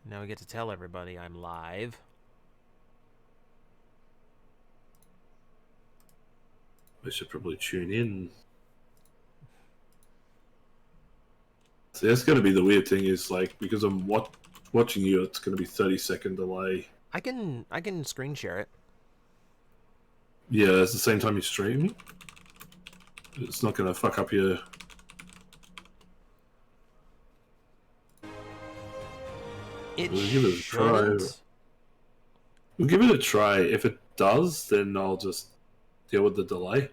Now we get to tell everybody I'm live. I should probably tune in. So that's going to be the weird thing is, like, because I'm watching you, it's going to be 30-second delay. I can screen share it. Yeah, that's the same time you stream. It's not going to fuck up your... It We'll give it a try. shouldn't. We'll give it a try. If it does, then I'll just deal with the delay.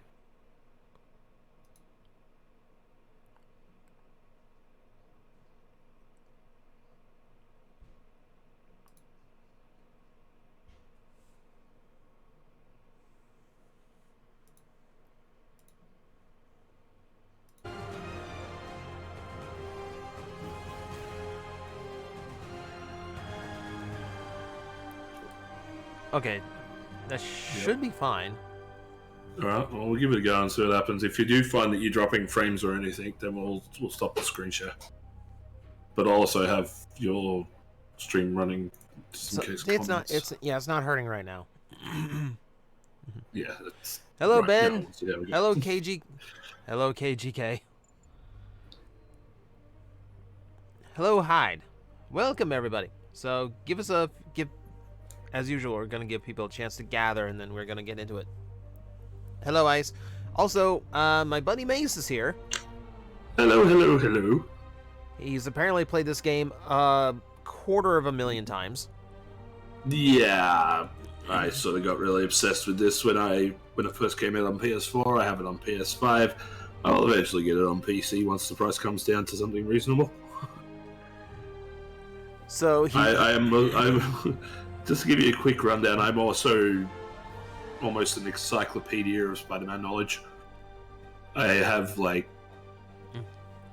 Okay, that should be fine. Alright, well, we'll give it a go and see what happens. If you do find that you're dropping frames or anything, then we'll stop the screen share. But I'll also have your stream running just in case it's comments. it's not hurting right now. Yeah. That's Hello, right. Ben. Yeah, Hello, KG. Hello, KGK. Hello, Hyde. Welcome, everybody. So give as usual. We're gonna give people a chance to gather, and then we're gonna get into it. Hello, Ice. Also, my buddy Mace is here. Hello. He's apparently played this game a 250,000 times. Yeah, I sort of got really obsessed with this when it first came out on PS4. I have it on PS5. I'll eventually get it on PC once the price comes down to something reasonable. So I'm just to give you a quick rundown. I'm also almost an encyclopedia of Spider-Man knowledge. I have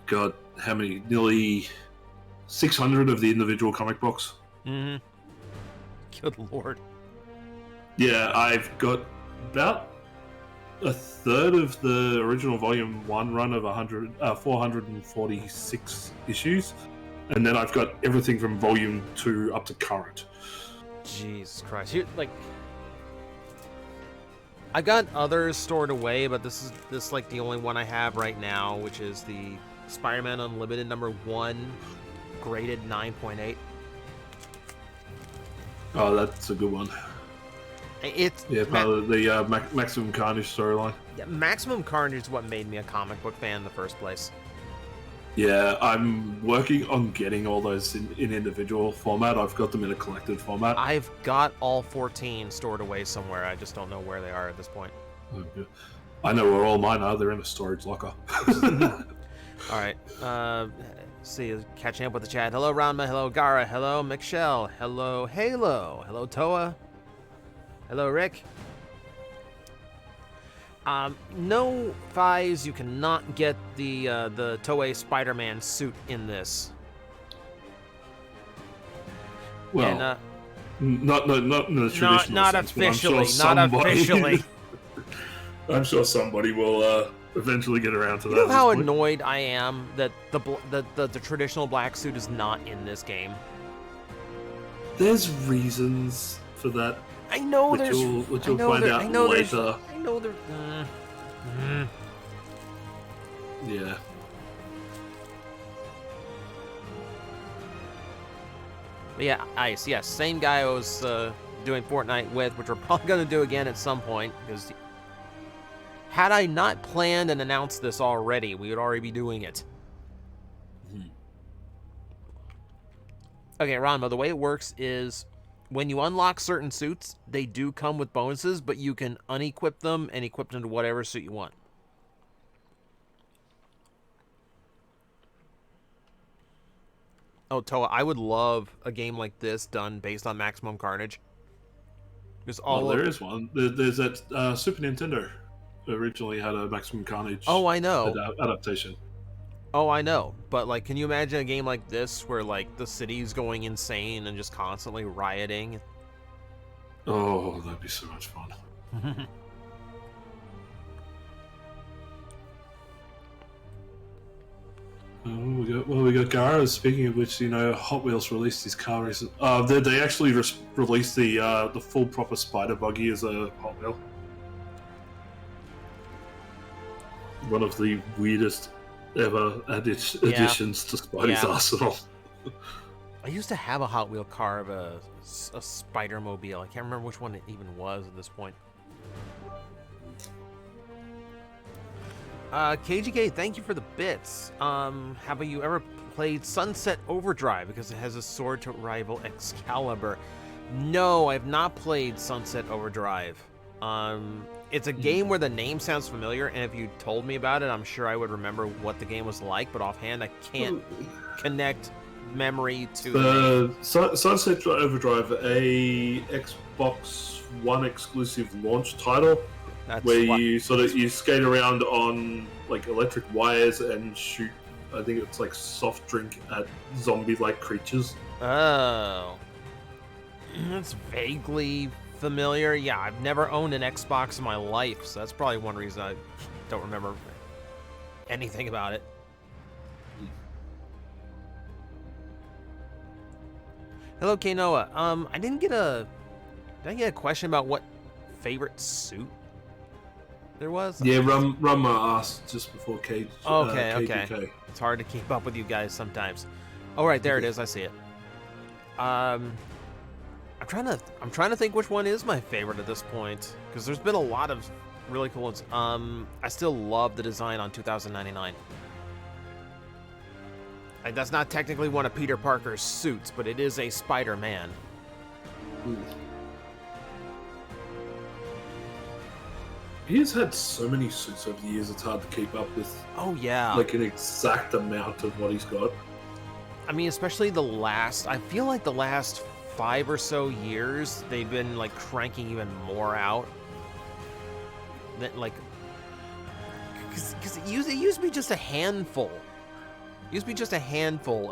got how many? Nearly 600 of the individual comic books. Mm-hmm. Good lord. Yeah, I've got about a third of the original Volume 1 run of 446 issues, and then I've got everything from Volume 2 up to current. Jesus Christ. I've got others stored away, but this is the only one I have right now, which is the Spider-Man Unlimited #1, graded 9.8. Oh, that's a good one. It's part of the Maximum Carnage storyline. Yeah, Maximum Carnage is what made me a comic book fan in the first place. Yeah, I'm working on getting all those in individual format. I've got them in a collected format. I've got all 14 stored away somewhere. I just don't know where they are at this point. Okay. I know where all mine are. They're in a storage locker. All right. See, catching up with the chat. Hello, Ranma. Hello, Gara. Hello, Michelle. Hello, Halo. Hello, Toa. Hello, Rick. No, Fies, you cannot get the Toei Spider-Man suit in this. Well, and, not in the traditional not sense, officially. Sure not officially. I'm sure somebody will eventually get around to that. You know how annoyed I am that the traditional black suit is not in this game? There's reasons for that. I know which there's. Which you'll find out later. I know there. Yeah. But yeah, Ice. Yes, same guy I was doing Fortnite with, which we're probably gonna do again at some point. Because had I not planned and announced this already, we would already be doing it. Okay, Ranma. The way it works is, when you unlock certain suits, they do come with bonuses, but you can unequip them and equip them to whatever suit you want. Oh, Toa, I would love a game like this done based on Maximum Carnage. There is one. There's that Super Nintendo originally had a Maximum Carnage. Oh, I know. Adaptation. Oh, I know. But, can you imagine a game like this where, the city's going insane and just constantly rioting? Oh, that'd be so much fun. We got Gara. Speaking of which, Hot Wheels released his car recently. They actually released the full proper Spider Buggy as a Hot Wheel. One of the weirdest ever additions to Spidey's arsenal. I used to have a Hot Wheel car of a Spider-Mobile. I can't remember which one it even was at this point. KGK, thank you for the bits. Have you ever played Sunset Overdrive because it has a sword to rival Excalibur? No, I've not played Sunset Overdrive. It's a game where the name sounds familiar, and if you told me about it, I'm sure I would remember what the game was like, but offhand, I can't connect memory to the Sunset Overdrive, a Xbox One exclusive launch title. You skate around on like electric wires and shoot. I think it's like soft drink at zombie-like creatures. Oh, that's vaguely familiar. Yeah, I've never owned an Xbox in my life, so that's probably one reason I don't remember anything about it. Hello, K-Noah. I didn't get a question about what favorite suit there was? Yeah, Rumma asked just before K. Okay. It's hard to keep up with you guys sometimes. Oh, right, there it is. I see it. I'm trying to think which one is my favorite at this point, because there's been a lot of really cool ones. I still love the design on 2099. That's not technically one of Peter Parker's suits, but it is a Spider-Man. He's had so many suits over the years, it's hard to keep up with. Oh, yeah. Like an exact amount of what he's got. I mean, especially I feel like the last 5 or so years, they've been like cranking even more out. That like, because it used to be just a handful.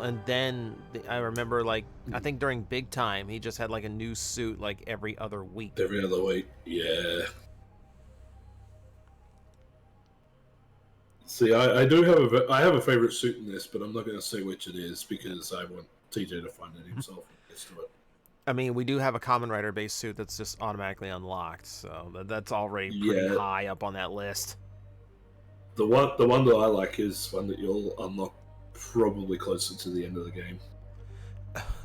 And then I remember, like, I think during Big Time, he just had like a new suit like every other week. Every other week, yeah. See, I have a favorite suit in this, but I'm not going to say which it is because I want TJ to find it himself and gets to it. I mean, we do have a Kamen Rider-based suit that's just automatically unlocked, so that's already pretty high up on that list. The one that I like is one that you'll unlock probably closer to the end of the game.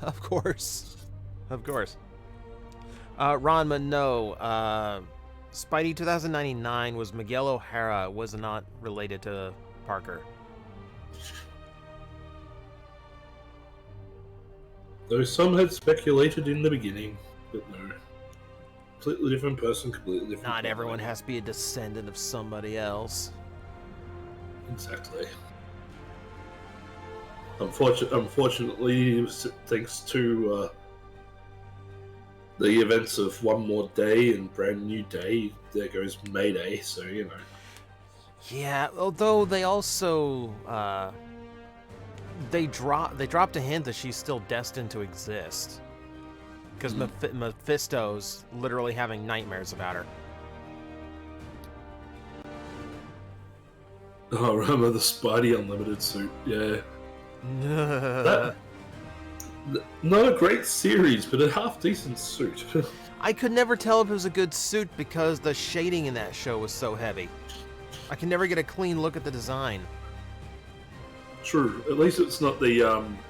Of course. Ranma, no. Spidey 2099 was Miguel O'Hara, was not related to Parker. Though some had speculated in the beginning, but no. Completely different person, completely different. Not everyone has to be a descendant of somebody else. Exactly. Unfortunately, thanks to the events of One More Day and Brand New Day, there goes Mayday, so, Yeah, although they also, they dropped a hint that she's still destined to exist. Because Mephisto's literally having nightmares about her. Oh, remember the Spidey Unlimited suit, yeah. Not a great series, but a half-decent suit. I could never tell if it was a good suit because the shading in that show was so heavy. I can never get a clean look at the design. True. At least it's not the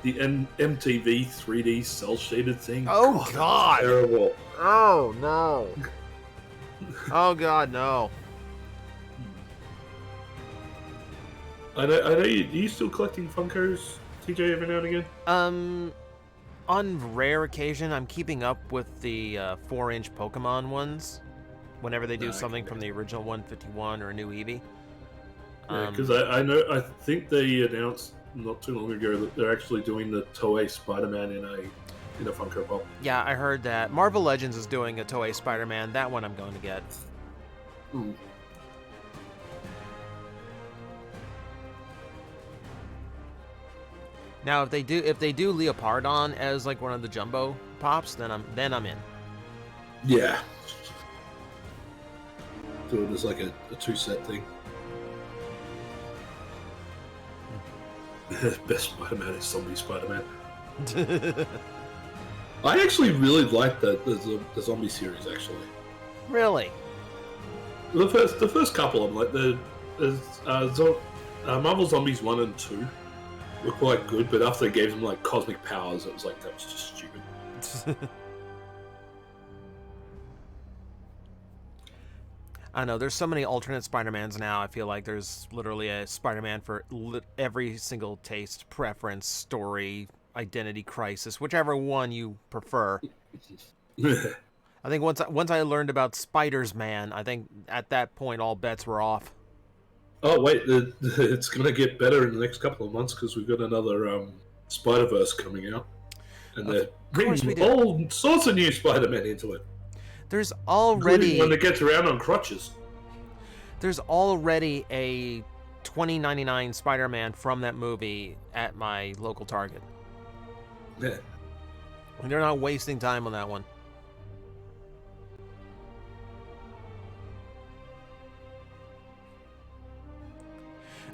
MTV 3D cel-shaded thing. Oh, God! Terrible. Oh, no. Oh, God, no. I know. Are you still collecting Funkos, TJ, every now and again? On rare occasion, I'm keeping up with the 4-inch Pokemon ones. Whenever they do something from the original 151 or a new Eevee. Yeah, because I think they announced not too long ago that they're actually doing the Toei Spider-Man in a Funko Pop. Yeah, I heard that. Marvel Legends is doing a Toei Spider-Man. That one I'm going to get. Ooh. Now, if they do Leopardon as like one of the jumbo pops, then I'm in. Yeah. Do it as like a 2-set thing. Best Spider-Man is Zombie Spider-Man. I actually really like the zombie series. Actually, Really? the first couple of them, like Marvel Zombies 1 and 2 were quite good, but after they gave them like cosmic powers, it was like that was just stupid. I know, there's so many alternate Spider-Mans now. I feel like there's literally a Spider-Man for every single taste, preference, story, identity crisis, whichever one you prefer. I think once I learned about Spiders-Man, I think at that point all bets were off. Oh wait, it's gonna get better in the next couple of months because we've got another Spider-Verse coming out, and they're bringing all sorts of new Spider-Man into it. There's including when it gets around on crutches. There's already a $20.99 Spider-Man from that movie at my local Target. Yeah. And they're not wasting time on that one.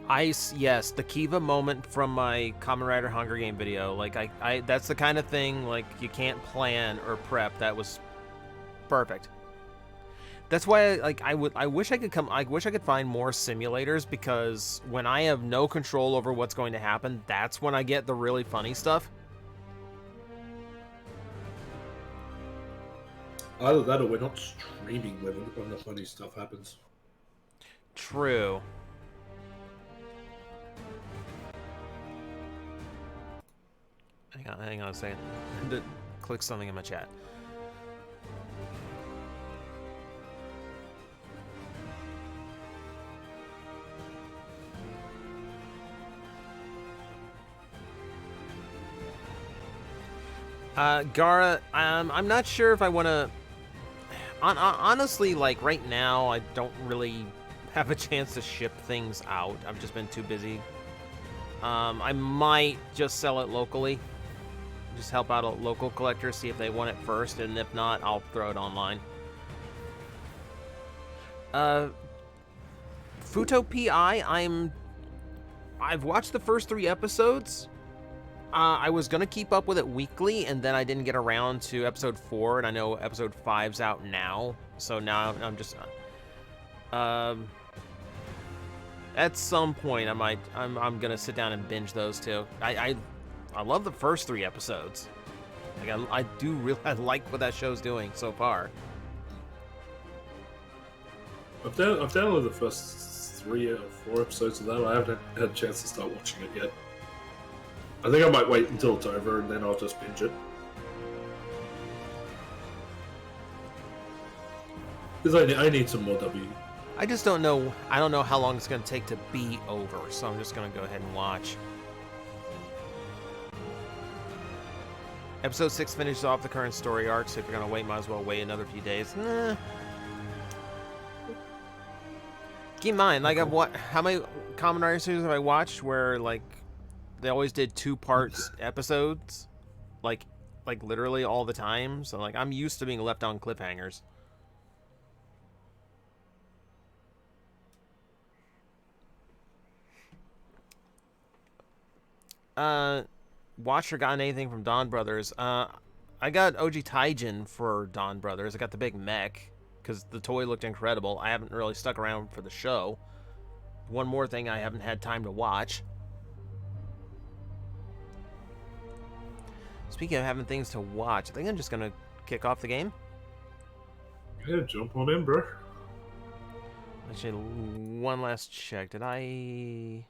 Ice, yes, the Kiva moment from my Kamen Rider Hunger Game video. Like I that's the kind of thing like you can't plan or prep. That was perfect. That's why I wish I could find more simulators, because when I have no control over what's going to happen, that's when I get the really funny stuff. Either that or we're not streaming when the funny stuff happens. True. Hang on a second. Click something in my chat. Gara, I'm not sure if I want to... Honestly, like, right now, I don't really have a chance to ship things out. I've just been too busy. I might just sell it locally. Just help out a local collector, see if they want it first, and if not, I'll throw it online. Futo PI, I've watched the first 3 episodes. I was gonna keep up with it weekly, and then I didn't get around to episode 4, and I know episode 5's out now. So now I'm just... at some point, I'm gonna sit down and binge those two. I love the first 3 episodes. Like I do really like what that show's doing so far. I've downloaded the first 3 or 4 episodes of that. I haven't had a chance to start watching it yet. I think I might wait until it's over and then I'll just binge it. Because I need some more W. I just don't know. I don't know how long it's going to take to be over, so I'm just going to go ahead and watch. Episode 6 finishes off the current story arc, so if you're going to wait, might as well wait another few days. Nah. Keep in mind, like, how many Kamen Rider series have I watched where, like, they always did 2-part episodes? Like literally all the time? So, like, I'm used to being left on cliffhangers. Watched or gotten anything from Dawn Brothers? I got Oji Taijin for Dawn Brothers. I got the big mech, because the toy looked incredible. I haven't really stuck around for the show. One more thing I haven't had time to watch. Speaking of having things to watch, I think I'm just going to kick off the game. Yeah, jump on in, bro. Actually, one last check. Did I...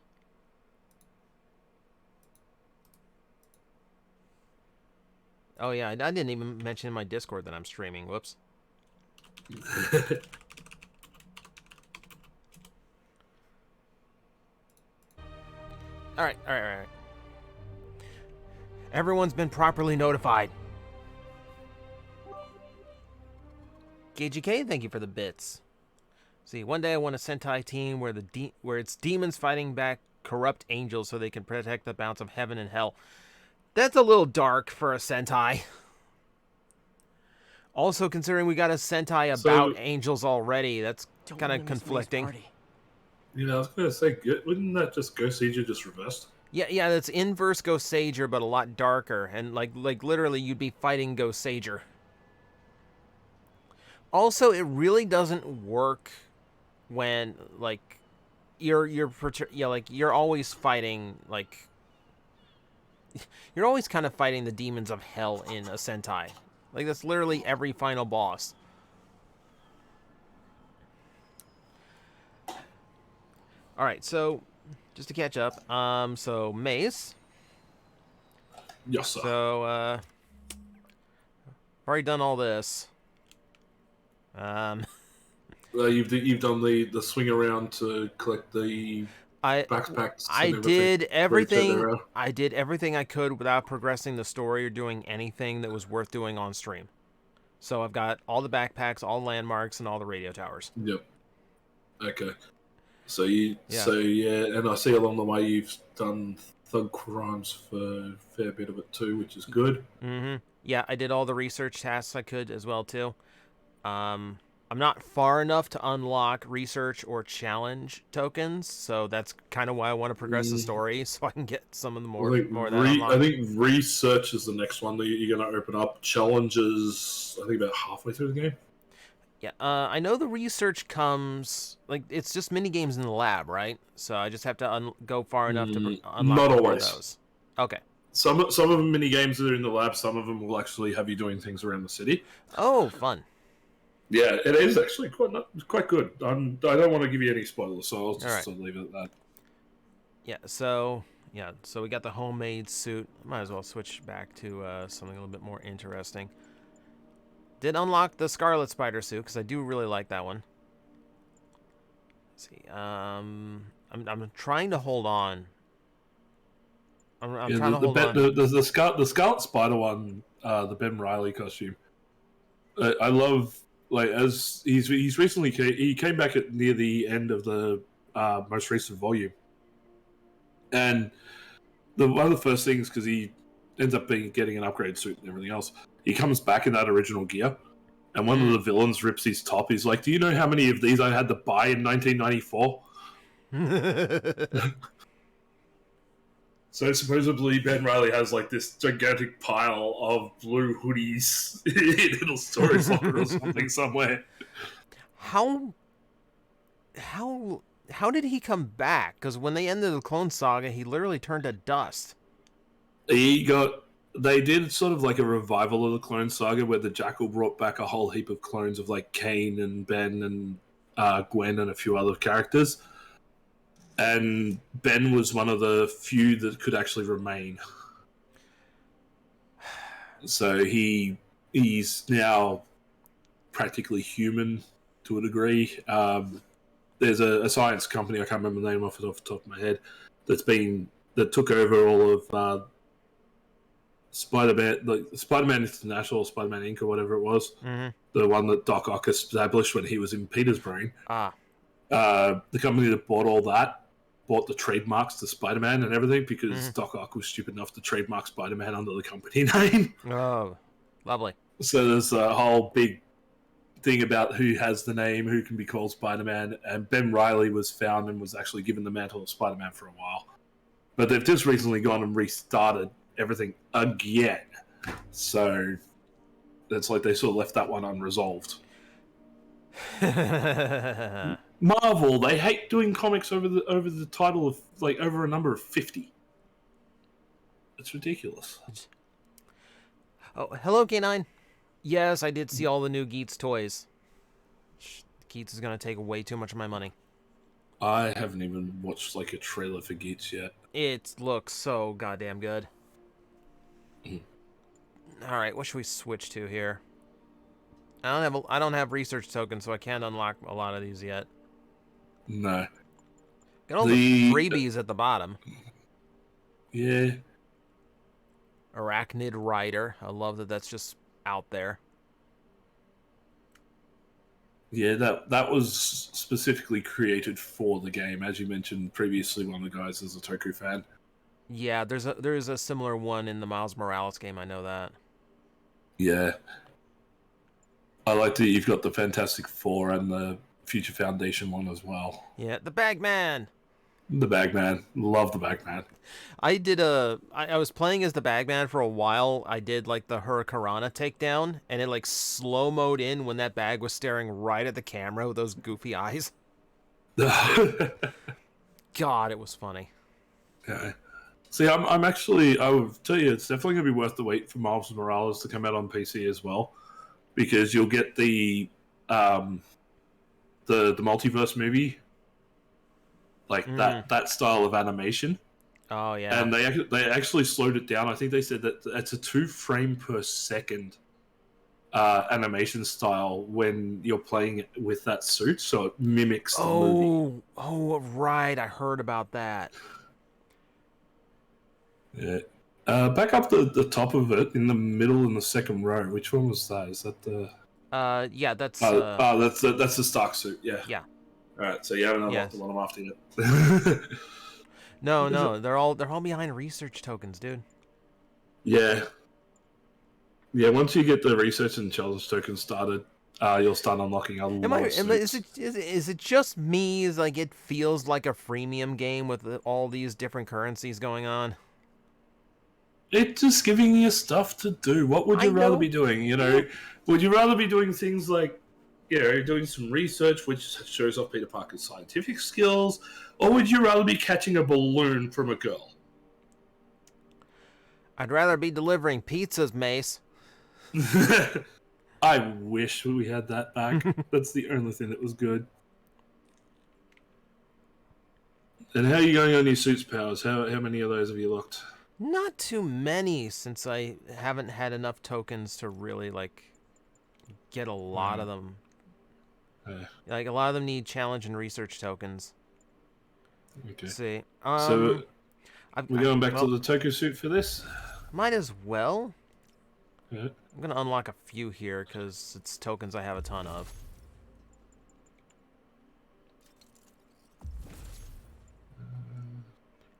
Oh, yeah, I didn't even mention in my Discord that I'm streaming. Whoops. All right. Everyone's been properly notified. KGK, thank you for the bits. See, one day I want a Sentai team where it's demons fighting back corrupt angels so they can protect the balance of heaven and hell. That's a little dark for a Sentai. Also, considering we got a Sentai about angels already, that's kind of conflicting. You know, I was going to say, wouldn't that just Go Siege just reversed? Yeah, that's inverse Ghost Sager, but a lot darker, and like literally, you'd be fighting Ghost Sager. Also, it really doesn't work when like yeah, like you're always fighting like you're always kind of fighting the demons of hell in a Sentai. Like that's literally every final boss. All right, so just to catch up, so Maze. Yes, sir. So already done all this. Um, You've done the swing around to collect the I backpacks I and everything did for each of everything. their. I did everything I could without progressing the story or doing anything that was worth doing on stream. So I've got all the backpacks, all landmarks, and all the radio towers. Yep. Okay. Yeah. So yeah, and I see along the way you've done thug crimes for a fair bit of it too, which is good. Mm-hmm. Yeah, I did all the research tasks I could as well too. Um, I'm not far enough to unlock research or challenge tokens, so that's kind of why I want to progress the Mm, story, so I can get some of the I think more of that unlocked. I think research is the next one that you're going to open up. Challenges, I think about halfway through the game. Yeah, I know the research comes like it's just mini games in the lab, right? So I just have to go far enough to unlock Not more of always. those. Okay. Some of them mini games that are in the lab. Some of them will actually have you doing things around the city. Oh, fun. Yeah, it is actually quite good. I don't want to give you any spoilers, so I'll All right. just leave it at that. So we got the homemade suit. Might as well switch back to something a little bit more interesting. Did unlock the Scarlet Spider suit because I do really like that one. Let's see. I'm trying to hold on. I'm Yeah, trying to hold on. the Scarlet Spider one, the Ben Riley costume. I love as he's recently he came back at near the end of the most recent volume, and one of the first things because he ends up getting an upgrade suit and everything else. He comes back in that original gear, and one of the villains rips his top. He's like, "Do you know how many of these I had to buy in 1994?" So supposedly Ben Riley has like this gigantic pile of blue hoodies in a storage locker or something somewhere. how how did he come back? Because when they ended the Clone Saga, he literally turned to dust. They did sort of like a revival of the Clone Saga where the Jackal brought back a whole heap of clones of like Kane and Ben and Gwen and a few other characters. And Ben was one of the few that could actually remain. So he's now practically human to a degree. There's a science company, I can't remember the name off the top of my head, that took over all of Spider-Man, like Spider-Man International, or Spider-Man Inc. or whatever it was, the one that Doc Ock established when he was in Peter's brain. The company that bought all that bought the trademarks to Spider-Man and everything because Doc Ock was stupid enough to trademark Spider-Man under the company name. Oh, lovely. So there's a whole big thing about who has the name, who can be called Spider-Man, and Ben Riley was found and was actually given the mantle of Spider-Man for a while. But they've just recently gone and restarted everything again. So it's like they sort of left that one unresolved. Marvel, they hate doing comics over the title of like over a number of 50. It's ridiculous. Oh, hello, K9. Yes, I did see all the new Geats toys. Geats is gonna take way too much of my money. I haven't even watched like a trailer for Geats yet. It looks so goddamn good. All right, what should we switch to here? I don't have research tokens, so I can't unlock a lot of these yet. No. Got all the freebies at the bottom. Yeah. Arachnid Rider. I love that that's just out there. Yeah, that was specifically created for the game, as you mentioned previously. One of the guys is a Toku fan. Yeah, there's a similar one in the Miles Morales game. I know that. Yeah, I like that you've got the Fantastic Four and the Future Foundation one as well. Yeah, the Bagman. The Bagman. Love the Bagman. I was playing as the Bagman for a while. I did like the Hurricanrana takedown, and it like slow-moed in when that bag was staring right at the camera with those goofy eyes. God, it was funny. Yeah. See, I'm actually, I would tell you, it's definitely going to be worth the wait for Miles Morales to come out on PC as well, because you'll get um, the multiverse movie, like that style of animation, Oh yeah. and they actually slowed it down. I think they said that it's a 2 frame per second animation style when you're playing it with that suit, so it mimics the movie. Oh, right. I heard about that. Yeah. Back up the top of it in the middle in the second row. Which one was that? Is that the? Yeah, that's That's the Stark suit. Yeah. yeah. All right. So you haven't unlocked Yes. the one I'm after yet. No, they're all behind research tokens, dude. Yeah. Yeah. Once you get the research and challenge tokens started, you'll start unlocking a lot of suits. Is it just me? Is like it feels like a freemium game with all these different currencies going on? It's just giving you stuff to do. What would I you rather know. be doing? Would you rather be doing things like, doing some research which shows off Peter Parker's scientific skills, or would you rather be catching a balloon from a girl? I'd rather be delivering pizzas, Mace. I wish we had that back. That's the only thing that was good. And how are you going on your suits powers? How many of those have you looked? Not too many, since I haven't had enough tokens to really like get a lot of them. Like a lot of them need challenge and research tokens. Okay. Let's see. So we're going back to the Toku suit for this? Might as well. Yeah. I'm gonna unlock a few here because it's tokens I have a ton of.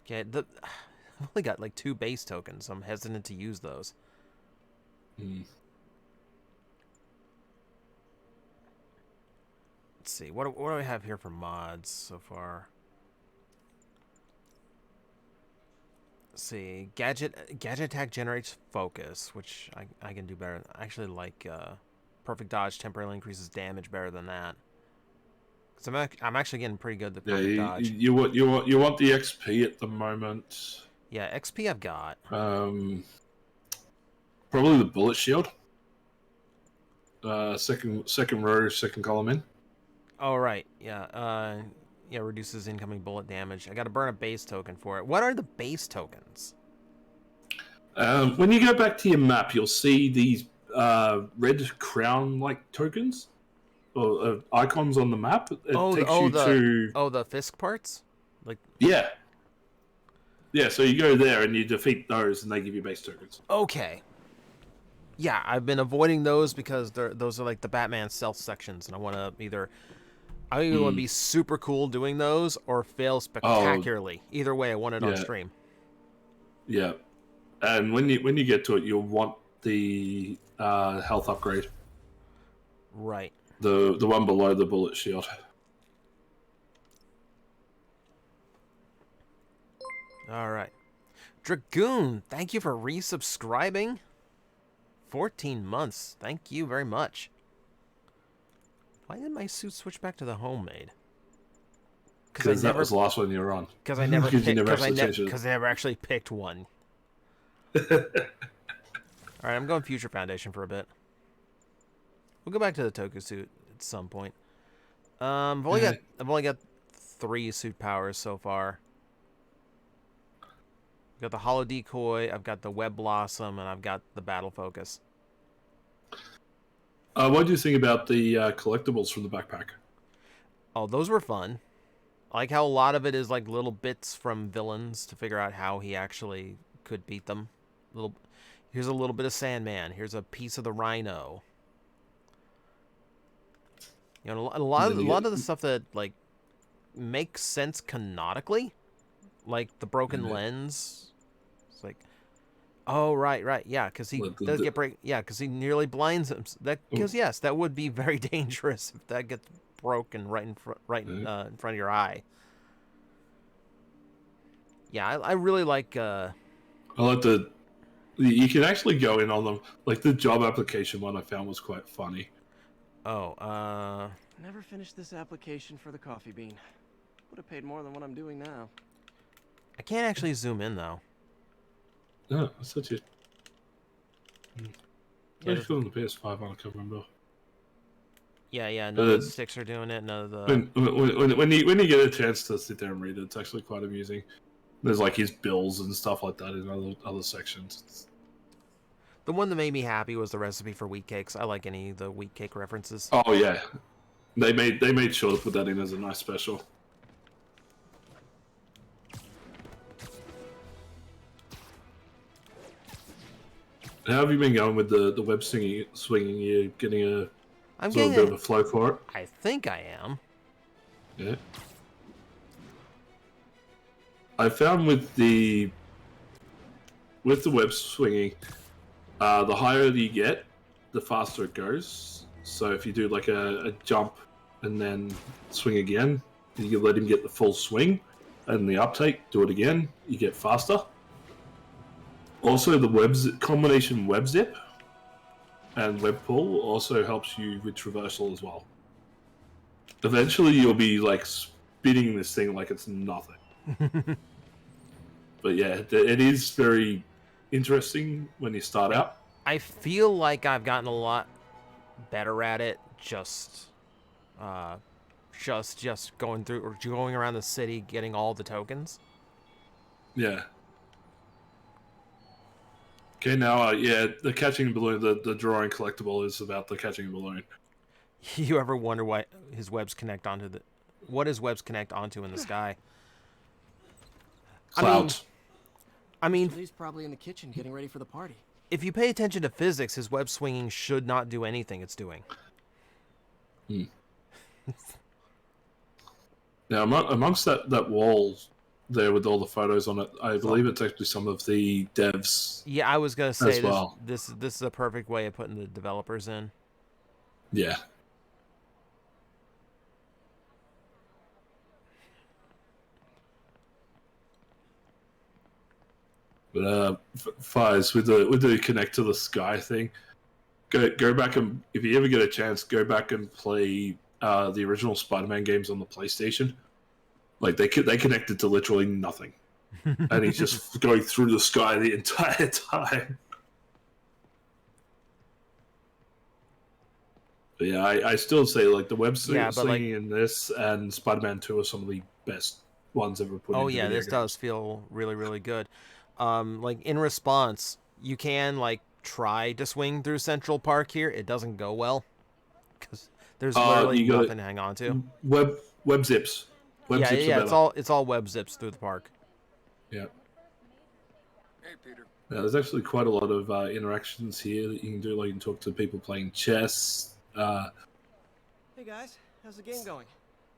Okay, I've only got like 2 base tokens, so I'm hesitant to use those. Let's see, what do I have here for mods so far? Let's see, gadget attack generates focus, which I can do better. I actually like perfect dodge temporarily increases damage better than that. Cause I'm actually getting pretty good at perfect dodge. You want the XP at the moment. Yeah, XP I've got. Probably the bullet shield. Second row, second column in. Oh right, yeah. Yeah, reduces incoming bullet damage. I got to burn a base token for it. What are the base tokens? When you go back to your map, you'll see these red crown-like tokens or icons on the map. It takes you to the Fisk parts, like yeah. So you go there and you defeat those, and they give you base tokens. Okay. Yeah, I've been avoiding those because those are like the Batman stealth sections, and I want to either want to be super cool doing those or fail spectacularly. Either way, I want it on stream. Yeah, and when you get to it, you'll want the health upgrade. Right. The one below the bullet shield. All right. Dragoon, thank you for resubscribing. 14 months. Thank you very much. Why did my suit switch back to the homemade? Because that was the last one you were on. Because I never actually picked one. All right, I'm going Future Foundation for a bit. We'll go back to the Toku suit at some point. I've only got 3 suit powers so far. I've got the Hollow Decoy, I've got the Web Blossom, and I've got the Battle Focus. What do you think about the collectibles from the backpack? Oh, those were fun. I like how a lot of it is like little bits from villains to figure out how he actually could beat them. Here's a little bit of Sandman. Here's a piece of the Rhino. You know, a lot of the stuff that like makes sense canonically, like the broken lens. It's like, oh right, yeah, because he does get break. Yeah, because he nearly blinds him. Because yes, that would be very dangerous if that gets broken right in front of your eye. Yeah, I really like. I like the you can actually go in on them. Like the job application one I found was quite funny. Oh, Never finished this application for the coffee bean. Would have paid more than what I'm doing now. I can't actually zoom in though. No, that's such a. Yeah, I feel on the PS5 one, I can't remember. yeah. None But of the sticks are doing it. None of the. when you get a chance to sit there and read it, it's actually quite amusing. There's like his bills and stuff like that in other sections. The one that made me happy was the recipe for wheat cakes. I like any of the wheat cake references. Oh yeah, they made sure to put that in as a nice special. How have you been going with the web swinging? You're getting a I'm sort getting. of bit of a flow for it. I think I am. Yeah. I found with the web swinging, the higher you get, the faster it goes. So if you do like a jump and then swing again, you let him get the full swing, and the uptake, do it again, you get faster. Also, the combination web zip and web pull also helps you with traversal as well. Eventually, you'll be like spinning this thing like it's nothing. But yeah, it is very interesting when you start out. I feel like I've gotten a lot better at it. Just going through or going around the city, getting all the tokens. Yeah. Okay, now, yeah, the catching balloon, the drawing collectible is about the catching balloon. You ever wonder what his webs connect onto the, what his webs connect onto in the sky? Clouds. I mean, He's probably in the kitchen getting ready for the party. if you pay attention to physics, his web swinging should not do anything it's doing. Now, amongst that wall there with all the photos on it, I believe it's actually some of the devs. Yeah, I was gonna say well. this is a perfect way of putting the developers in. Yeah. But Fires with the connect to the sky thing. Go back and if you ever get a chance, go back and play the original Spider-Man games on the PlayStation. Like they connected to literally nothing, and he's just going through the sky the entire time. But yeah, I still say like the web slinging in this and Spider-Man 2 are some of the best ones ever put. Oh into yeah, video this games. does feel really good. Like in response, you can like try to swing through Central Park here. It doesn't go well because there's literally nothing to hang on to. Web zips. Web zips are better. It's all web zips through the park. Yeah. Hey, Peter. Yeah, there's actually quite a lot of interactions here that you can do. Like you can talk to people playing chess. Hey guys, how's the game going?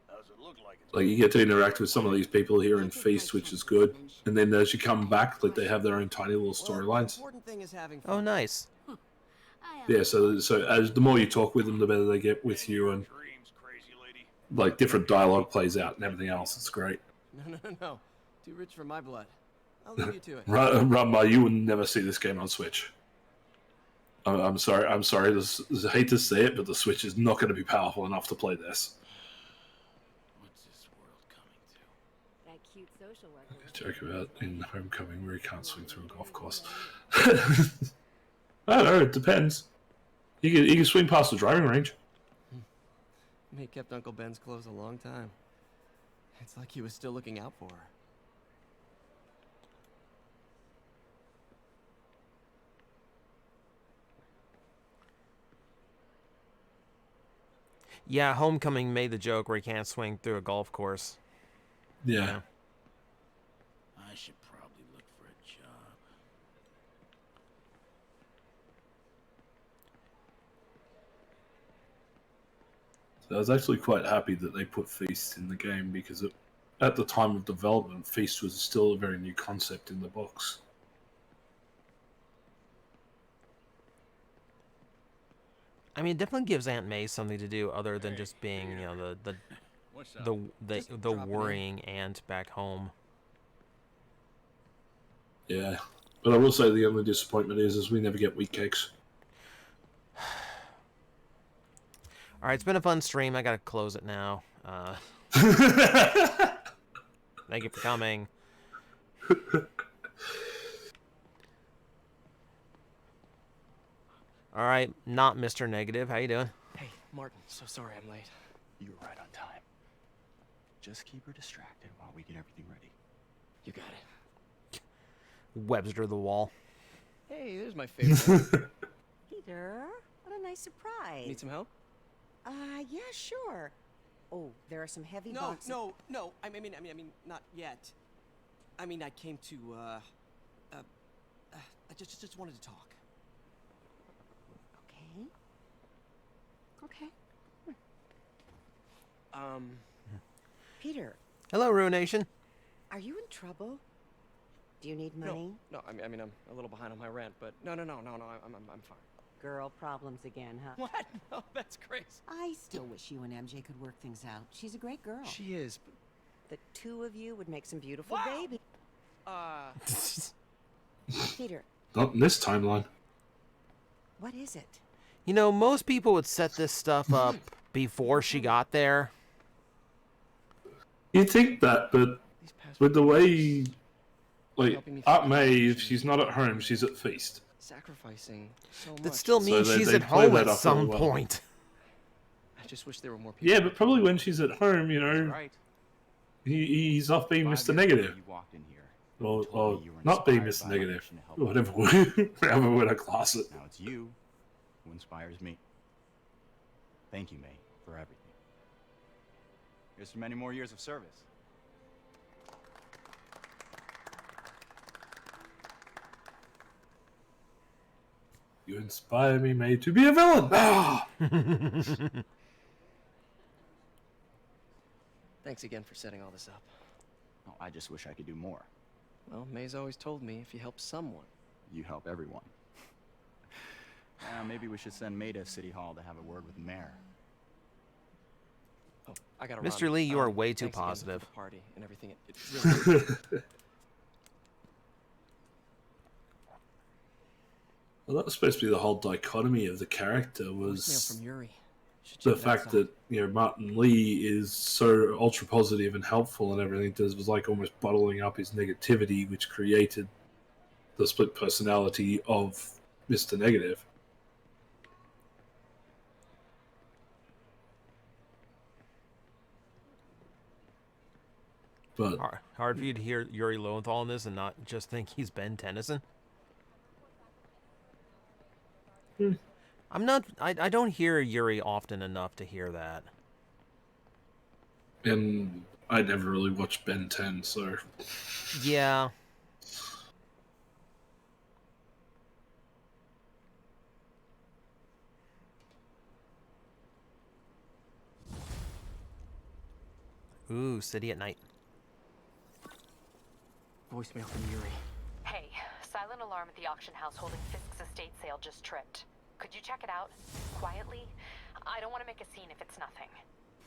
How's it look like? Like you get to interact with some of these people here in Feast, which is good. And then as you come back, like they have their own tiny little storylines. Important thing is having Oh, fun. nice. Yeah, so as the more you talk with them, the better they get with you, and Dreams, crazy lady. like different dialogue plays out and everything else. It's great. No. Too rich for my blood. I'll leave you to it. Rumba, you will never see this game on Switch. I'm sorry. I hate to say it, but the Switch is not going to be powerful enough to play this. What's this world coming to? That cute social worker. Joke about in Homecoming where he can't swing through a golf course. I don't know. It depends. He can swing past the driving range. May kept Uncle Ben's clothes a long time. It's like he was still looking out for her. Yeah, Homecoming made the joke where he can't swing through a golf course. Yeah. I should probably look for a job. So I was actually quite happy that they put Feast in the game because at the time of development, Feast was still a very new concept in the box. I mean, it definitely gives Aunt May something to do other than just being, you know, What's up? the Just dropping in. worrying aunt back home. Yeah. But I will say the only disappointment is we never get wheat cakes. All right, it's been a fun stream. I gotta close it now. Thank you for coming. All right, not Mr. Negative. How you doing? Hey, Martin, so sorry I'm late. You were right on time. Just keep her distracted while we get everything ready. You got it. Webster the wall. Hey, there's my favorite. Peter, what a nice surprise. Need some help? Yeah, sure. Oh, there are some heavy No, boxes. no. I mean, not yet. I mean, I came to, I just wanted to talk. Okay. Peter, Hello, Ruination. are you in trouble? Do you need money? No, I mean, I'm a little behind on my rent, but no, I'm fine. Girl problems again, huh? What? No, that's crazy. I still wish you and MJ could work things out. She's a great girl. She is, but, The two of you would make some beautiful Wow. babies. Peter, Not in this timeline. what is it? You know, most people would set this stuff up before she got there. You'd think that, but these past with the few way, years, like, helping me Aunt find May, if solutions. she's not at home, she's at feast. sacrificing so much. That still So means they- she's they at play home that at up some really well. point. I just wish there were more people. Yeah, but probably when she's at home, you know, Right. he's off being 5 Mr. years ago, Negative. You walked in here. Or told me you were not being inspired Mr. by my Negative. mission to help Whatever whatever word I class it. Now it's you who inspires me. Thank you, May, for everything. Here's to many more years of service. You inspire me, May, to be a villain. Ah! Thanks again for setting all this up. Oh, I just wish I could do more. Well, May's always told me if you help someone. You help everyone. Maybe we should send May to City Hall to have a word with the mayor. Oh, I gotta Mr. run. Lee, you are way too thanks again for positive. the party and everything. It's really Well, that was supposed to be the whole dichotomy of the character Voicemail was from Yuri. Should the check it fact out. that, you know, Martin Lee is so ultra positive and helpful and everything does was like almost bottling up his negativity, which created the split personality of Mr. Negative. But Hard for you to hear Yuri Lowenthal in this and not just think he's Ben Tennyson. I don't hear Yuri often enough to hear that. and I never really watched Ben 10, so Yeah. Ooh, City at Night. Voicemail from Yuri. Hey, silent alarm at the auction house holding Fisk's estate sale just tripped. Could you check it out? Quietly? I don't want to make a scene if it's nothing.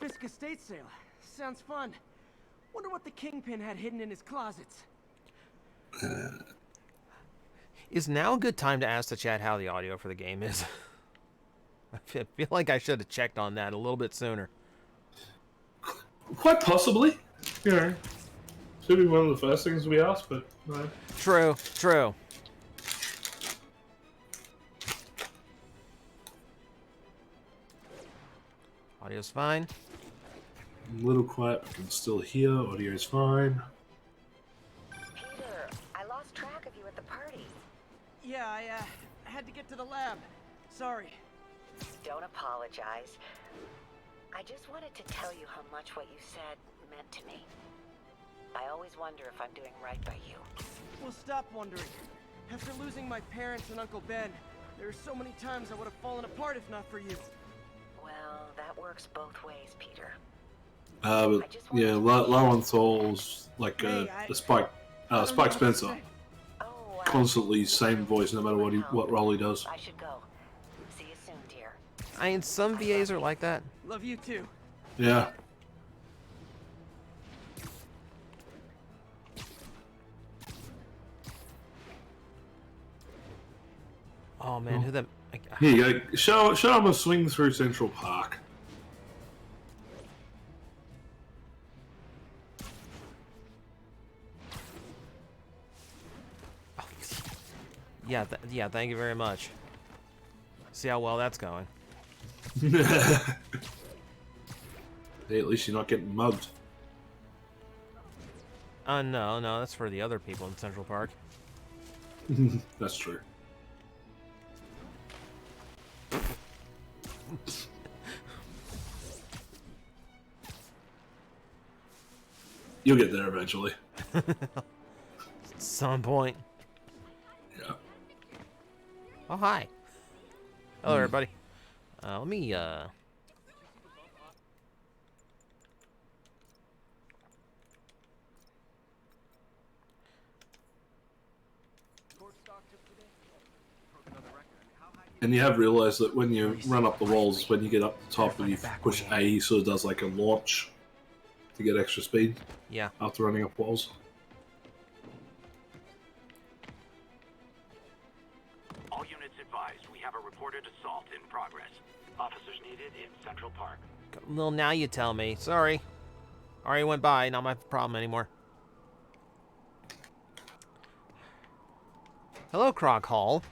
Fisk estate sale. Sounds fun. Wonder what the Kingpin had hidden in his closets. Is now a good time to ask the chat how the audio for the game is? I feel like I should have checked on that a little bit sooner. quite possibly, you know, should be one of the first things we ask, but no. True, true. Audio's fine. A little quiet, but can still hear. Audio's fine. Peter, I lost track of you at the party. Yeah, I had to get to the lab. Sorry. Don't apologize. I just wanted to tell you how much what you said meant to me. I always wonder if I'm doing right by you. Well, stop wondering. After losing my parents and Uncle Ben, there are so many times I would have fallen apart if not for you. Well, that works both ways, Peter. But yeah, Lawrence's like Hey, a Spike, I don't know Spike what to Spencer, say. Oh, constantly same voice no matter what role he does. I should go. See you soon, dear. I mean, some VAs are like that. Love you too. Yeah. Oh man, who the? Here you go. Show him a swing through Central Park. Yeah, yeah. Thank you very much. See how well that's going. Hey, at least you're not getting mugged. No, that's for the other people in Central Park. That's true. You'll get there eventually. At some point. Yeah. Oh, hi. Hello, everybody. Let me, And you have realised that when you run up the walls, when you get up the top and you push A, he sort of does like a launch to get extra speed yeah. after running up walls. All units advised, we have a reported assault in progress. Officers needed in Central Park. Well, now you tell me. Sorry. Already went by, not my problem anymore. Hello, Croc Hall.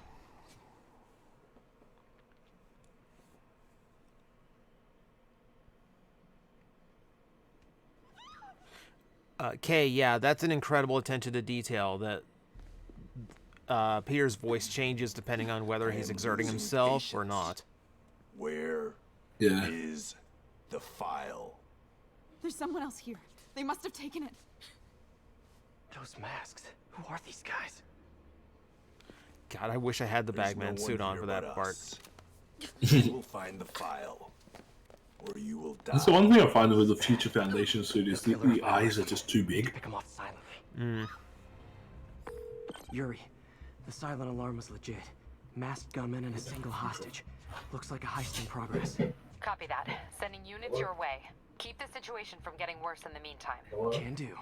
Kay, yeah, that's an incredible attention to detail that Peter's voice changes depending on whether he's exerting himself or not. Where Yeah. is the file? There's someone else here. They must have taken it. Those masks. Who are these guys? God, I wish I had the There's Bagman no suit one on here for that but part. us. You will find the file, or you will die. That's the one thing I find with the Future Foundation suit is the eyes are just too big. Pick them off silently. Mm. Yuri, the silent alarm was legit. Masked gunmen and a single hostage. Looks like a heist in progress. Copy that. Sending units your way. Keep the situation from getting worse in the meantime. Can do.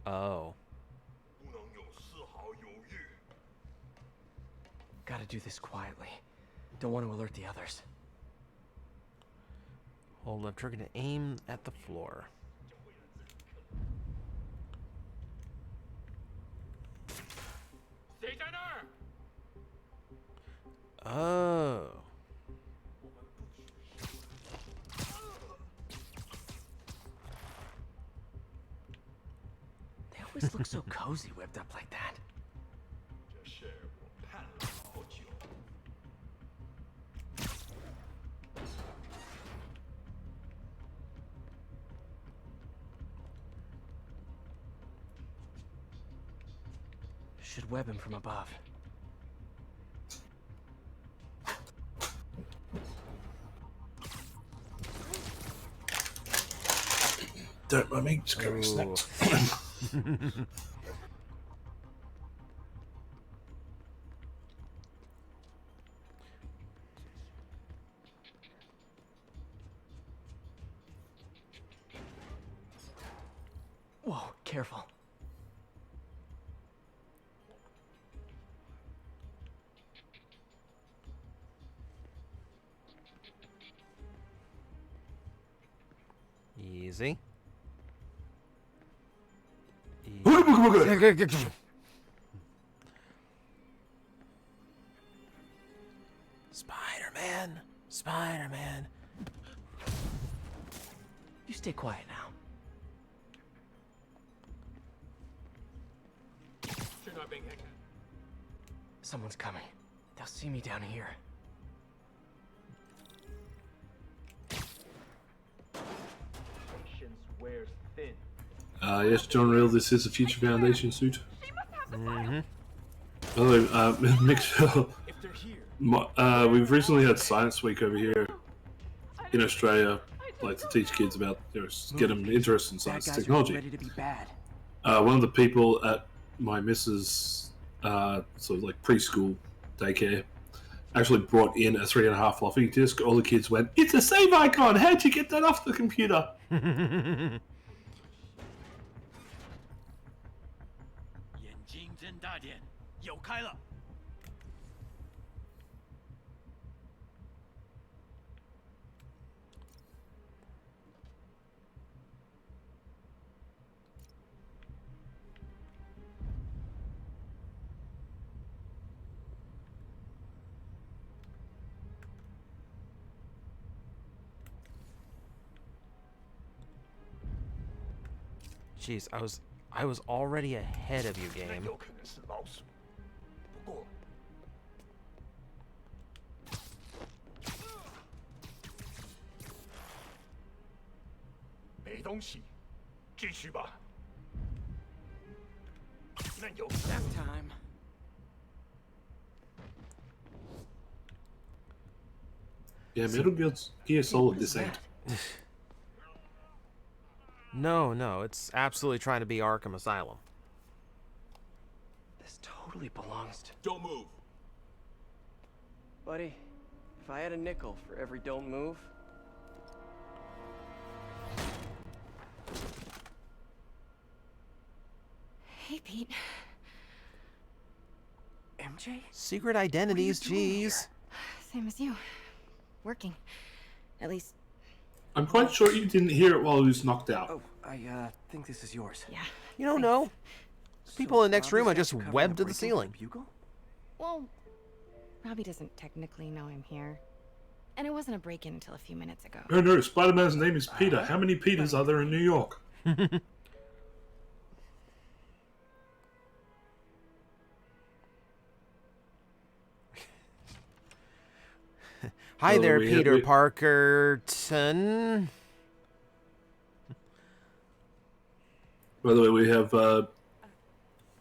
Oh. Gotta do this quietly. Don't want to alert the others. Hold left trigger to aim at the floor. Oh. They always look so cozy whipped up like that. Should web him from above. Don't mind me, just grabbing snacks. Whoa, careful. Easy. Spider-Man! Spider-Man! You stay quiet now. Someone's coming. They'll see me down here. Yes, John Real, this is a Future Foundation suit. Mm-hmm. Hello, Mick. We've recently had Science Week over here in Australia, like to teach kids about, get them interested in Bad science guys technology. are ready to be bad. One of the people at my missus' sort of like preschool daycare actually brought in a 3.5 floppy disk. All the kids went, "It's a save icon! How'd you get that off the computer?" 眼睛睁大点，有开了。 Jeez, I was already ahead of you, game. 有可能是老鼠，不过没东西，继续吧。那有 Nap time. Yeah, Metal Gear Solid this ain't. No, it's absolutely trying to be Arkham Asylum. This totally belongs to... Don't move. Buddy, if I had a nickel for every don't move... Hey, Pete. MJ? Secret identities, jeez. Same as you. Working. At least, I'm quite sure you didn't hear it while he was knocked out. Oh, I think this is yours. yeah. You don't know. People in the next room are Robbie's just got you covered webbed in a to the break-in ceiling. for Bugle? Well, Robbie doesn't technically know I'm here. And it wasn't a break-in until a few minutes ago. No, Spider-Man's name is Peter. How many Peters are there in New York? Hi Oh, there, we Peter had- we- Parkerton. By the way, we have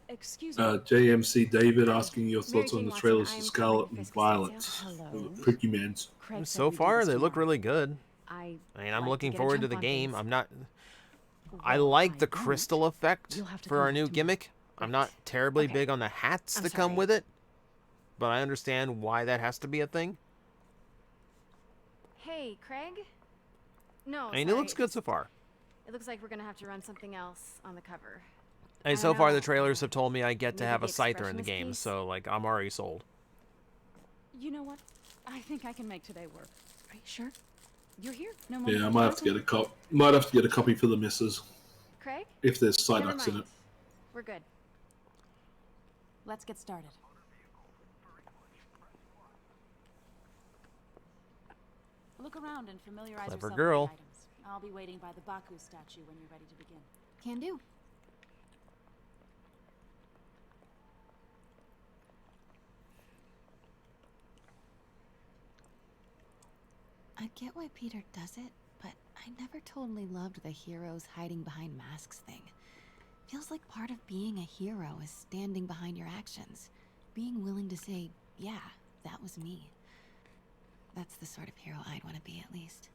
Excuse me. JMC David asking your Mary thoughts on Jane the Watson, trailers I for am Scarlet Covering and Fisk's Violet. details. Hello. Pretty Mans. Craig said So we do far, this they look tomorrow. really good. I I mean, I'm like looking get a forward to jump the on game. things. I'm not... I Well, like the I crystal won't. effect You'll have to for come our back new tomorrow. gimmick. I'm not Great. terribly Okay. big on the hats I'm that come sorry. with it, but I understand why that has to be a thing. Hey, Craig? No, I mean, it looks good so far. It looks like we're gonna have to run something else on the cover. And I so far, know, the trailers have told me I get to maybe have a the Scyther in the expressionist game, piece? so, like, I'm already sold. You know what? I think I can make today work. Are you sure? You're here. No more. Yeah, I might have to get a copy for the missus Craig? if there's Never Psyducks in mind. it. We're good. Let's get started. Look around and familiarize Clever yourself girl. with the items. I'll be waiting by the Baku statue when you're ready to begin. Can do. I get why Peter does it, but I never totally loved the heroes hiding behind masks thing. Feels like part of being a hero is standing behind your actions. Being willing to say, yeah, that was me. That's the sort of hero I'd want to be, at least.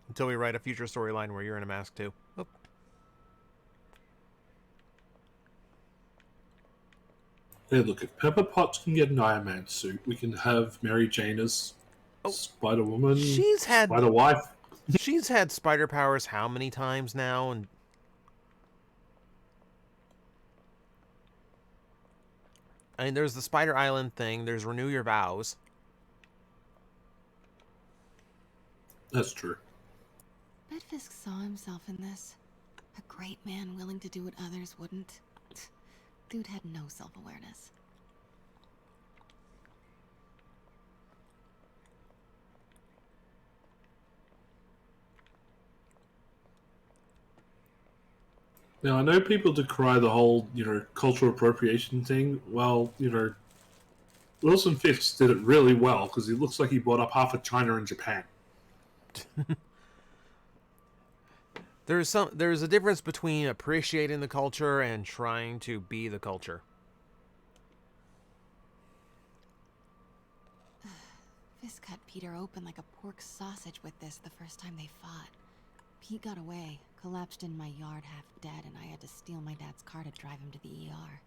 Until we write a future storyline where you're in a mask, too. Oop. Hey, look, if Pepper Potts can get an Iron Man suit, we can have Mary Jane as Spider-Woman, She's had Spider-Wife. she's had spider powers how many times now? And I mean, there's the Spider Island thing. There's Renew Your Vows. That's true. Bet Fisk saw himself in this. A great man willing to do what others wouldn't. Dude had no self-awareness. Now, I know people decry the whole, cultural appropriation thing. Well, Wilson Fisk did it really well because he looks like he bought up half of China and Japan. There's a difference between appreciating the culture and trying to be the culture. Fisk cut Peter open like a pork sausage with this the first time they fought. Pete got away, collapsed in my yard half dead, and I had to steal my dad's car to drive him to the ER.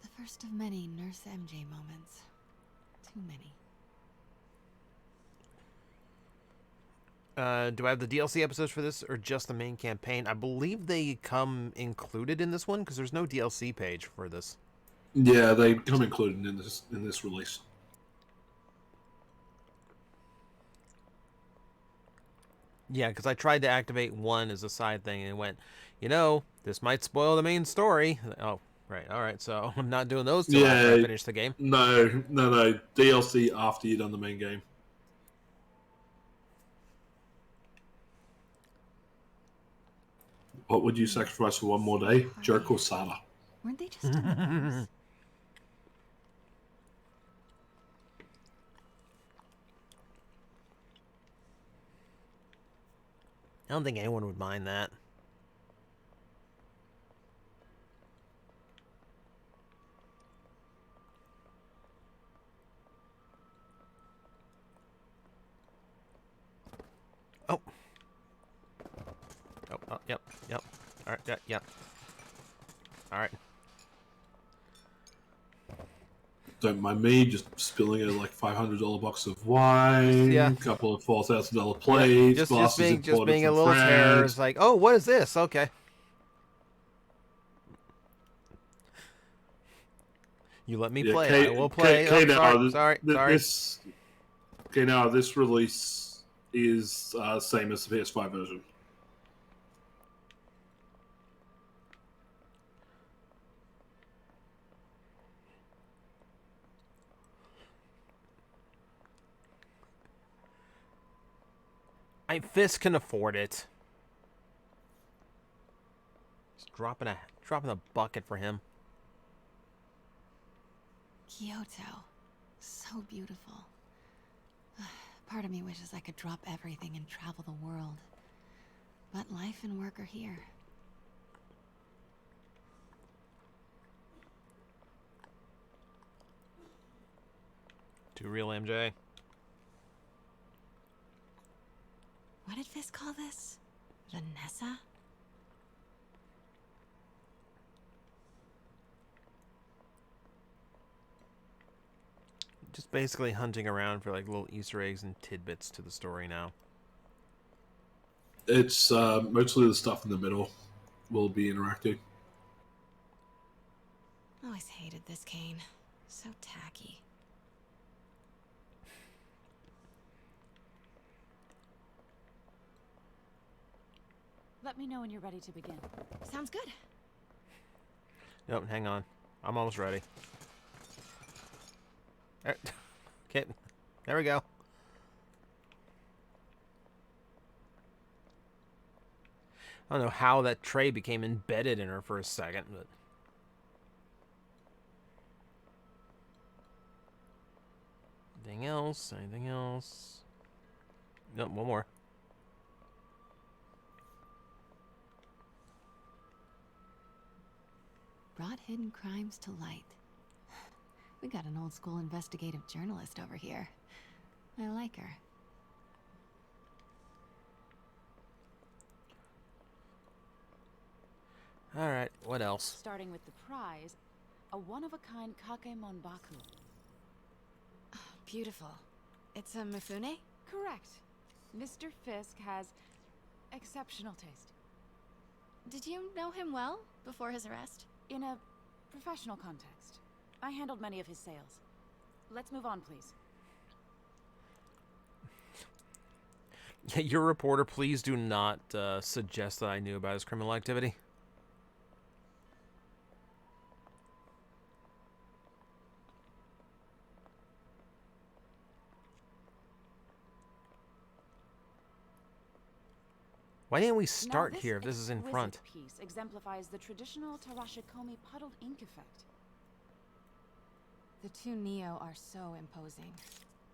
The first of many Nurse MJ moments. Too many. Do I have the DLC episodes for this, or just the main campaign? I believe they come included in this one, because there's no DLC page for this. Yeah, they come included in this release. Yeah, because I tried to activate one as a side thing, and it went, you know, this might spoil the main story. Oh, right, all right, so I'm not doing those till after I finish the game. No. DLC after you've done the main game. What would you sacrifice for one more day? Jerk or Sada? Weren't they just in the house? I don't think anyone would mind that. Oh. Oh, yep. All right, yep. All right. Don't mind me just spilling a like $500 box of wine, Yeah. couple of $4,000 plates, Yeah, glasses just being a from little terror. France. It's like, oh, what is this? Okay. You let me play. I will play. Sorry. Okay, now this release is same as the PS5 version. Fist can afford it. Just dropping a bucket for him. Kyoto. So beautiful. Part of me wishes I could drop everything and travel the world. But life and work are here. Too real, MJ. What did Fisk call this? Vanessa? Just basically hunting around for like little Easter eggs and tidbits to the story now. It's mostly the stuff in the middle will be interactive. Always hated this cane. So tacky. Let me know when you're ready to begin. Sounds good. Nope, hang on. I'm almost ready. Okay, there we go. I don't know how that tray became embedded in her for a second, but... Anything else? Anything else? Nope, one more. Brought hidden crimes to light. We got an old school investigative journalist over here. I like her. Alright, what else? Starting with the prize, a one-of-a-kind kake monbaku. Beautiful. It's a Mifune? Correct. Mr. Fisk has exceptional taste. Did you know him well before his arrest? In a professional context. I handled many of his sales. Let's move on, please. Yeah, your reporter, please do not suggest that I knew about his criminal activity. Why didn't we start here if this is in front? This piece exemplifies the traditional Tarashikomi puddled ink effect. The two Neo are so imposing.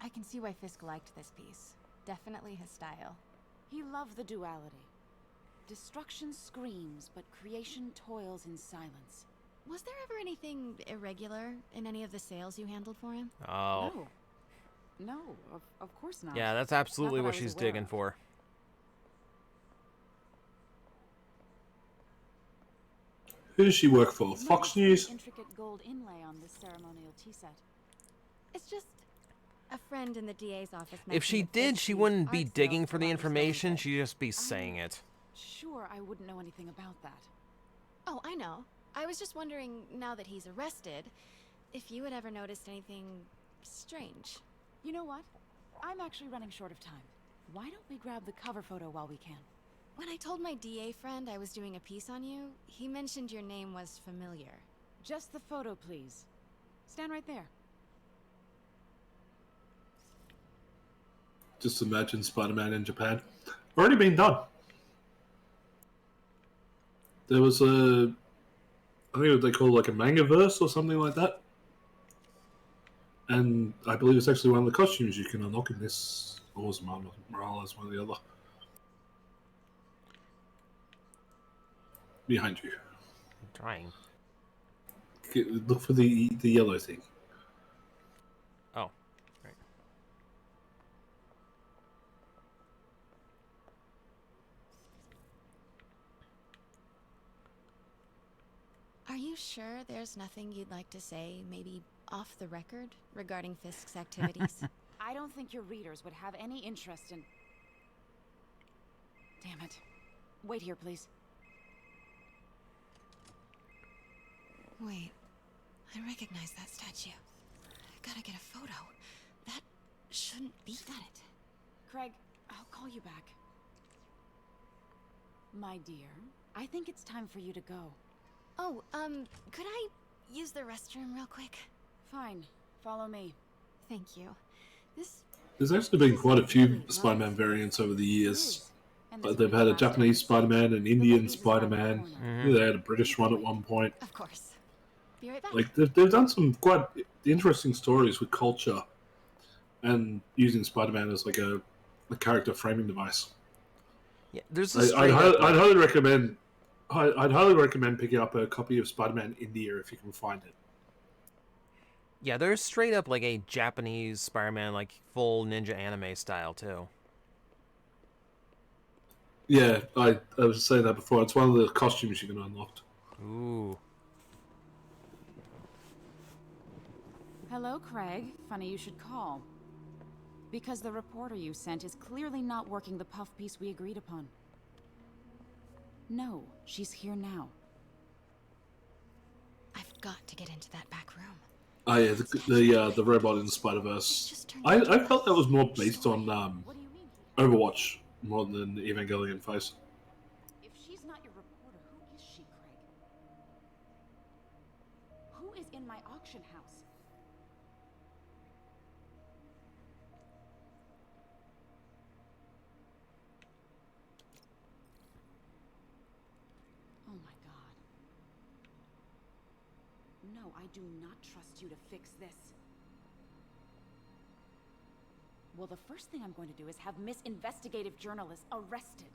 I can see why Fisk liked this piece. Definitely his style. He loved the duality. Destruction screams, but creation toils in silence. Was there ever anything irregular in any of the sales you handled for him? Oh. No, of course not. Yeah, that's absolutely Not that what I was she's aware digging of. for. Who does she work for? Notice Fox the News? intricate gold inlay on this ceremonial tea set. It's just a friend in the DA's office. If she mentioned that did, Fisk she used wouldn't be art digging sales for to the launch his information, website. she'd just be saying it. Sure, I wouldn't know anything about that. Oh, I know. I was just wondering, now that he's arrested, if you had ever noticed anything strange. You know what? I'm actually running short of time. Why don't we grab the cover photo while we can? When I told my DA friend I was doing a piece on you, he mentioned your name was familiar. Just the photo, please. Stand right there. Just imagine Spider-Man in Japan. Already been done. There was a, I think what they call like a manga verse or something like that. And I believe it's actually one of the costumes you can unlock in this. Or was Morales, one or the other. Behind you. I'm trying. Look for the yellow thing. Oh, right. Are you sure there's nothing you'd like to say, maybe off the record, regarding Fisk's activities? I don't think your readers would have any interest in... Damn it. Wait here, please. Wait, I recognize that statue. Gotta get a photo. That shouldn't be it. Craig, I'll call you back. My dear, I think it's time for you to go. Oh, could I use the restroom real quick? Fine. Follow me. Thank you. There's actually been quite a few Spider-Man variants over the years. But they've had a Japanese Spider-Man, an Indian Spider-Man. They had a British one at one point. Of course. Be right back. Like they've done some quite interesting stories with culture and using Spider-Man as like a character framing device. Yeah, there's a I'd highly recommend. I'd highly recommend picking up a copy of Spider-Man India if you can find it. Yeah, there's straight up like a Japanese Spider-Man, like full ninja anime style too. Yeah, I was saying that before. It's one of the costumes you can unlock. Ooh. Hello, Craig. Funny you should call. Because the reporter you sent is clearly not working the puff piece we agreed upon. No, she's here now. I've got to get into that back room. Oh yeah, the robot in the Spider-Verse. I felt that was more based on Overwatch more than the Evangelion face. If she's not your reporter, who is she, Craig? Who is in my auction house? Oh my god. No, I do not trust you to fix this. Well, the first thing I'm going to do is have Miss Investigative Journalist arrested.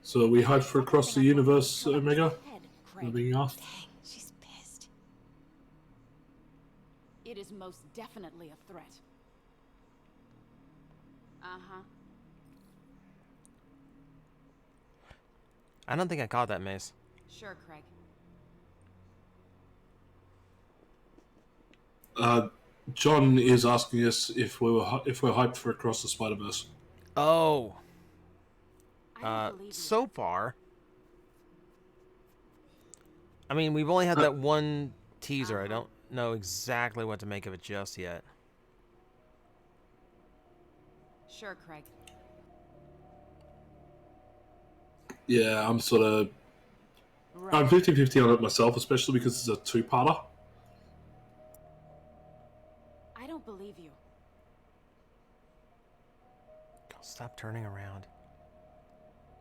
So we hyped for Across the Universe, Omega? I'm being asked. Dang, she's pissed. It is most definitely a threat. Uh-huh. I don't think I caught that, Mace. Sure, Craig. John is asking us if we're hyped for Across the Spider-Verse. Oh. I don't believe you. So far. I mean, we've only had that one teaser. I don't know exactly what to make of it just yet. Sure, Craig. I'm sort of... Right. I'm 50-50 on it myself, especially because it's a two-parter. I don't believe you. Stop turning around.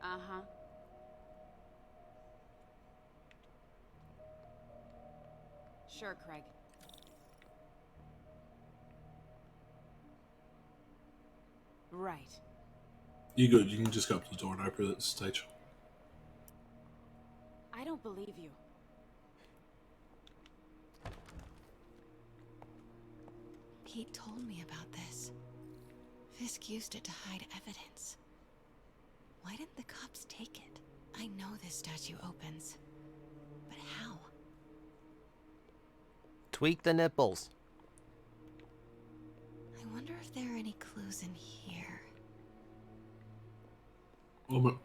Uh-huh. Sure, Craig. Right. You good, you can just go up to the door and open it at this stage. I don't believe you. Pete told me about this. Fisk used it to hide evidence. Why didn't the cops take it? I know this statue opens. But how? Tweak the nipples. I wonder if there are any clues in here.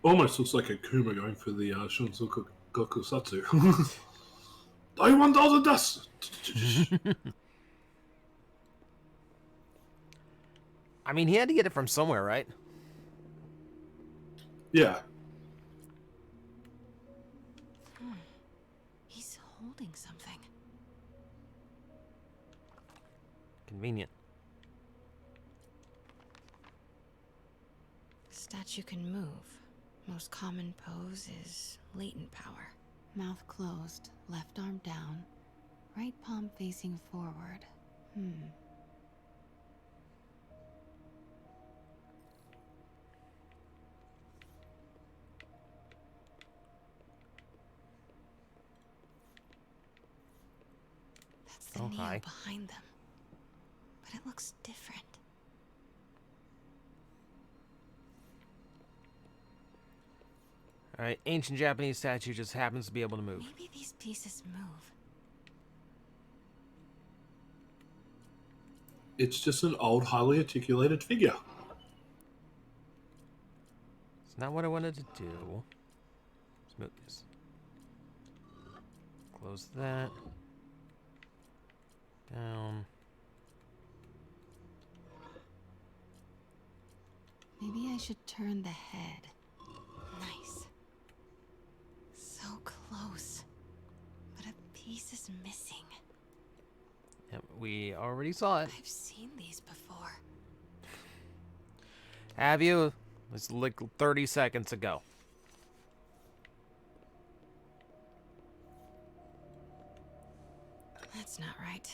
Almost looks like a Kuma going for the Shunsoku Gokusatsu. I want all the dust! I mean, he had to get it from somewhere, right? Yeah. He's holding something. Convenient. Statue can move. Most common pose is latent power. Mouth closed, left arm down, right palm facing forward. That's the Oh, Neo hi. behind them. But it looks different. Alright, ancient Japanese statue just happens to be able to move. Maybe these pieces move. It's just an old, highly articulated figure. It's not what I wanted to do. Let's move this. Close that. Down. Maybe I should turn the head. Nice. So close. But a piece is missing. Yep, we already saw it. I've seen these before. Have you? It's like 30 seconds ago. That's not right.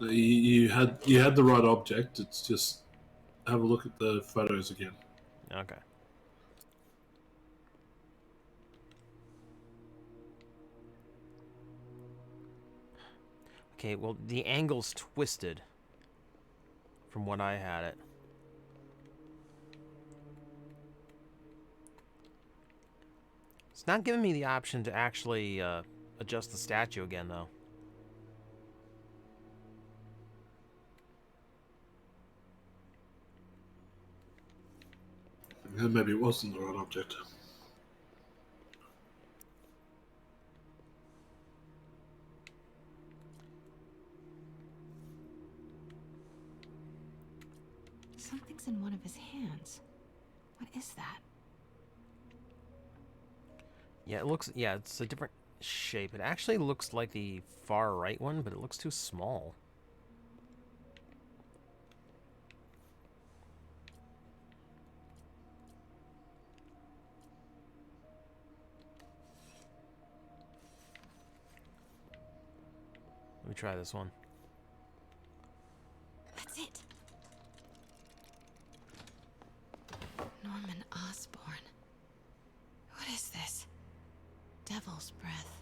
You had the right object. It's just have a look at the photos again. Okay. Okay, well, the angle's twisted from what I had it. It's not giving me the option to actually adjust the statue again, though. And maybe it wasn't the right object. Something's in one of his hands. What is that? Yeah, it looks... Yeah, it's a different shape. It actually looks like the far right one, but it looks too small. Let me try this one. That's it. Norman Osborn. What is this? Devil's breath.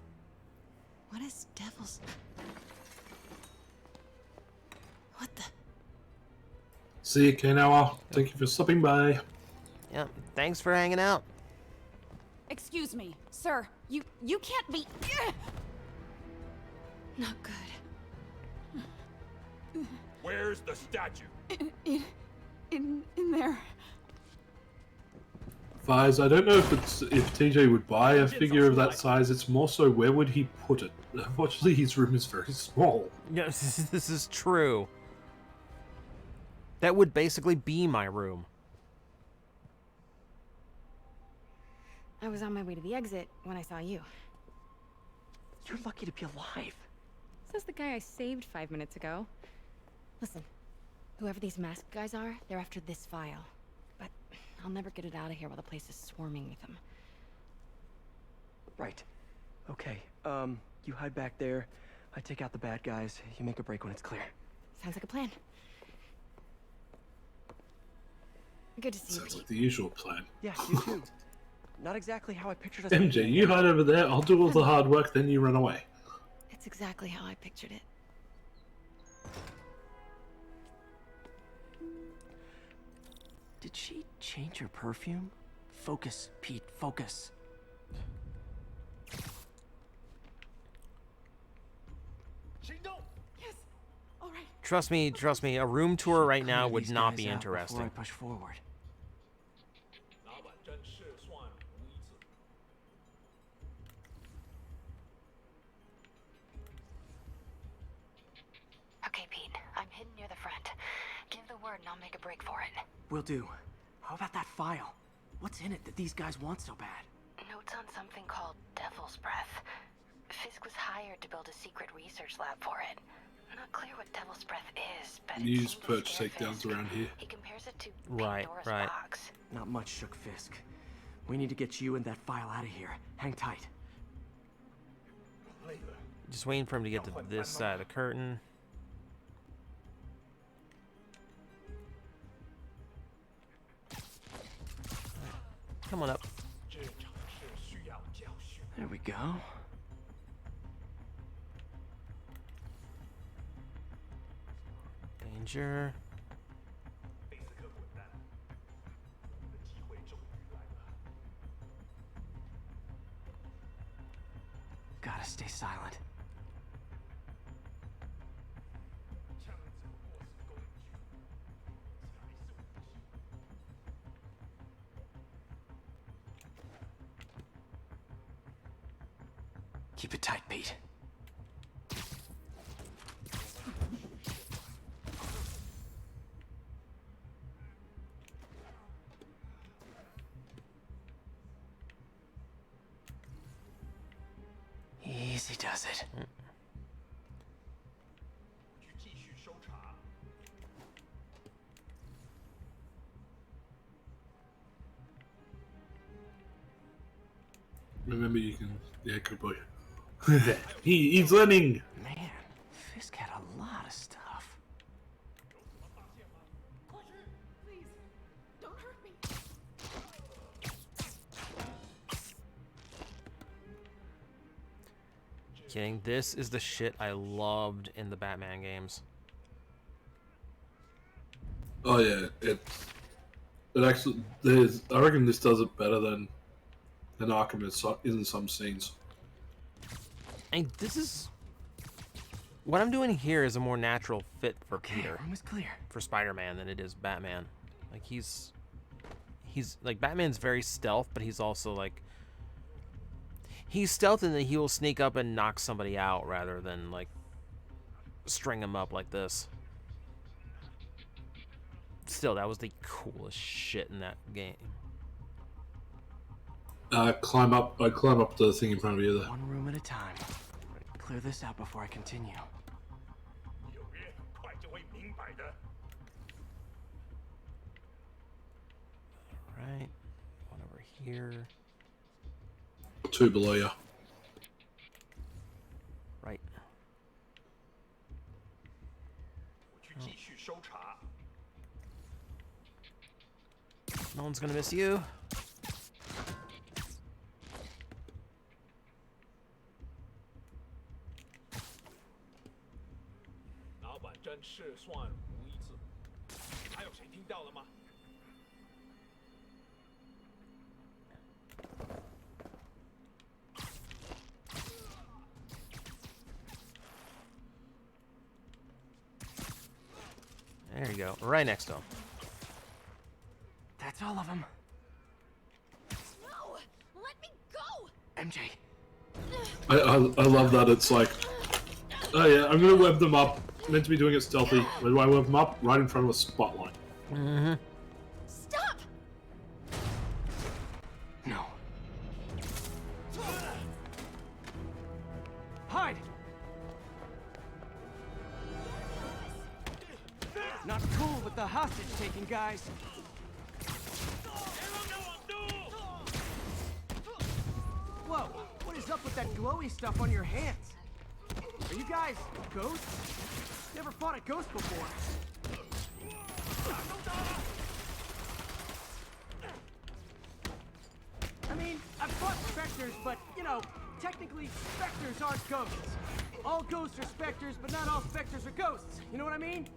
What is devil's... What the... See you, Kanawa. Thank you for stopping by. Yeah, thanks for hanging out. Excuse me, sir. You can't be... Not good. Where's the statue? In there. Vise, I don't know if TJ would buy a figure of that size. It's more so where would he put it? Unfortunately, his room is very small. Yes, this is true. That would basically be my room. I was on my way to the exit when I saw you. You're lucky to be alive. Says the guy I saved 5 minutes ago. Listen, whoever these masked guys are, they're after this file. But I'll never get it out of here while the place is swarming with them. Right. Okay, you hide back there. I take out the bad guys. You make a break when it's clear. Sounds like a plan. Good to see you, Sounds Pete. like the usual plan. Yeah, you too. Not exactly how I pictured us. MJ, you hide over there, I'll do all the hard work, then you run away. It's exactly how I pictured it. Did she change her perfume? Focus, Pete, focus. Yes. All right. Trust me, a room tour right now Clear would these not guys be out before I interesting. push forward. Okay, Pete. I'm hidden near the front. Give the word and I'll make a break for it. Will do. How about that file? What's in it that these guys want so bad? Notes on something called Devil's Breath. Fisk was hired to build a secret research lab for it. Not clear what Devil's Breath is, but You it use seemed to perch scare takedowns Fisk. around here. He compares it to Right, Pandora's right. box. Not much shook Fisk. We need to get you and that file out of here. Hang tight. Just waiting for him to get to this side of the curtain. Come on up. There we go. Danger. Gotta stay silent. Keep it tight, Pete. Easy does it. Remember, you can. Yeah, good boy. He's learning! Man, Fisk had a lot of stuff. Please, don't hurt me. Kidding. This is the shit I loved in the Batman games. Oh yeah, it actually there's. I reckon this does it better than Arkham is in some scenes. And this is what I'm doing here is a more natural fit for Peter, Room is clear. for Spider-Man than it is Batman. Like he's like Batman's very stealth, but he's also like he's stealth in that he will sneak up and knock somebody out rather than like string him up like this. Still, that was the coolest shit in that game. Climb up. I climb up the thing in front of you there. One room at a time. Clear this out before I continue. Right. One over here. Two below you. Right. No one's gonna miss you. There you go. Right next to him. That's all of them. No, let me go. MJ. I love that. It's like, oh yeah, I'm gonna web them up. Meant to be doing it stealthy. Where do I web them up? Right in front of a spotlight. Mm-hmm. Stop. No. Hide. Not cool with the hostage taking, guys. Whoa, what is is up with that glowy stuff on your hands? Are you guys ghosts? Never fought a ghost before. I mean, I've fought specters, but, you know, technically specters aren't ghosts. All ghosts are specters, but not all specters are ghosts. You know what I mean?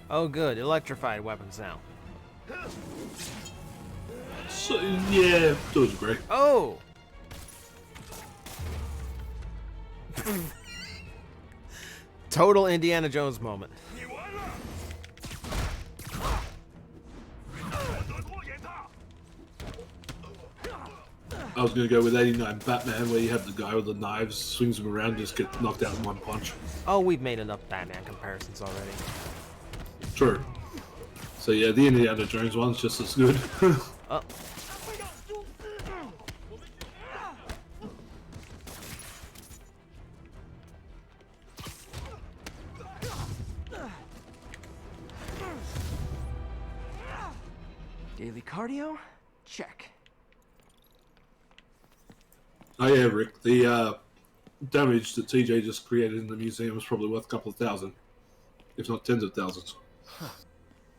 Oh, good. Electrified weapons now. So, yeah, to a degree. Oh! Total Indiana Jones moment. I was going to go with 89 Batman, where you have the guy with the knives, swings him around, just get knocked out in one punch. Oh, we've made enough Batman comparisons already. True. So yeah, the Indiana Jones one's just as good. Oh. Daily cardio? Check. Oh yeah, Rick, the damage that TJ just created in the museum is probably worth a couple of thousand, if not tens of thousands.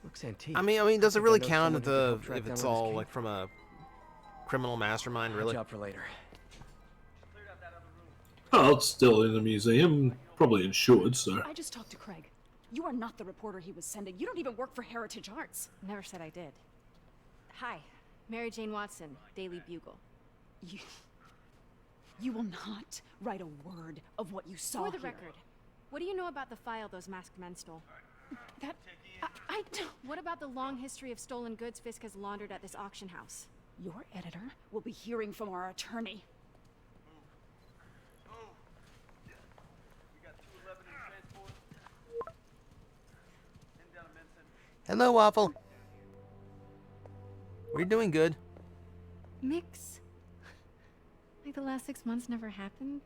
Looks antique. I mean, does it really count someone who could help if track it's down where this all came like from a criminal mastermind? Really? Job for later. Oh, it's still in the museum, probably insured, so. I just talked to Craig. You are not the reporter he was sending. You don't even work for Heritage Arts. Never said I did. Hi, Mary Jane Watson, Daily Bugle. You will not write a word of what you saw For the here. record, what do you know about the file those masked men stole? That... I don't... What about the long history of stolen goods Fisk has laundered at this auction house? Your editor will be hearing from our attorney. Hello, Waffle. We're doing good. Mix? Like the last 6 months never happened?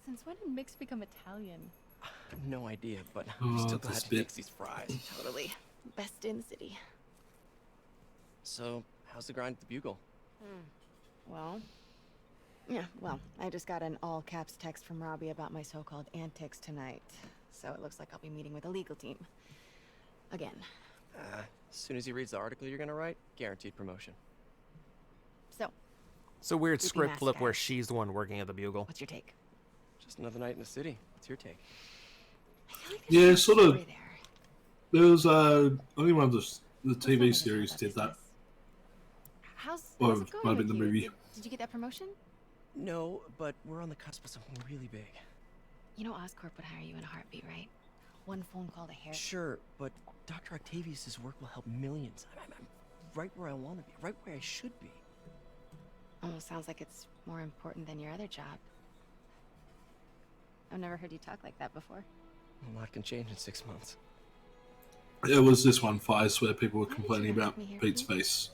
Since when did Mix become Italian? No idea, but I'm still glad to fix these fries. Totally. Best in the city. So, how's the grind at the Bugle? Well, I just got an all-caps text from Robbie about my so-called antics tonight. So it looks like I'll be meeting with a legal team. Again. As soon as he reads the article you're gonna write, guaranteed promotion. So weird Creepy script mask flip where guy. she's the one working at the Bugle. What's your take? Just another night in the city. What's your take? I feel like Yeah, there's sort some of. story there. There was only one of the TV series did that. How's Or it going might have with been the you? movie. Did you get that promotion? No, but we're on the cusp of something really big. You know Oscorp would hire you in a heartbeat, right? One phone call to hair. Sure, but Dr. Octavius' work will help millions. I'm right where I want to be, right where I should be. Almost sounds like it's more important than your other job. I've never heard you talk like that before. A lot can change in 6 months. It was this one, Fires, where people were Why did complaining you ask about me here, Pete's Pete? face.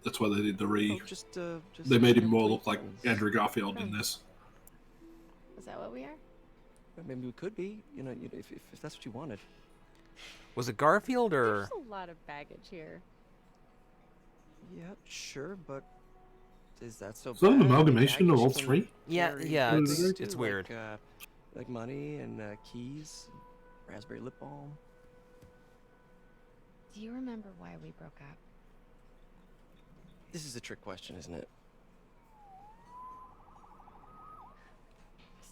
That's why they did the re. Oh, just They made him more look like Andrew Garfield in this. Is that what we are? Maybe we could be, if that's what you wanted. Was it Garfield or? There's a lot of baggage here. Yeah, sure, but is that so Is that an bad? amalgamation of Baggage all can three? Yeah, carry yeah, things it's too, weird. Like money and keys, raspberry lip balm. Do you remember why we broke up? This is a trick question, isn't it?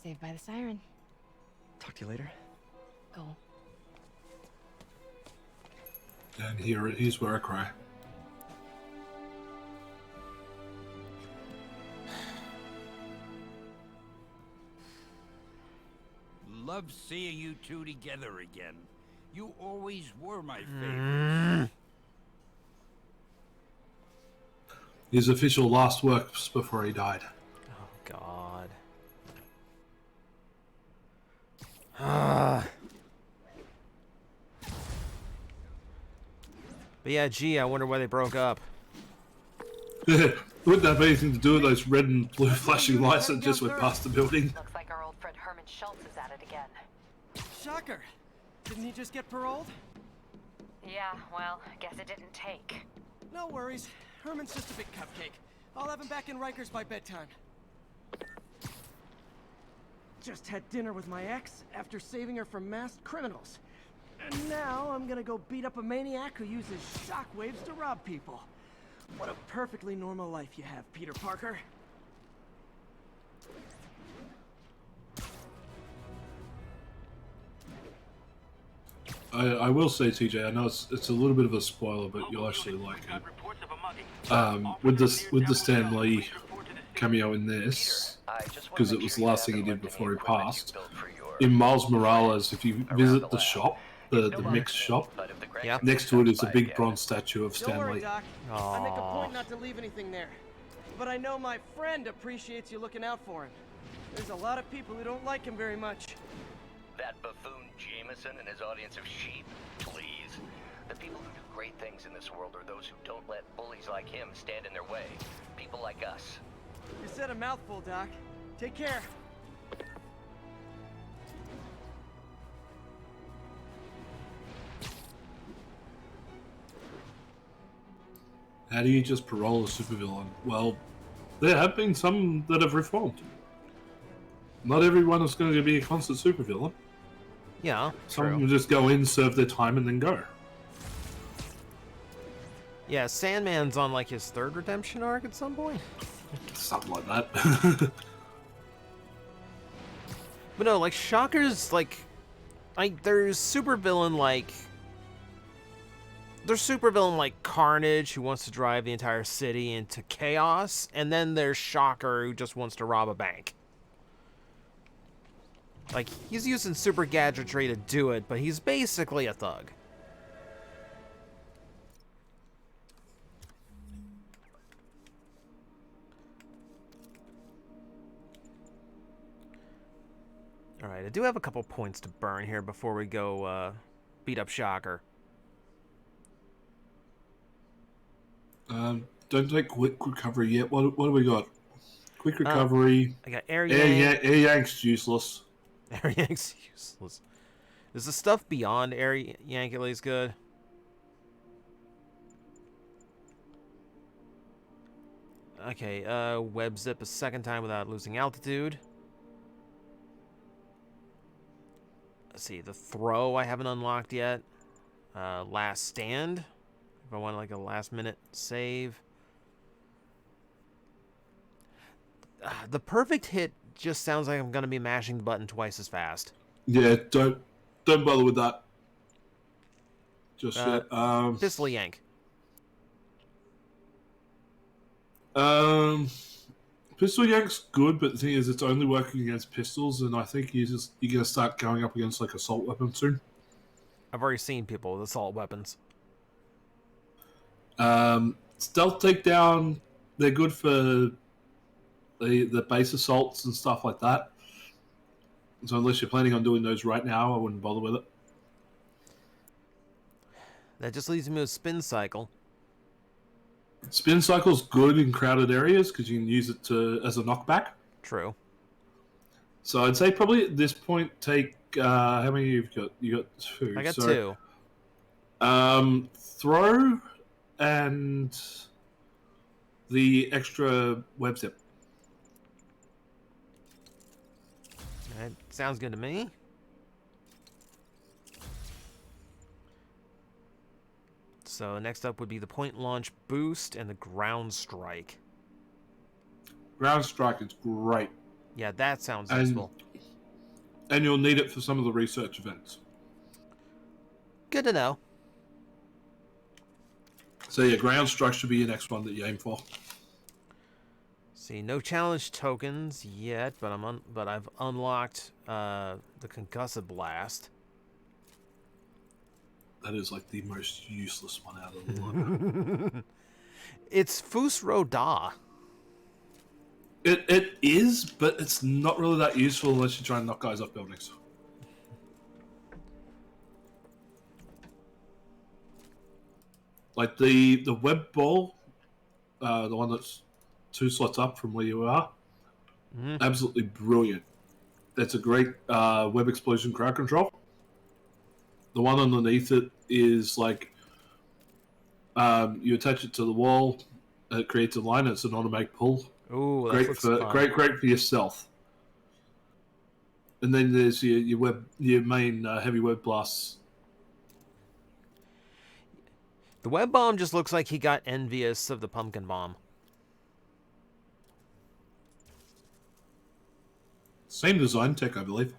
Saved by the siren. Talk to you later. Go. And here's where I cry. Love seeing you two together again. You always were my favorite. His official last works before he died. Oh God. Ah. But yeah, gee, I wonder why they broke up. Wouldn't that have anything to do with those red and blue flashing lights that just went past the building? Looks like our old friend Herman Schultz is at it again. Shocker. Didn't he just get paroled? Yeah, well, guess it didn't take. No worries. Herman's just a big cupcake. I'll have him back in Rikers by bedtime. Just had dinner with my ex after saving her from masked criminals. And now I'm gonna go beat up a maniac who uses shockwaves to rob people. What a perfectly normal life you have, Peter Parker. I will say, TJ, I know it's a little bit of a spoiler, but you'll actually like it. With the Stan Lee cameo in this, because it was the last thing he did before he passed. In Miles Morales, if you visit the shop, the mixed shop, next to it is a big bronze statue of Don't Stan worry, Lee. Doc. I make a point not to leave anything there. But I know my friend appreciates you looking out for him. There's a lot of people who don't like him very much. That buffoon Jameson and his audience of sheep? Please. The people who do great things in this world are those who don't let bullies like him stand in their way. People like us. You said a mouthful, Doc. Take care. How do you just parole a supervillain? Well, there have been some that have reformed. Not everyone is going to be a constant supervillain. Yeah, some will just go in, serve their time, and then go. Yeah, Sandman's on like his third redemption arc at some point. Something like that. But no, like Shocker's there's supervillain like Carnage, who wants to drive the entire city into chaos, and then there's Shocker, who just wants to rob a bank. Like, he's using super gadgetry to do it, but he's basically a thug. Alright, I do have a couple points to burn here before we go beat up Shocker. Don't take quick recovery yet. What do we got? Quick recovery. I got Air Yank. Air Yank's useless. Air Yank's useless. Is the stuff beyond Air Yank at least good? Okay, web zip a second time without losing altitude. Let's see, the throw I haven't unlocked yet. Last stand, if I want like a last minute save. The perfect hit just sounds like I'm gonna be mashing the button twice as fast. Yeah, don't bother with that. Just yet. Pistol yank. Pistol yank's good, but the thing is, it's only working against pistols, and I think you're gonna start going up against like assault weapons soon. I've already seen people with assault weapons. Stealth takedown, they're good for the base assaults and stuff like that. So unless you're planning on doing those right now, I wouldn't bother with it. That just leaves me with spin cycle. Spin cycle's good in crowded areas because you can use it as a knockback. True. So I'd say probably at this point take how many you've got? You got two. I got two. Throw and the extra web zip. That sounds good to me. So next up would be the point launch boost and the ground strike. Ground strike is great. Yeah, that sounds useful. And you'll need it for some of the research events. Good to know. So yeah, ground strike should be your next one that you aim for. See, no challenge tokens yet, but I've unlocked the concussive blast. That is like the most useless one out of the lot. It's Fus Roda. It is, but it's not really that useful unless you try and knock guys off buildings. Like the web ball, the one that's 2 slots up from where you are, absolutely brilliant. That's a great web explosion crowd control. The one underneath it is like you attach it to the wall, it creates a line. It's an automatic pull. Ooh, that great looks for fun. great for your stealth. And then there's your main heavy web blasts. The web bomb just looks like he got envious of the pumpkin bomb. Same design tech, I believe.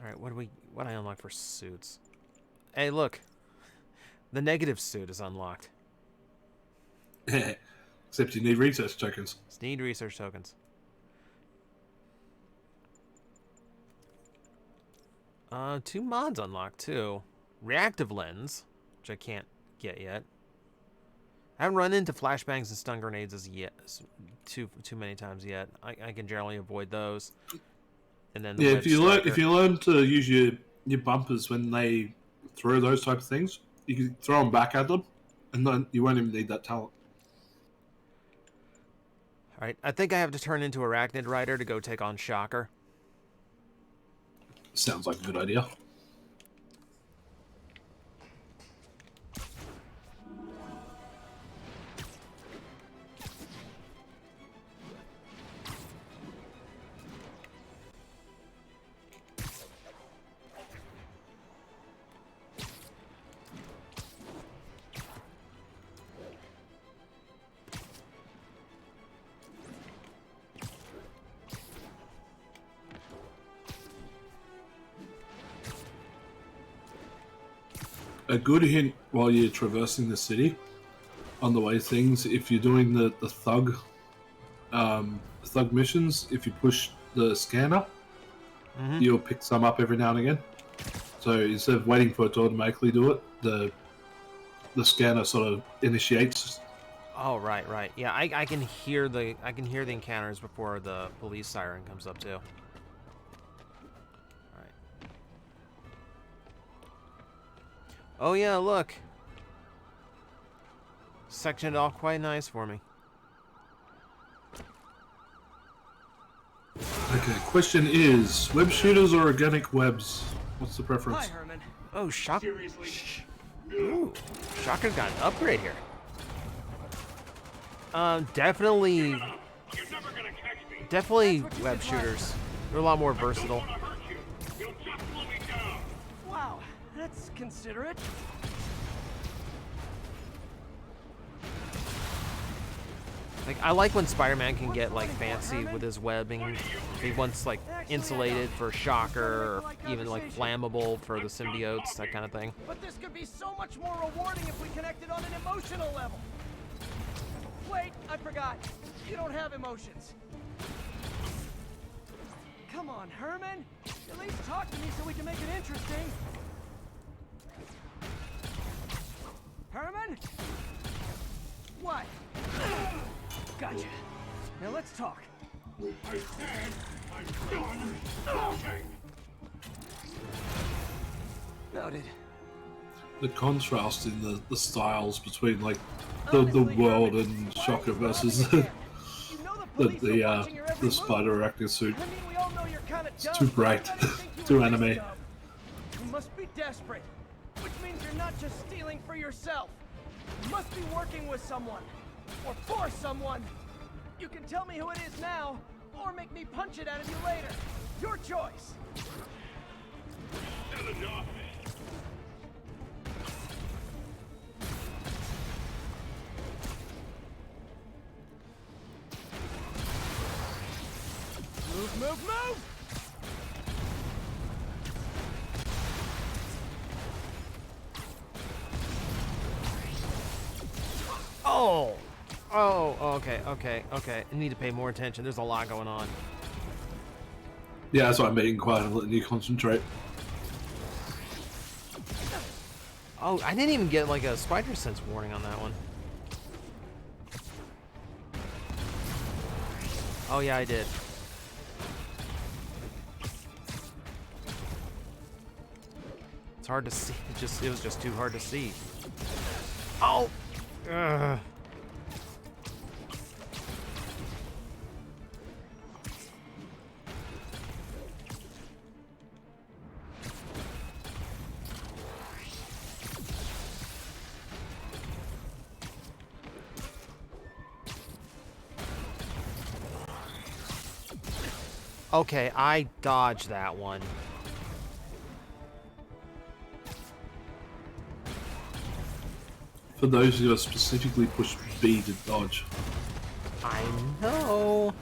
All right, what I unlock for suits? Hey, look, the negative suit is unlocked. Except you need research tokens. Just need research tokens. 2 mods unlocked too. Reactive lens, which I can't get yet. I haven't run into flashbangs and stun grenades as yet, too many times yet. I can generally avoid those. And then if you learn to use your bumpers when they throw those type of things, you can throw them back at them, and then you won't even need that talent. All right, I think I have to turn into Arachnid Rider to go take on Shocker. Sounds like a good idea. A good hint while you're traversing the city on the way things, if you're doing the thug missions, if you push the scanner, you'll pick some up every now and again. So instead of waiting for it to automatically do it, the scanner sort of initiates. Oh, right. Yeah, I can hear the encounters before the police siren comes up too. Oh yeah, look. Sectioned off quite nice for me. Okay, question is, web shooters or organic webs? What's the preference? Hi, Herman. Oh, Ooh, Shocker's got an upgrade here. Definitely web shooters. They're a lot more versatile. Wow, that's considerate. Like, I like when Spider-Man can get like fancy with his webbing. He wants like insulated for Shocker, or even like flammable for the symbiotes, that kind of thing. But this could be so much more rewarding if we connected on an emotional level. Wait, I forgot. You don't have emotions. Come on, Herman. At least talk to me so we can make it interesting. Herman? What? Gotcha. Now let's talk. I said I'm done talking. Noted. The contrast in the styles between like the world and Shocker versus the spider arachnid suit. I mean, we all know you're kind of It's too bright, too anime. You must be desperate, which means you're not just stealing for yourself. You must be working with someone, or for someone. You can tell me who it is now, or make me punch it out of you later. Your choice. Enough. Move! Oh, okay. I need to pay more attention. There's a lot going on. Yeah, that's why I'm being quiet and letting you concentrate. Oh, I didn't even get like a spider sense warning on that one. Oh yeah, I did. hard to see. It was just too hard to see. Oh. Ugh. Okay, I dodged that one. For those who are specifically push B to dodge. I know.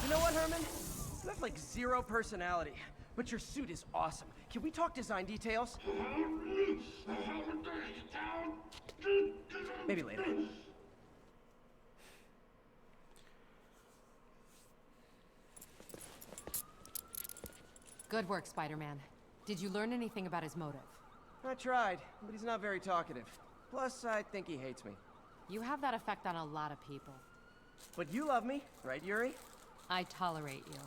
You know what, Herman? You have like zero personality, but your suit is awesome. Can we talk design details? Maybe later. Good work, Spider-Man. Did you learn anything about his motive? I tried, but he's not very talkative. Plus, I think he hates me. You have that effect on a lot of people. But you love me, right, Yuri? I tolerate you.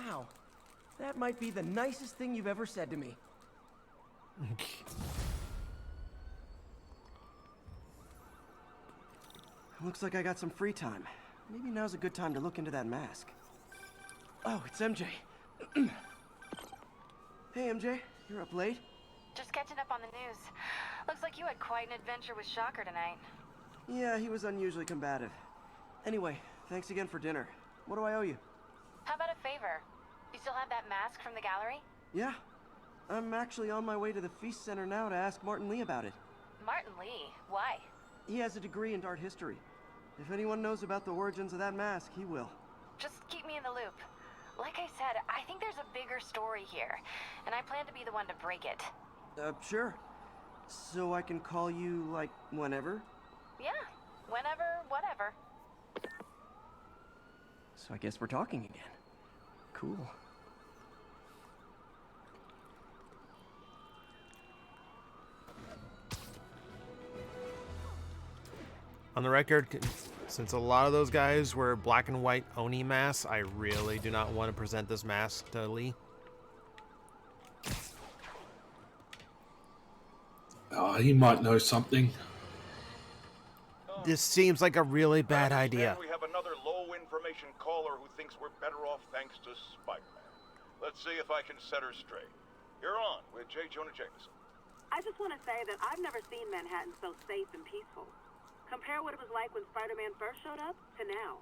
Wow. That might be the nicest thing you've ever said to me. Looks like I got some free time. Maybe now's a good time to look into that mask. Oh, it's MJ. Hey, MJ. You're up late? Just catching up on the news. Looks like you had quite an adventure with Shocker tonight. Yeah, he was unusually combative. Anyway, thanks again for dinner. What do I owe you? How about a favor? You still have that mask from the gallery? Yeah. I'm actually on my way to the Feast Center now to ask Martin Lee about it. Martin Lee? Why? He has a degree in art history. If anyone knows about the origins of that mask, he will. Just keep me in the loop. Like I said, I think there's a bigger story here, and I plan to be the one to break it. Sure. So I can call you, like, whenever? Yeah, whenever, whatever. So I guess we're talking again. Cool. On the record, since a lot of those guys were black and white Oni masks, I really do not want to present this mask to Lee. He might know something. This seems like a really bad idea. We have another low-information caller who thinks we're better off thanks to Spider-Man. Let's see if I can set her straight. You're on with J. Jonah Jameson. I just want to say that I've never seen Manhattan so safe and peaceful. Compare what it was like when Spider-Man first showed up to now.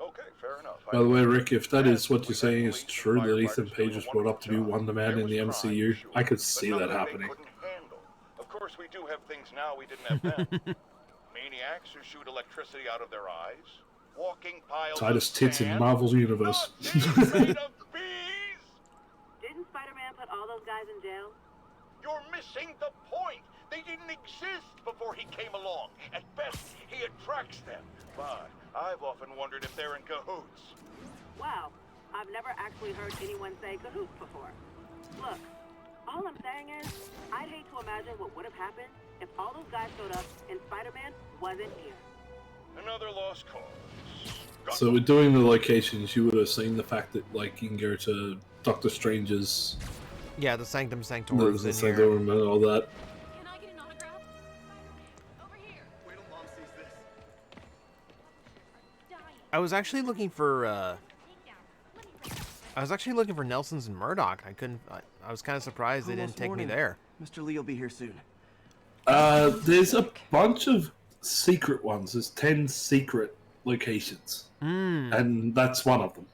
Okay, fair enough. By the way, Rick, if that is what you're saying is true, that Ethan Page was brought up to be Wonder Man in the MCU, I could see that happening. Of course, we do have things now we didn't have then. Maniacs who shoot electricity out of their eyes, walking piles Titus of tits in sand. Marvel's universe. Didn't Spider-Man put all those guys in jail? You're missing the point. They didn't exist before he came along. At best, he attracts them. But I've often wondered if they're in cahoots. Wow, I've never actually heard anyone say cahoots before. Look, all I'm saying is, I'd hate to imagine what would have happened if all those guys showed up and Spider-Man wasn't here. Another lost cause. So with doing the locations, you would have seen the fact that, like, you can go to Doctor Strange's... Yeah, the Sanctum Sanctorum the in here. Sanctorum and all that. Can I get an autograph? Over here. Wait till Mom sees this. I was actually looking for, Nelson's and Murdoch. I couldn't... I was kind of surprised they didn't take me there. Mr. Lee will be here soon. There's a bunch of secret ones. There's 10 secret locations. And that's one of them.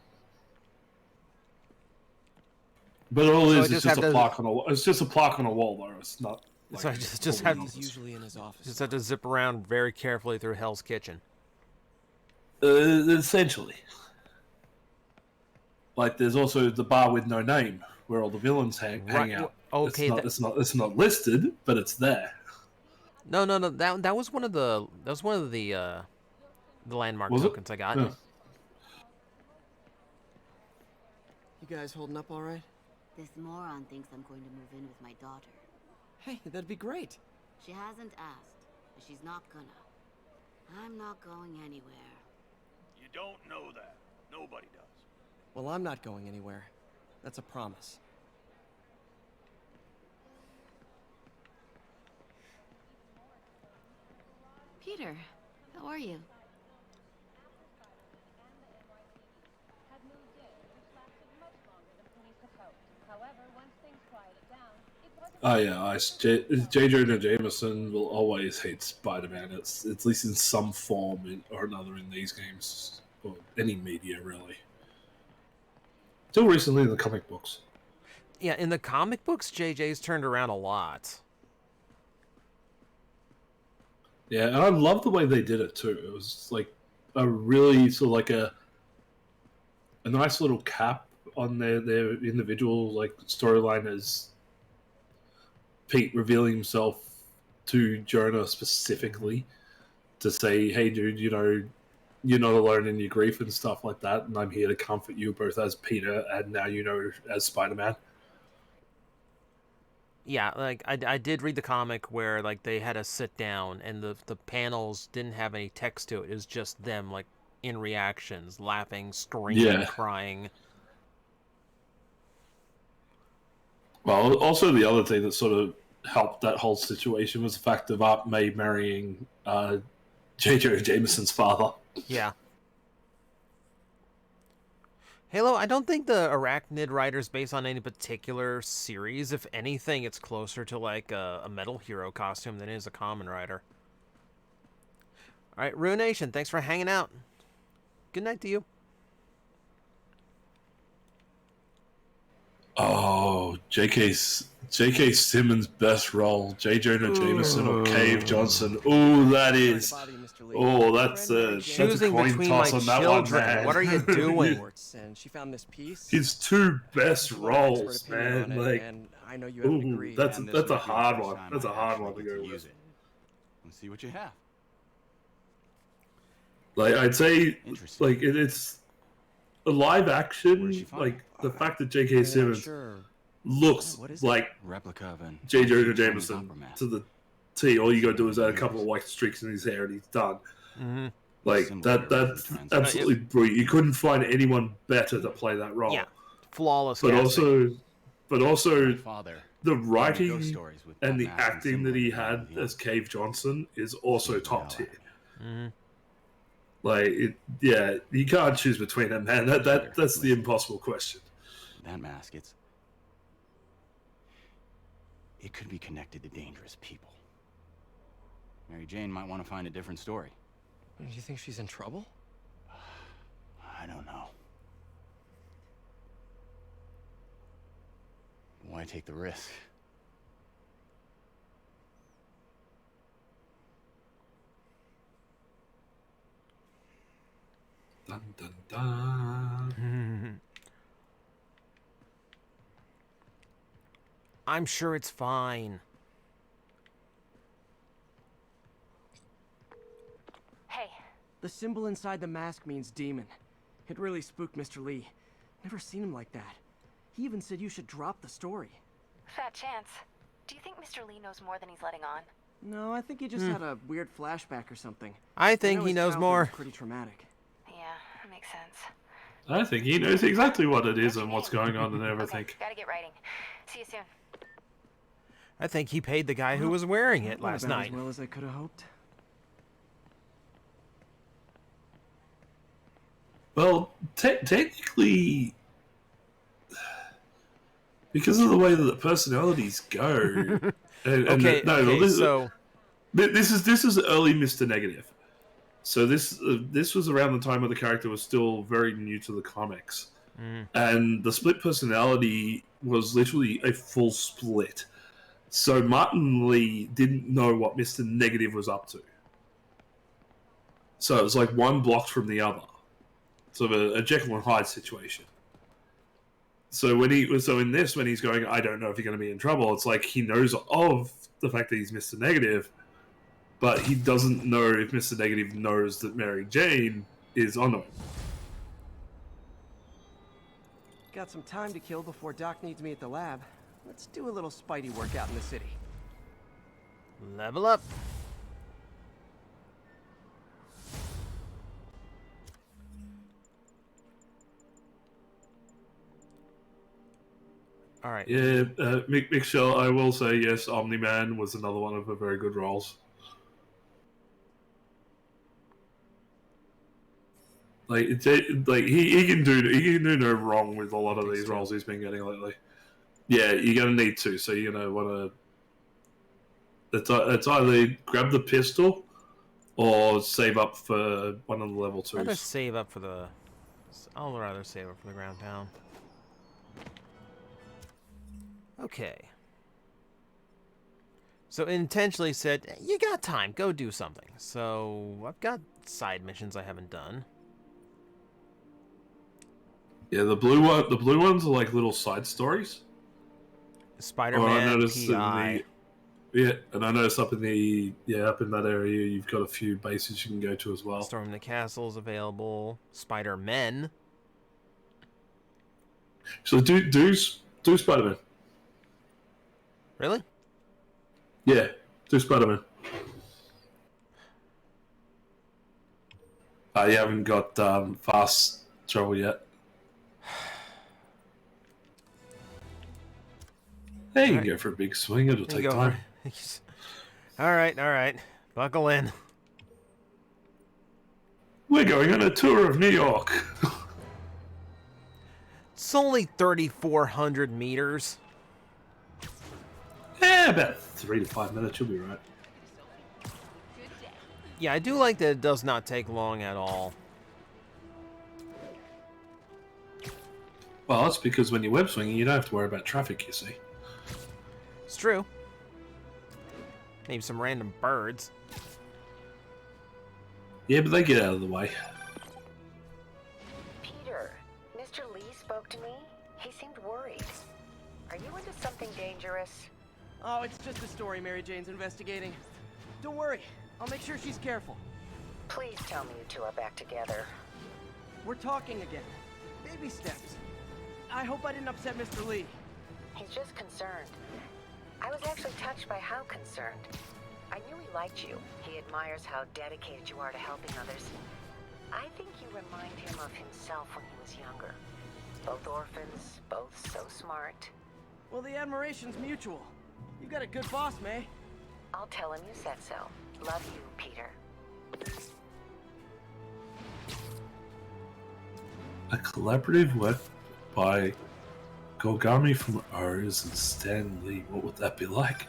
But all it is just a plaque on a wall. It's just a plaque on a wall, though. It's not. Like, So I just have He's usually in his office. just have to zip around very carefully through Hell's Kitchen. Essentially. Like, there's also the bar with no name, where all the villains hang out. Okay, it's not listed, but it's there. No. That was one of the landmark tokens I got. Yeah. You guys holding up all right? This moron thinks I'm going to move in with my daughter. Hey, that'd be great. She hasn't asked, but she's not gonna. I'm not going anywhere. You don't know that. Nobody does. Well, I'm not going anywhere. That's a promise. Peter, how are you? Oh yeah, J. Jonah Jameson will always hate Spider-Man. It's at least in some form or another in these games or any media really. Till recently in the comic books. Yeah, in the comic books, JJ's turned around a lot. Yeah, and I love the way they did it too. It was like a really sort of like a nice little cap on their individual like storyline as Pete revealing himself to Jonah specifically to say, "Hey, dude, you know, you're not alone in your grief and stuff like that, and I'm here to comfort you both as Peter and now you know as Spider-Man." Yeah, like I did read the comic where like they had to sit down and the panels didn't have any text to it. It was just them like in reactions, laughing, screaming, crying. Well, also the other thing that sort of helped that whole situation was the fact of Aunt May marrying J. Jonah Jameson's father. Yeah. Halo, I don't think the Arachnid Rider is based on any particular series. If anything, it's closer to like a Metal Hero costume than it is a Common Rider. Alright, Ruination, thanks for hanging out. Good night to you. Oh, J.K. Simmons' best role, J. Jonah Jameson or Cave Johnson. Oh, that is. Oh, that's a coin toss on that one, man. What are you doing? And she found this piece. His two best roles, man. Like, and I know you haven't agreed. that's a hard one. That's a hard one to go with. Let's see what you have. Like, I'd say, like it's a live action. Like the fact that J.K. Simmons looks like replica of an J. Jonah Jameson to the T. All you gotta do is add a couple of white streaks in his hair and he's done. Mm-hmm. Like that's absolutely brilliant. You couldn't find anyone better to play that role. Yeah, flawless. But casting. also, the writing and the acting that he had as Cave Johnson is also top tier. Mm-hmm. Like, you can't choose between them, man. That's the impossible question. That mask, it could be connected to dangerous people. Mary Jane might want to find a different story. Do you think she's in trouble? I don't know. Why take the risk? Dun, dun, dun. I'm sure it's fine. Hey. The symbol inside the mask means demon. It really spooked Mr. Lee. Never seen him like that. He even said you should drop the story. Fat chance. Do you think Mr. Lee knows more than he's letting on? No, I think he just had a weird flashback or something. I think he knows more. Pretty traumatic. Yeah, that makes sense. I think he knows exactly what it is and what's going on and everything. Okay, gotta get writing. See you soon. I think he paid the guy who was wearing it last night. As well as I could have hoped. Well, technically, because of the way that the personalities go. This is early Mr. Negative. So this was around the time where the character was still very new to the comics, and the split personality was literally a full split. So Martin Lee didn't know what Mr. Negative was up to. So it was like one blocked from the other, sort of a Jekyll and Hyde situation. So when he's going, I don't know if you're going to be in trouble. It's like he knows of the fact that he's Mr. Negative, but he doesn't know if Mr. Negative knows that Mary Jane is on him. Got some time to kill before Doc needs me at the lab. Let's do a little Spidey workout in the city. Level up. All right. Yeah, Michelle, I will say yes. Omni-Man was another one of the very good roles. Like he can do no wrong with a lot of these roles he's been getting lately. Yeah, you're gonna need to. So you're gonna want to. It's either grab the pistol or save up for one of the level 2s. Rather save up for the. I'll rather save up for the ground pound. Okay. So intentionally said, you got time, go do something. So I've got side missions I haven't done. Yeah, the blue ones are like little side stories. Spider-Man, PI. And I noticed up in that area you've got a few bases you can go to as well. Storming the Castle's available. Spider-Men. So do Spider-Man. Really? Yeah, do Spider-Man. You haven't got fast travel yet. Hey, you can go for a big swing. It'll take time. All right. Buckle in. We're going on a tour of New York. It's only 3,400 meters. Yeah, about 3 to 5 minutes. You'll be right. Yeah, I do like that it does not take long at all. Well, that's because when you're web swinging, you don't have to worry about traffic, you see. It's true. Maybe some random birds. Yeah, but they get out of the way. Peter, Mr. Lee spoke to me. He seemed worried. Are you into something dangerous? Oh, it's just a story Mary Jane's investigating. Don't worry, I'll make sure she's careful. Please tell me you two are back together. We're talking again. Baby steps. I hope I didn't upset Mr. Lee. He's just concerned. I was actually touched by how concerned. I knew he liked you. He admires how dedicated you are to helping others. I think you remind him of himself when he was younger. Both orphans, both so smart. Well, the admiration's mutual. You got a good boss, May. I'll tell him you said so. Love you, Peter. A collaborative work by Gogami from O's and Stan Lee. What would that be like?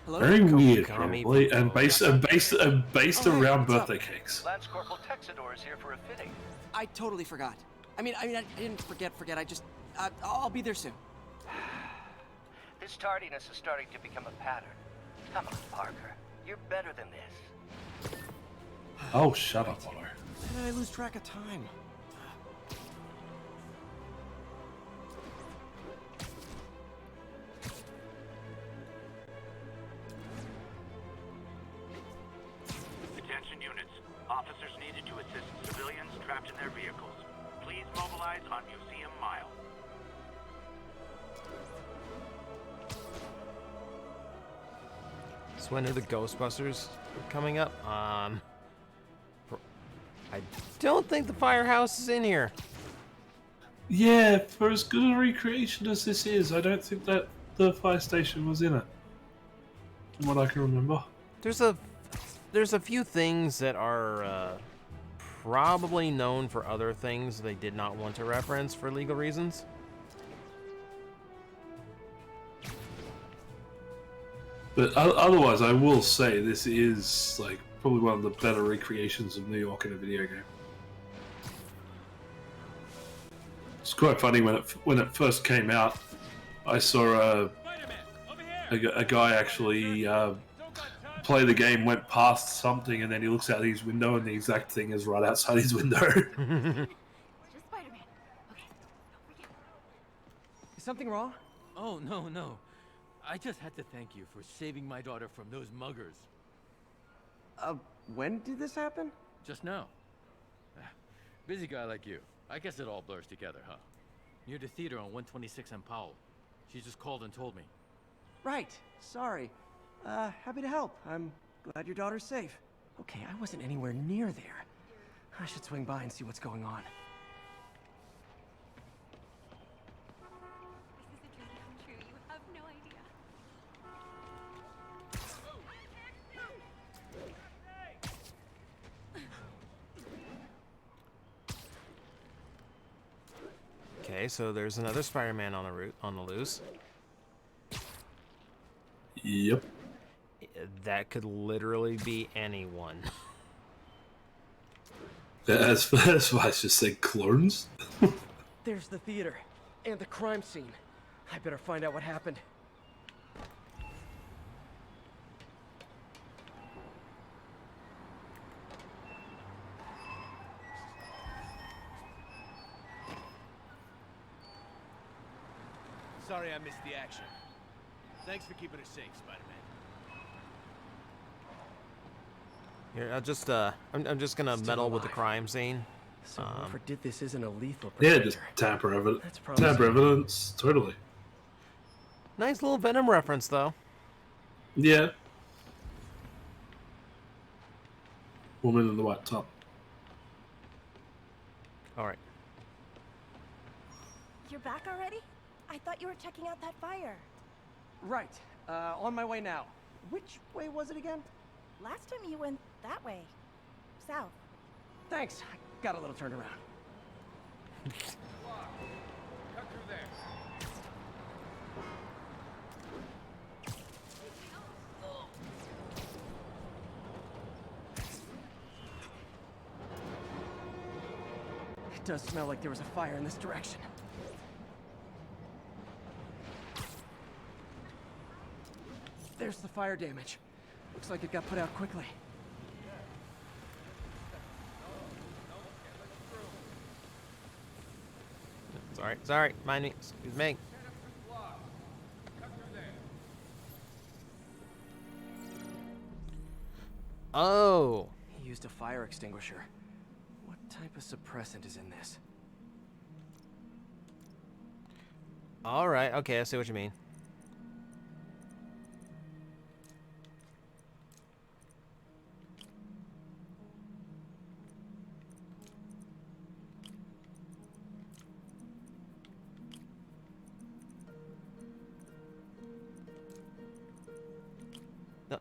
Hello? Very weird, probably, and based around birthday cakes. Lance Corporal Texador is here for a fitting. I totally forgot. I mean, I didn't forget. I just, I'll be there soon. This tardiness is starting to become a pattern. Come on, Parker. You're better than this. Oh, shut up, Otto. How did I lose track of time? Attention units. Officers needed to assist civilians trapped in their vehicles. Please mobilize on Museum Mile. So when are the Ghostbusters coming up? I don't think the firehouse is in here. Yeah, for as good a recreation as this is, I don't think that the fire station was in it. From what I can remember. There's a few things that are probably known for other things they did not want to reference for legal reasons. But otherwise, I will say this is like probably one of the better recreations of New York in a video game. It's quite funny when it first came out. I saw a guy actually play the game, went past something, and then he looks out his window, and the exact thing is right outside his window. Just Spider-Man. Okay. Is something wrong? Oh, no. I just had to thank you for saving my daughter from those muggers. When did this happen? Just now. Busy guy like you. I guess it all blurs together, huh? Near the theater on 126 and Powell. She just called and told me. Right. Sorry. Happy to help. I'm glad your daughter's safe. Okay, I wasn't anywhere near there. I should swing by and see what's going on. Okay, so there's another Spider-Man on the loose. Yep. That could literally be anyone. That's why I just said clones. There's the theater and the crime scene. I better find out what happened. Sorry I missed the action. Thanks for keeping us safe, Spider-Man. Here, I'm just gonna meddle with the crime scene. So whoever did this isn't a lethal Yeah, predator. just tamper evidence. That's promising. Tamper evidence, totally. Nice little Venom reference, though. Yeah. Woman in the white top. All right. You're back already? I thought you were checking out that fire. Right. On my way now. Which way was it again? Last time you went that way. South. Thanks. I got a little turned around. Cut through there. It does smell like there was a fire in this direction. There's the fire damage. Looks like it got put out quickly. Sorry, mind me, excuse me. Oh. He used a fire extinguisher. What type of suppressant is in this? All right, okay, I see what you mean.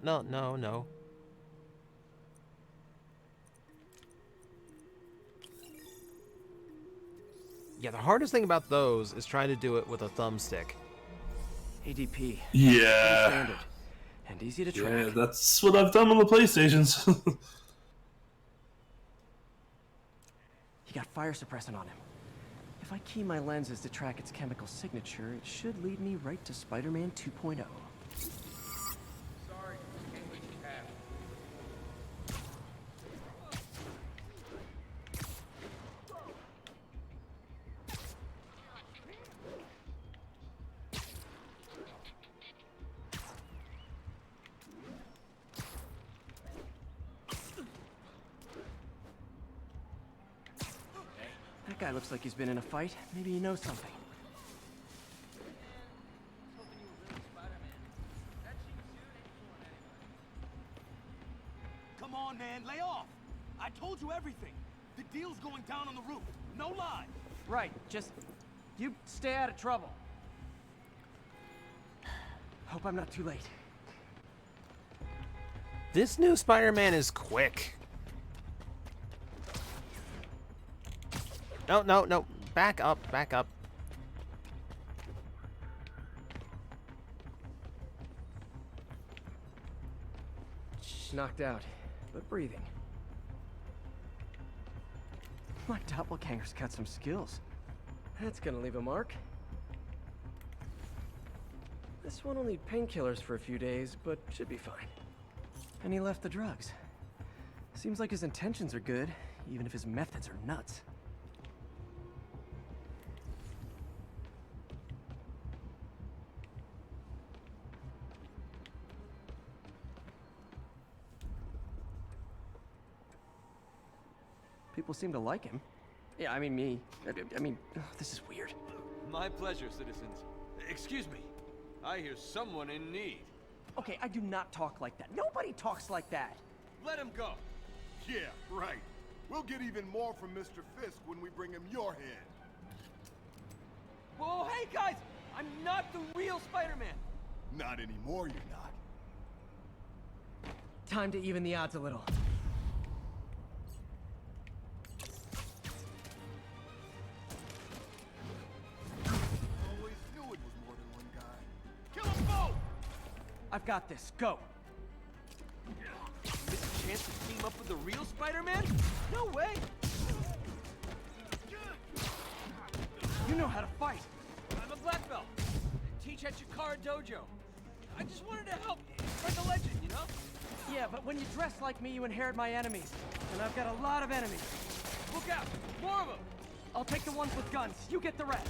No. Yeah, the hardest thing about those is trying to do it with a thumbstick. ADP. Yeah. Standard. And easy to track. Yeah, that's what I've done on the PlayStations. He got fire suppressant on him. If I key my lenses to track its chemical signature, it should lead me right to Spider-Man 2.0. That guy looks like he's been in a fight. Maybe he knows something. Come on, man, lay off. I told you everything. The deal's going down on the roof. No lie. Right, just... you stay out of trouble. Hope I'm not too late. This new Spider-Man is quick. No. Back up. Knocked out, but breathing. My doppelganger's got some skills. That's gonna leave a mark. This one will need painkillers for a few days, but should be fine. And he left the drugs. Seems like his intentions are good, even if his methods are nuts. People seem to like him. Yeah, I mean me. I mean, this is weird. My pleasure, citizens. Excuse me. I hear someone in need. Okay, I do not talk like that. Nobody talks like that. Let him go. Yeah, right. We'll get even more from Mr. Fisk when we bring him your head. Whoa, hey guys! I'm not the real Spider-Man. Not anymore, you're not. Time to even the odds a little. I've got this. Go. Miss a chance to team up with the real Spider-Man? No way! You know how to fight. I'm a black belt. Teach at Chikara Dojo. I just wanted to help. Like a legend, you know? Yeah, but when you dress like me, you inherit my enemies. And I've got a lot of enemies. Look out! More of them! I'll take the ones with guns. You get the rest.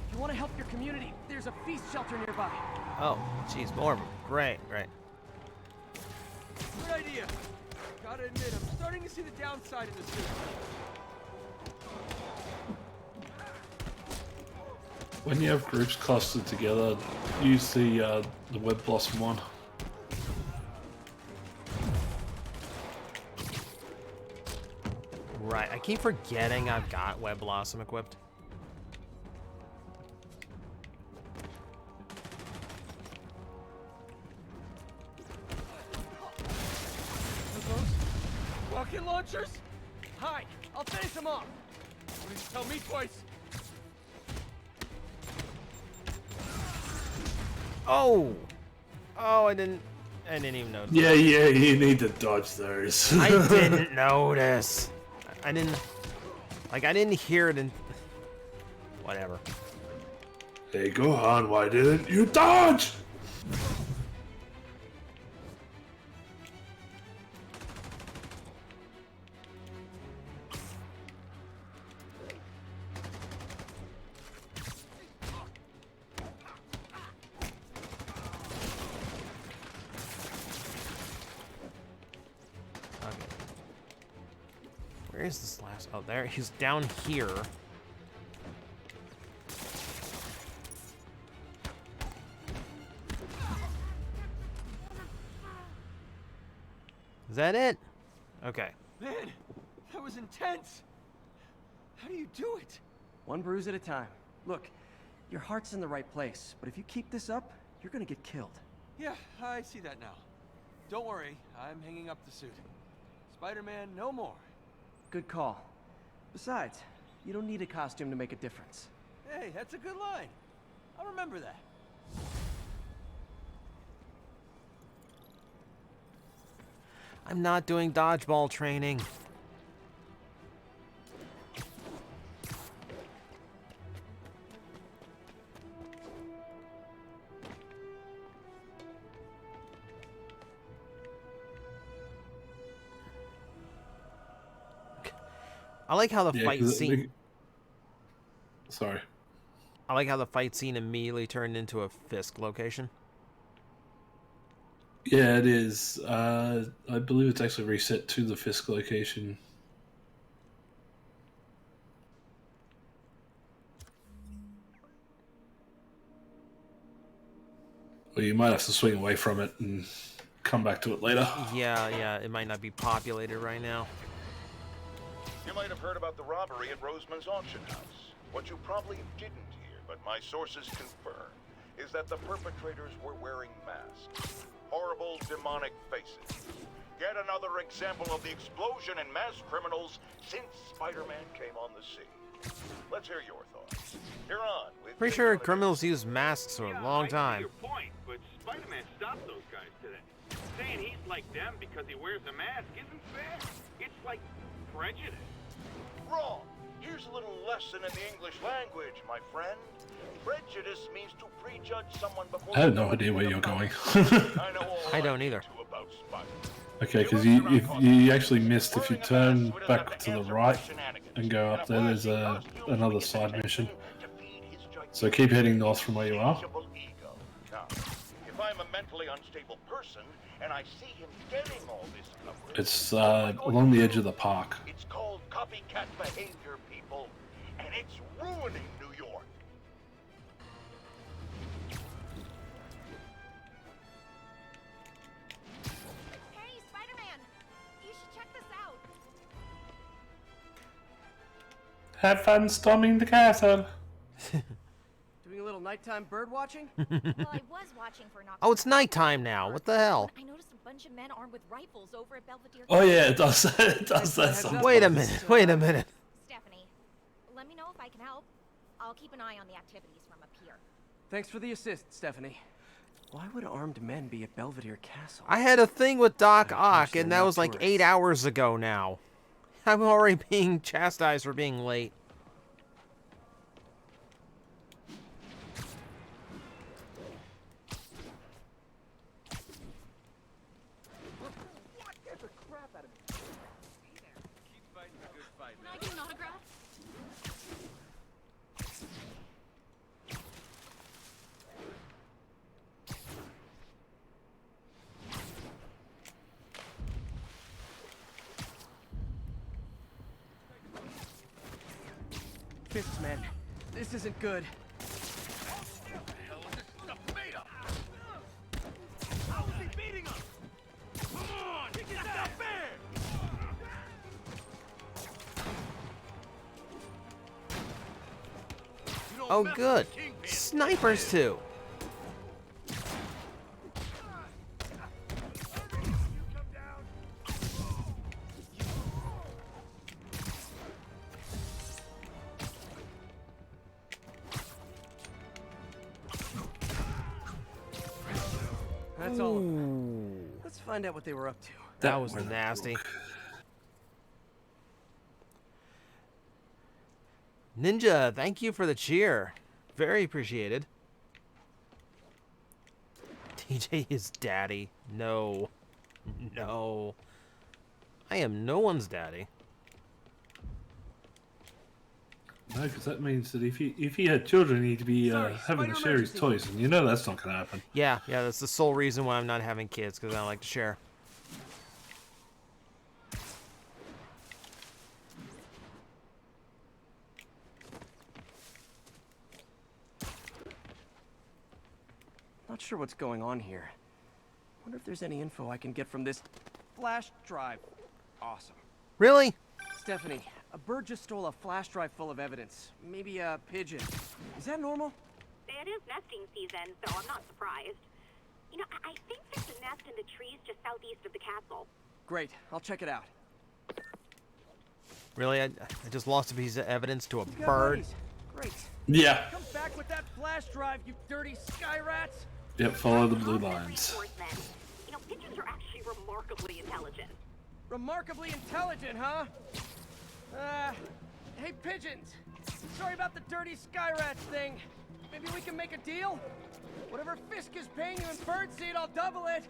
If you want to help your community, there's a feast shelter nearby. Oh, jeez, more of them. Great, great. Good idea. Gotta admit, I'm starting to see the downside of this suit. When you have groups clustered together, use the Web Blossom one. Right, I keep forgetting I've got Web Blossom equipped. Rocket launchers? Hi, I'll finish them off. Please tell me twice. Oh! Oh, I didn't even notice. Yeah, you need to dodge those. I didn't notice. I didn't hear it and... Whatever. Hey, Gohan, why didn't you dodge? Where is this last? Oh, there. He's down here. Is that it? Okay. Man, that was intense. How do you do it? One bruise at a time. Look, your heart's in the right place, but if you keep this up, you're gonna get killed. Yeah, I see that now. Don't worry, I'm hanging up the suit. Spider-Man, no more. Good call. Besides, you don't need a costume to make a difference. Hey, that's a good line. I'll remember that. I'm not doing dodgeball training. I like how the fight scene... Sorry. I like how the fight scene immediately turned into a Fisk location. Yeah, it is. I believe it's actually reset to the Fisk location. Well, you might have to swing away from it and come back to it later. Yeah, it might not be populated right now. You might have heard about the robbery at Roseman's auction house. What you probably didn't hear, but my sources confirm, is that the perpetrators were wearing masks. Horrible, demonic faces. Yet another example of the explosion in mass criminals since Spider-Man came on the scene. Let's hear your thoughts. You're on with... Pretty sure criminals use masks for a long time. I see your point, but Spider-Man stopped those guys today. Saying he's like them because he wears a mask isn't fair. It's like prejudice. Wrong. Here's a little lesson in the English language, my friend. Prejudice means to prejudge someone before... I have no idea where you're going. I don't either. Okay, because you actually missed. If you turn back to the right and go up there, there's another side mission. So keep heading north from where you are. Now, if I'm a mentally unstable person, and I see him getting all this coverage. It's along the edge of the park. It's called copycat behavior, people, and it's ruining New York. Hey, Spider-Man! You should check this out. Have fun storming the castle. Doing a little nighttime bird watching? Well, I was watching for Oh, it's nighttime now. What the hell? I noticed a bunch of men armed with rifles over at Belvedere. Oh yeah, it does. It does that sometimes. Wait a minute. Wait a minute. Stephanie, let me know if I can help. I'll keep an eye on the activities from up here. Thanks for the assist, Stephanie. Why would armed men be at Belvedere Castle? I had a thing with Doc Ock, and that was like 8 hours ago now. I'm already being chastised for being late. Can I get an autograph? Fists, man. This isn't good. Oh, good. Snipers, too. That's all of them. Let's find out what they were up to. That was nasty. Ninja, thank you for the cheer. Very appreciated. TJ is daddy. No. No. I am no one's daddy. No, because that means that if he had children, he'd be having to share his toys, and you know that's not going to happen. Yeah, that's the sole reason why I'm not having kids, because I don't like to share. Not sure what's going on here. Wonder if there's any info I can get from this flash drive. Awesome. Really? Stephanie, a bird just stole a flash drive full of evidence. Maybe a pigeon. Is that normal? It is nesting season, so I'm not surprised. You know, I think there's a nest in the trees just southeast of the castle. Great, I'll check it out. Really? I just lost a piece of evidence to a He's got bird? buddies. Great. Yeah. Come back with that flash drive, you dirty sky rats! Yep, follow the blue lines. You know, pigeons are actually remarkably intelligent. Remarkably intelligent, huh? Hey, pigeons. Sorry about the dirty sky rats thing. Maybe we can make a deal? Whatever Fisk is paying you in birdseed, I'll double it.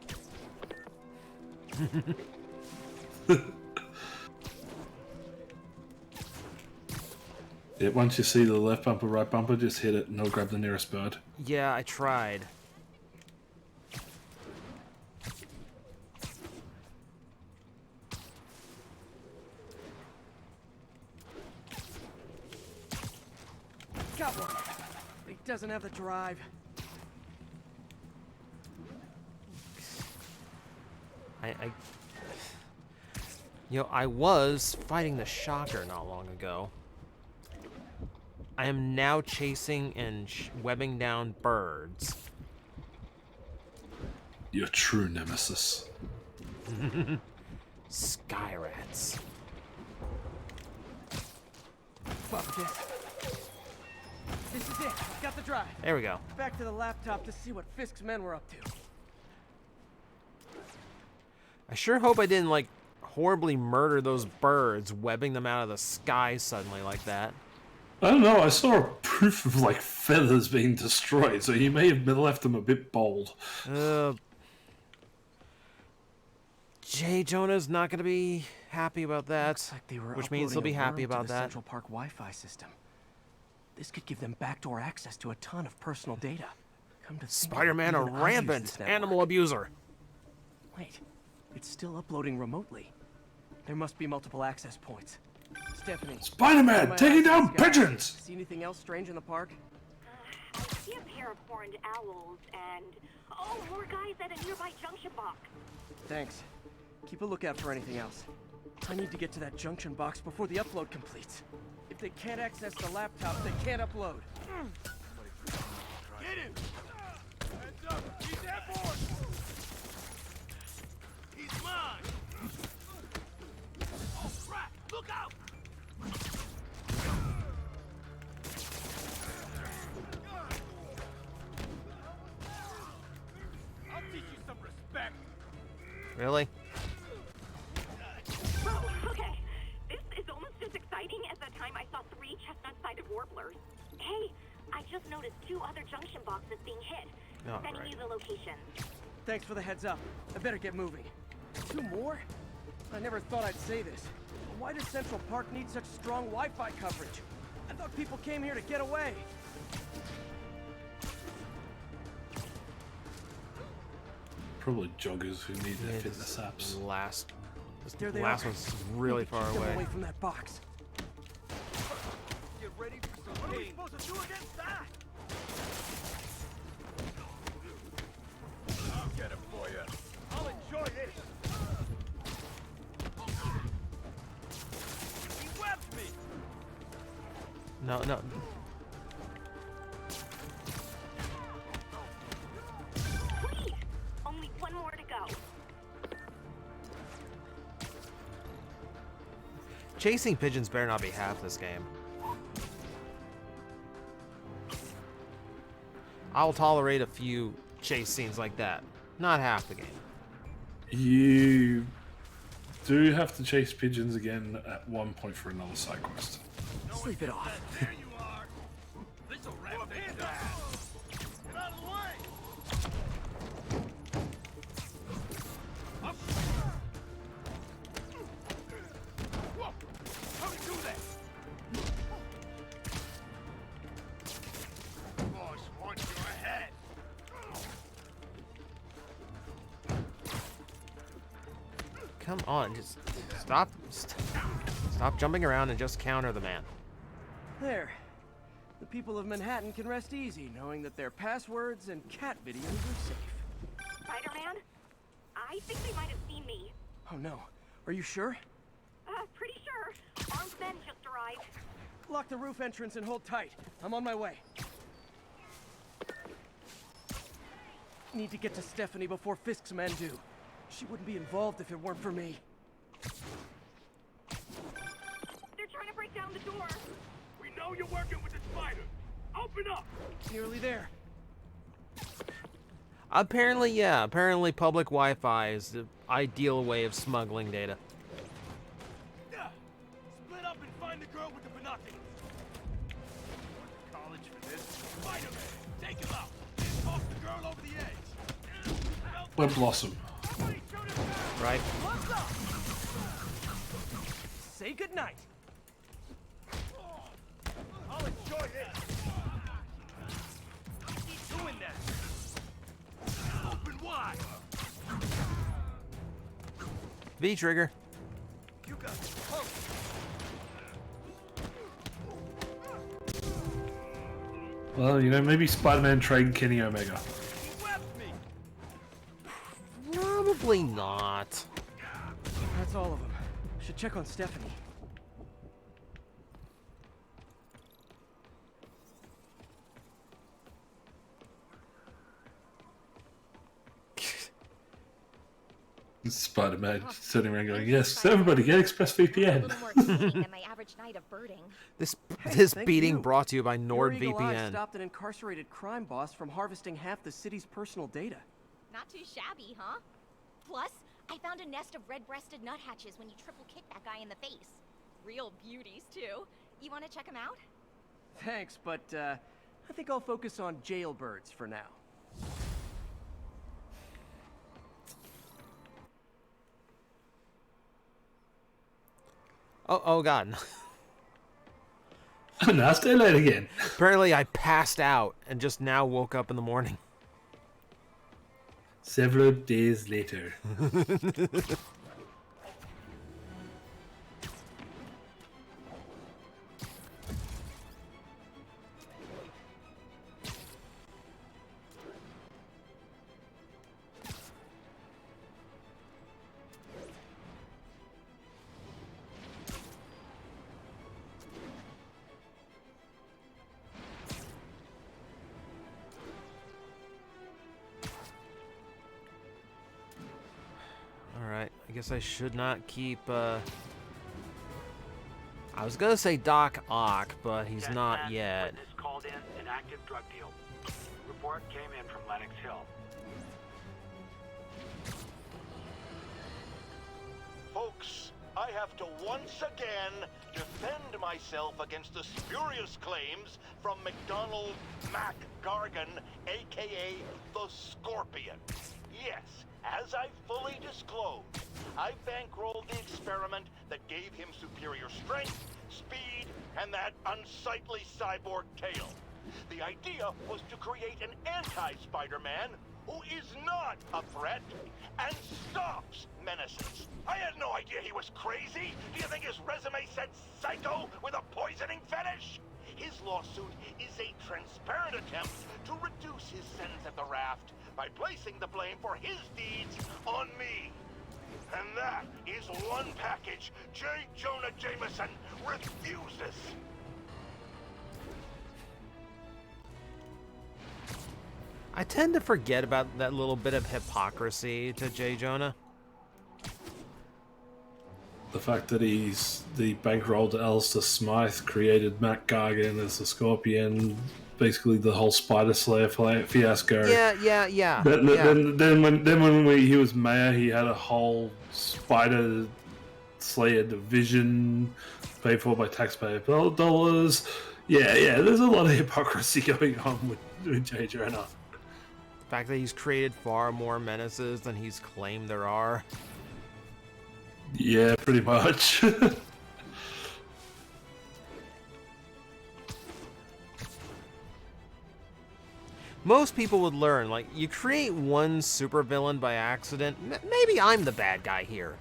Yeah, once you see the left bumper, right bumper, just hit it and they'll grab the nearest bird. Yeah, I tried. Got one. He doesn't have the drive. You know, I was fighting the Shocker not long ago. I am now chasing and webbing down birds. Your true nemesis. Sky rats. Fuck this. This is it. Got the drive. There we go. Back to the laptop to see what Fisk's men were up to. I sure hope I didn't, like, horribly murder those birds, webbing them out of the sky suddenly like that. I don't know, I saw a proof of, like, feathers being destroyed, so you may have left them a bit bold. Jay Jonah's not going to be happy about that, Looks like they were which means he'll be happy uploading a worm about to the that. Central Park Wi-Fi system. This could give them backdoor access to a ton of personal data. Come to think, Spider-Man, a even I use rampant this network. animal abuser. Wait, it's still uploading remotely. There must be multiple access points. Stephanie. Spider-Man, my taking eyes down this guy. pigeons! See anything else strange in the park? I see a pair of horned owls and... Oh, more guys at a nearby junction box. Thanks. Keep a lookout for anything else. I need to get to that junction box before the upload completes. If they can't access the laptop, they can't upload. Get him! Heads up! He's airborne! He's mine! Oh crap! Look out! I'll teach you some respect. Really? Oh, okay. This is almost as exciting as the time I saw 3 chestnut-sided warblers. Hey, I just noticed 2 other junction boxes being hit. Oh, Sending great. you the location. Thanks for the heads up. I better get moving. 2 more? I never thought I'd say this. Why does Central Park need such strong Wi-Fi coverage? I thought people came here to get away. Probably joggers who need their Yeah, fitness apps. There they Last are. one's really Need to far keep them away. away from that box. Get ready for some What are we supposed to do against that? I'll get it for you. I'll enjoy this. He webbed me. No, no. Please! Only 1 more to go. Chasing pigeons better not be half this game. I'll tolerate a few chase scenes like that. Not half the game. You do have to chase pigeons again at one point for another side quest. Sleep it off. There you are. This'll wrap things up. Get out of the way. Up. Whoa. How'd he do that? Boss wants your head. Come on, just stop jumping around and just counter the man. There. The people of Manhattan can rest easy knowing that their passwords and cat videos are safe. Spider-Man? I think they might have seen me. Oh no. Are you sure? Pretty sure. Armed men just arrived. Lock the roof entrance and hold tight. I'm on my way. Need to get to Stephanie before Fisk's men do. She wouldn't be involved if it weren't for me. They're trying to break down the door. We know you're working with the spider. Open up. Nearly there. Apparently, yeah. Apparently public Wi-Fi is the ideal way of smuggling data. Yeah. Split up and find the girl with the binoculars. College for this. Spider-Man, take him out. Toss the girl over the edge. Web Blossom. Right? What's up? Say goodnight. I'll enjoy this. Keep doing that. Open wide. V-trigger. You got it. Oh. Well, you know, maybe Spider-Man trained Kenny Omega. Probably not. That's all of them. Should check on Stephanie. Spider-Man sitting around going, yes, everybody get ExpressVPN. than my average night of birding. This Thank beating you. brought to you by Your Eagle Eye NordVPN. stopped an incarcerated crime boss from harvesting half the city's personal data. Not too shabby, huh? Plus, I found a nest of red-breasted nuthatches when you triple kick that guy in the face. Real beauties, too. You want to check them out? Thanks, but I think I'll focus on jailbirds for now. Oh god. Now stay late again. Apparently I passed out and just now woke up in the morning. Several days later. Alright, I guess I should not keep, I was gonna say Doc Ock, but he's not yet. Witness called in an active drug deal. Report came in from Lenox Hill. Folks, I have to once again defend myself against the spurious claims from McDonald Mac Gargan, aka the Scorpion. Yes, as I fully disclosed, I bankrolled the experiment that gave him superior strength, speed, and that unsightly cyborg tail. The idea was to create an anti-Spider-Man who is not a threat and stops menaces. I had no idea he was crazy. Do you think his resume said psycho with a poisoning fetish? His lawsuit is a transparent attempt to reduce his sentence at the raft by placing the blame for his deeds on me. And that is one package J. Jonah Jameson refuses. I tend to forget about that little bit of hypocrisy to J. Jonah. The fact that he's the bankrolled Alistair Smythe, created Matt Gargan as the Scorpion, basically the whole Spider Slayer fiasco. Yeah. Then when he was mayor, he had a whole Spider Slayer division paid for by taxpayer dollars. Yeah. There's a lot of hypocrisy going on with J. Jonah. The fact that he's created far more menaces than he's claimed there are. Yeah, pretty much. Most people would learn, like, you create one supervillain by accident, maybe I'm the bad guy here.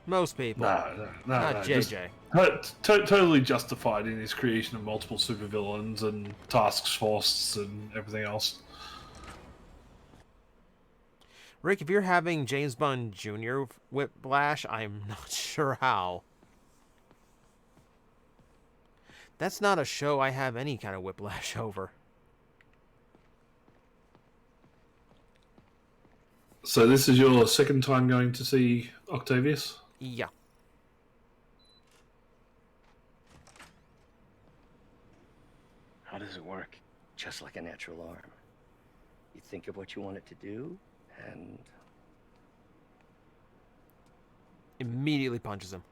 Most people. No, Not JJ. Totally justified in his creation of multiple supervillains and task force and everything else. Rick, if you're having James Bond Jr. whiplash, I'm not sure how. That's not a show I have any kind of whiplash over. So this is your second time going to see Octavius? Yeah. How does it work? Just like a natural arm. You think of what you want it to do, and... Immediately punches him.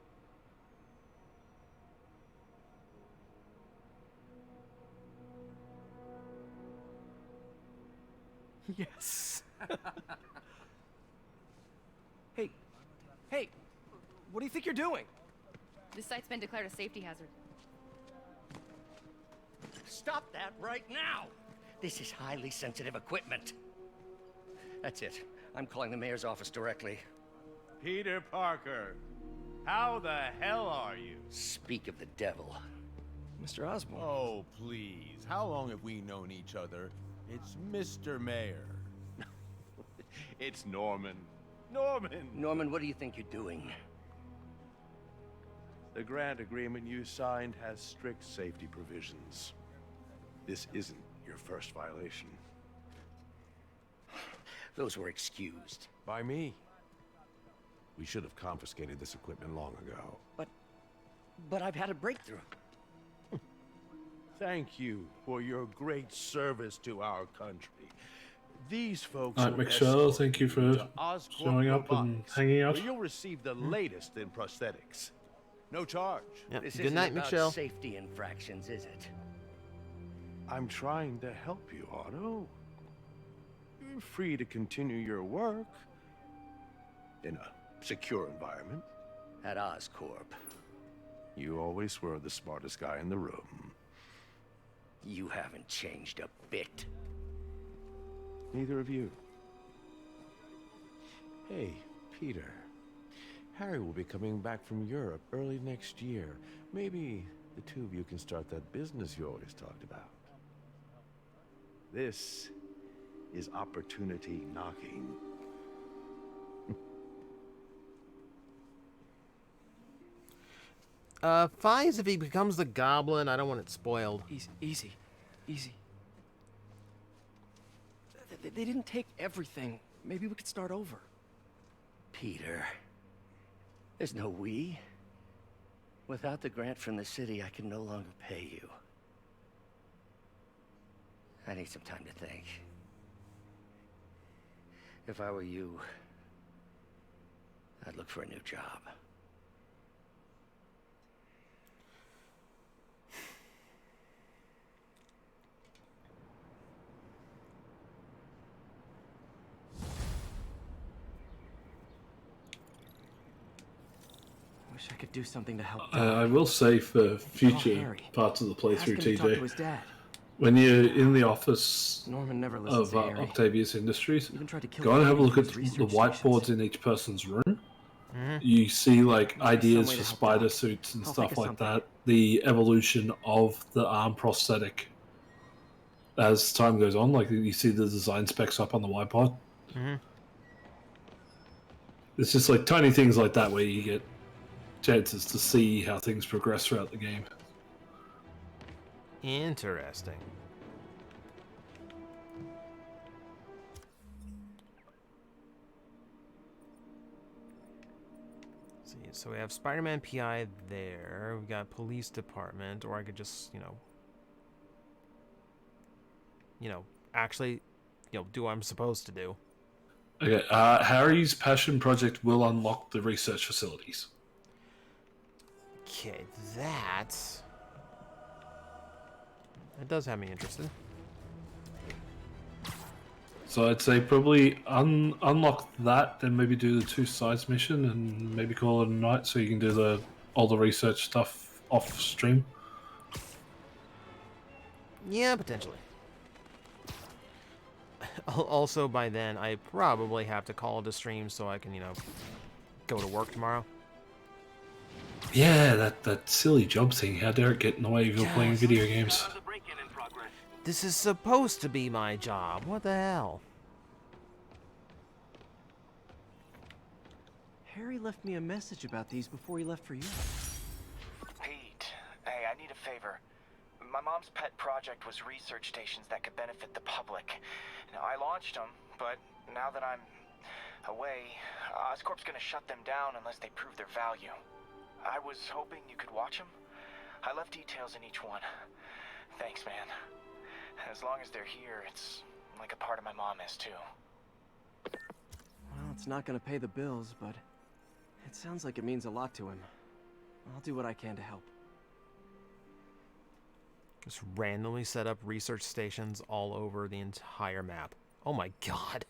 Yes. Hey, what do you think you're doing? This site's been declared a safety hazard. Stop that right now! This is highly sensitive equipment. That's it. I'm calling the mayor's office directly. Peter Parker, how the hell are you? Speak of the devil. Mr. Osborn. Oh, please. How long have we known each other? It's Mr. Mayor. It's Norman. Norman, what do you think you're doing? The grant agreement you signed has strict safety provisions. This isn't your first violation. Those were excused. By me. We should have confiscated this equipment long ago. But I've had a breakthrough. Thank you for your great service to our country. These folks Alright, Michelle, thank you for showing up and hanging out. You'll receive the latest in prosthetics. No charge. Yep. This Good isn't night, about Michelle. safety infractions, is it? I'm trying to help you, Otto. You're free to continue your work in a secure environment. At Oscorp. You always were the smartest guy in the room. You haven't changed a bit. Neither of you. Hey, Peter. Harry will be coming back from Europe early next year. Maybe the two of you can start that business you always talked about. This is opportunity knocking. Fies if he becomes the goblin. I don't want it spoiled. Easy. They didn't take everything. Maybe we could start over. Peter, there's no we. Without the grant from the city, I can no longer pay you. I need some time to think. If I were you, I'd look for a new job. Wish I could do something to help. I will say for future Harry. parts of the playthrough, Ask him to talk to TJ, his dad. when you're in the office Norman never listens of to Harry. Octavius Industries, Even tried to kill go and have a Harry look at with the his research whiteboards in each person's room. Mhm. You see like Must be ideas some way for to help spider Doc. suits and I'll stuff think of like something. that. The evolution of the arm prosthetic as time goes on, like you see the design specs up on the whiteboard. Mm-hmm. It's just like tiny things like that where you get chances to see how things progress throughout the game. Interesting. See, so we have Spider-Man PI there. We got police department, or I could just, actually, do what I'm supposed to do. Okay, Harry's passion project will unlock the research facilities. Okay, that does have me interested. So I'd say probably unlock that, then maybe do the 2 sides mission, and maybe call it a night so you can do all the research stuff off stream. Yeah, potentially. Also, by then, I probably have to call it a stream so I can, go to work tomorrow. Yeah, that silly job thing. How dare it get in the way of you playing video games? This is supposed to be my job. What the hell? Harry left me a message about these before he left for you. Pete, hey, I need a favor. My mom's pet project was research stations that could benefit the public. Now, I launched them, but now that I'm away, Oscorp's gonna shut them down unless they prove their value. I was hoping you could watch them. I left details in each one. Thanks, man. As long as they're here, it's like a part of my mom is, too. Well, it's not gonna pay the bills, but it sounds like it means a lot to him. I'll do what I can to help. Just randomly set up research stations all over the entire map. Oh my god.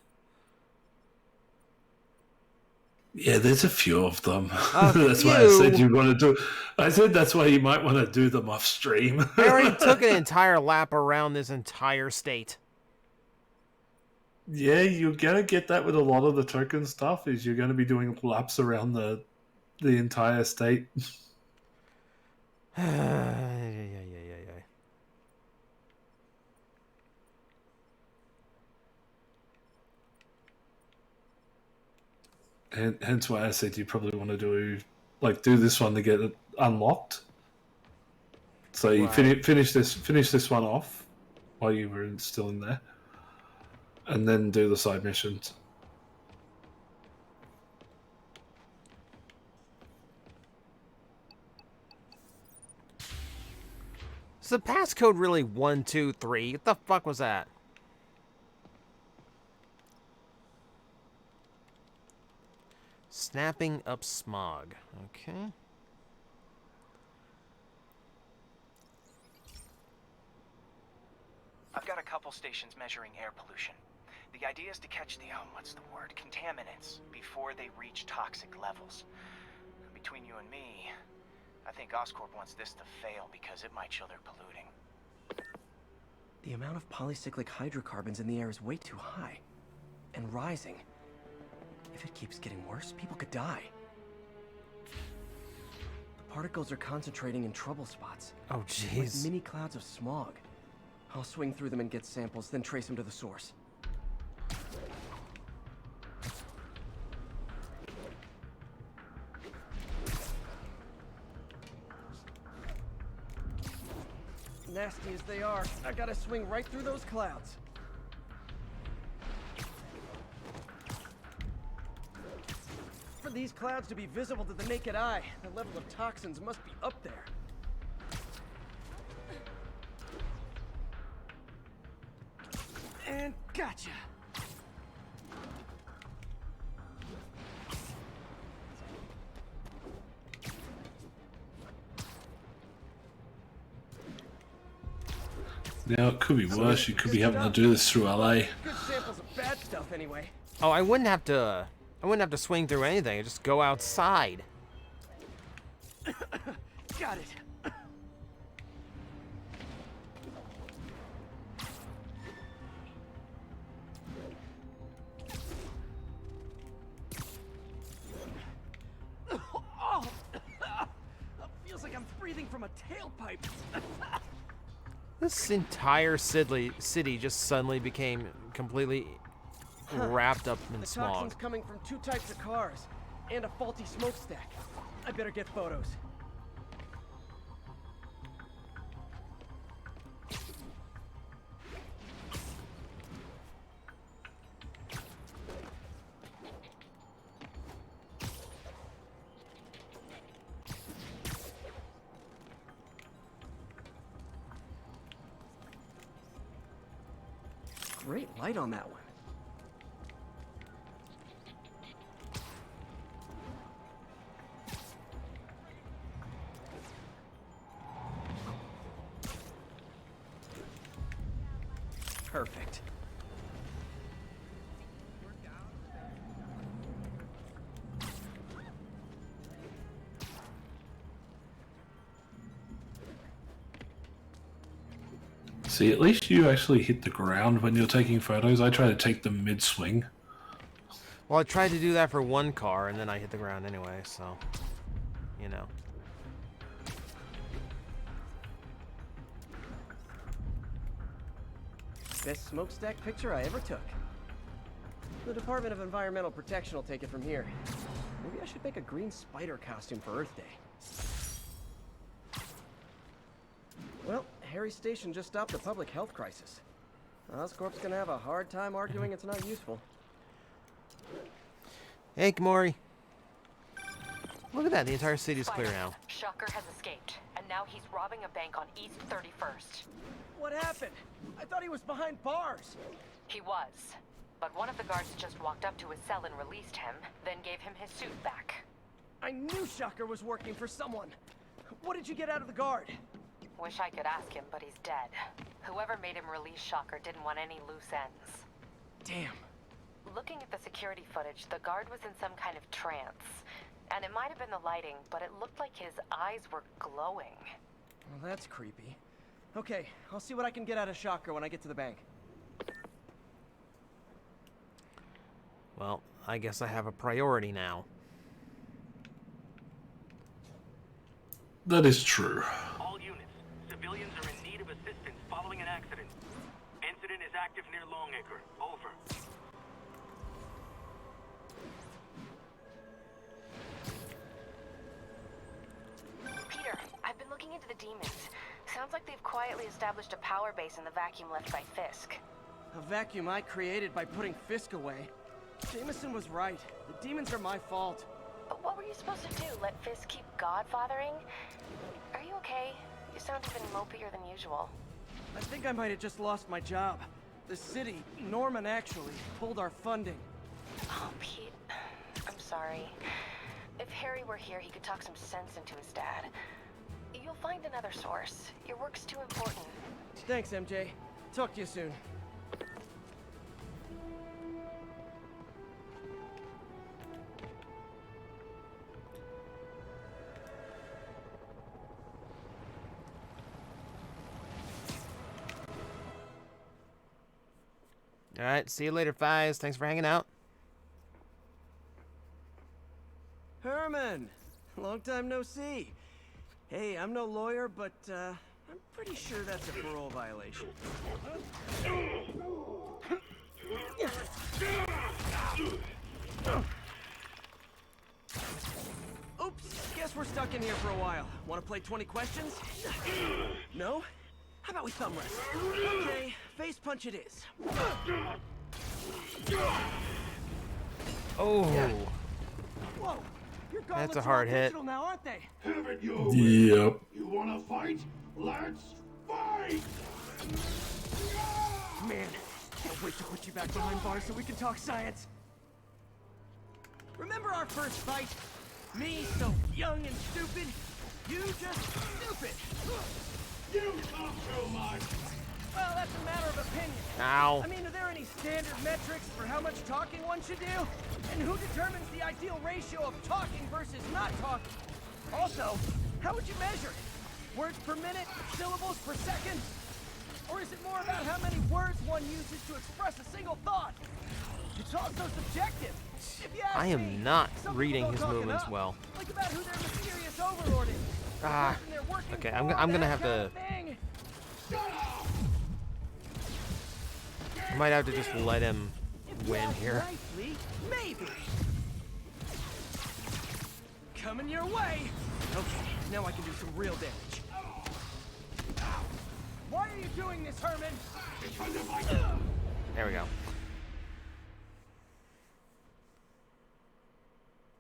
Yeah, there's a few of them. That's why I said you want to do. I said that's why you might want to do them off stream. I already took an entire lap around this entire state. Yeah, you're gonna get that with a lot of the token stuff. Is you're gonna be doing laps around the entire state. And hence why I said you probably want to do this one to get it unlocked. So you finish this one off while you were still in there, and then do the side missions. Is the passcode really 123? What the fuck was that? Snapping up smog. Okay. I've got a couple stations measuring air pollution. The idea is to catch the, contaminants before they reach toxic levels. Between you and me, I think Oscorp wants this to fail because it might show they're polluting. The amount of polycyclic hydrocarbons in the air is way too high. And rising. If it keeps getting worse, people could die. The particles are concentrating in trouble spots. Oh, jeez. Like mini clouds of smog. I'll swing through them and get samples, then trace them to the source. Nasty as they are, I gotta swing right through those clouds. For these clouds to be visible to the naked eye, the level of toxins must be up there. And gotcha! Now, it could be worse. You could be having to do this through LA. Good samples of bad stuff anyway. Oh, I wouldn't have to swing through anything. I'd just go outside. Got it. Oh, feels like I'm breathing from a tailpipe. This entire city just suddenly became completely wrapped up in The smog. toxin's coming from 2 types of cars and a faulty smokestack. I better get photos. Great light on that one. Perfect. See, at least you actually hit the ground when you're taking photos. I try to take them mid-swing. Well, I tried to do that for one car, and then I hit the ground anyway, so, you know. Best smokestack picture I ever took. The Department of Environmental Protection will take it from here. Maybe I should make a green spider costume for Earth Day. Well, Harry's station just stopped a public health crisis. Oscorp's gonna have a hard time arguing it's not useful. Hey, Gamori. Look at that, the entire city's clear Spider, now. Shocker has escaped, and now he's robbing a bank on East 31st. What happened? I thought he was behind bars. He was, but one of the guards just walked up to his cell and released him, then gave him his suit back. I knew Shocker was working for someone. What did you get out of the guard? Wish I could ask him, but he's dead. Whoever made him release Shocker didn't want any loose ends. Damn. Looking at the security footage, the guard was in some kind of trance. And it might have been the lighting, but it looked like his eyes were glowing. Well, that's creepy. Okay, I'll see what I can get out of Shocker when I get to the bank. Well, I guess I have a priority now. That is true. All units, civilians are in need of assistance following an accident. Incident is active near Longacre. Over. Peter, I've been looking into the demons. Sounds like they've quietly established a power base in the vacuum left by Fisk. A vacuum I created by putting Fisk away. Jameson was right. The demons are my fault. But what were you supposed to do? Let Fisk keep godfathering? Are you okay? You sound even mopier than usual. I think I might have just lost my job. The city, Norman actually, pulled our funding. Oh, Pete. I'm sorry. If Harry were here, he could talk some sense into his dad. You'll find another source. Your work's too important. Thanks, MJ. Talk to you soon. All right, see you later, Fies. Thanks for hanging out. Herman, long time no see. Hey, I'm no lawyer, but I'm pretty sure that's a parole violation. Oops, guess we're stuck in here for a while. Want to play 20 questions? No? How about we thumb wrestle? Okay, face punch it is. Oh. Whoa, your That's gauntlets a hard are hit. digital now, aren't they? Haven't you? Yep. You wanna fight? Let's fight! Man, can't wait to put you back behind bars so we can talk science. Remember our first fight? Me, so young and stupid. You just stupid. You talk too much. Well, that's a matter of opinion. Ow. I mean, are there any standard metrics for how much talking one should do? And who determines the ideal ratio of talking versus not talking? Also, how would you measure it? Words per minute? Syllables per second? Or is it more about how many words one uses to express a single thought? It's also subjective. If you ask I me, am not some reading people his don't talk movements enough. well. Like about who their mysterious overlord is. The Ah. person they're working Okay, for, I'm gonna that have kind to. of thing. I might have to just let him win here. Nicely, maybe. Coming your way. Okay, now I can do some real damage. Why are you doing this, Herman? There we go.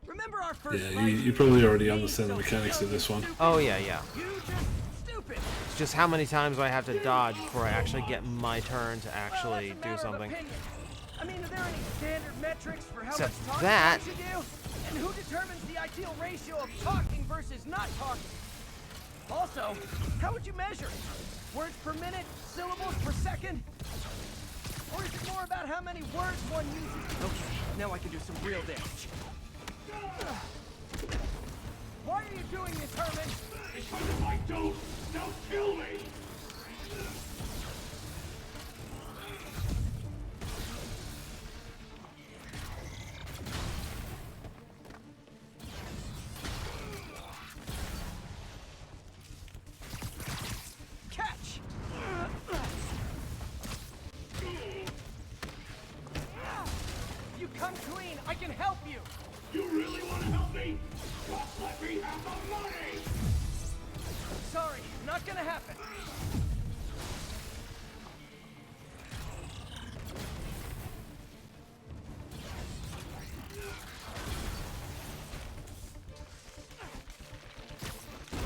Remember our first Yeah, fight? you probably already understand the mechanics of this one. Oh yeah, yeah. You just stupid. It's just how many times do I have to dodge before I actually get my turn to actually do something. I mean, are there any standard metrics for how Except much talking that- one should do? And who determines the ideal ratio of talking versus not talking? Also, how would you measure it? Words per minute? Syllables per second? Or is it more about how many words one uses? Okay, now I can do some real damage. Why are you doing this, Herman? Because if I don't, they'll kill me! Catch! You come clean, I can help you! You really want to help me? Just let me have the money! Sorry, not gonna happen.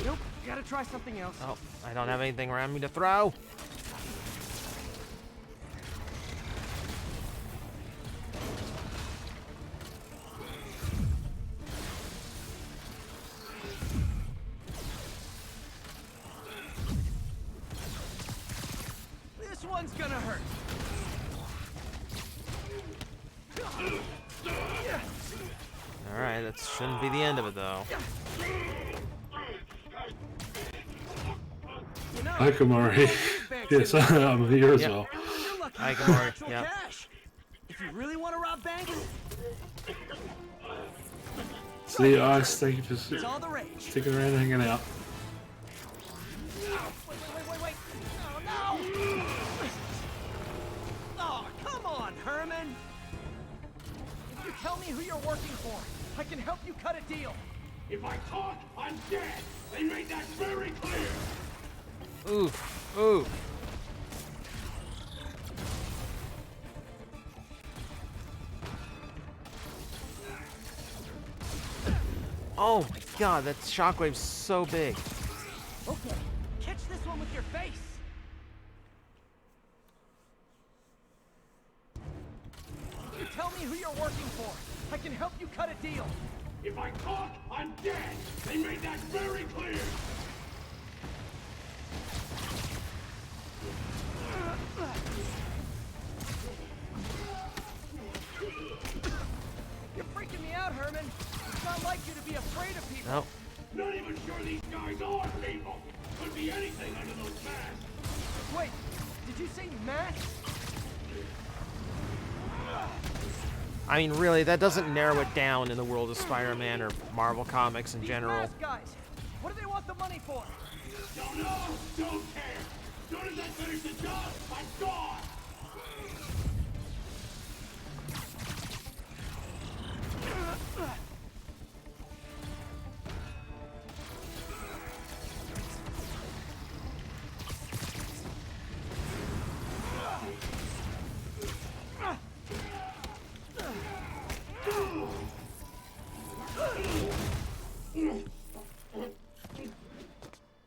Nope, gotta try something else. Oh, I don't have anything around me to throw. This one's gonna hurt. All right, that shouldn't be the end of it though. Hi, Kamari. Yes, I'm here as Yep. well. Hi, Kamari. Actual Yeah. cash. If you really want to rob banks, See, Ice, thank you for it's all the rage. sticking around and hanging out. Wait. Oh, no! Oh, come on, Herman! If you tell me who you're working for, I can help you cut a deal. If I talk, I'm dead! They made that very clear! Oof, oof. Oh my god, that shockwave's so big. Okay, catch this one with your face. If you tell me who you're working for, I can help you cut a deal. If I talk, I'm dead! They made that very clear! You're freaking me out, Herman. It's not like you to be afraid of people. Nope. Not even sure these guys are people! Could be anything under those masks! Wait, did you say masks? I mean, really, that doesn't narrow it down in the world of Spider-Man or Marvel Comics in general. Mask guys, what do they want the money for? Don't know! Don't care! As soon as I finish the job, I'm gone!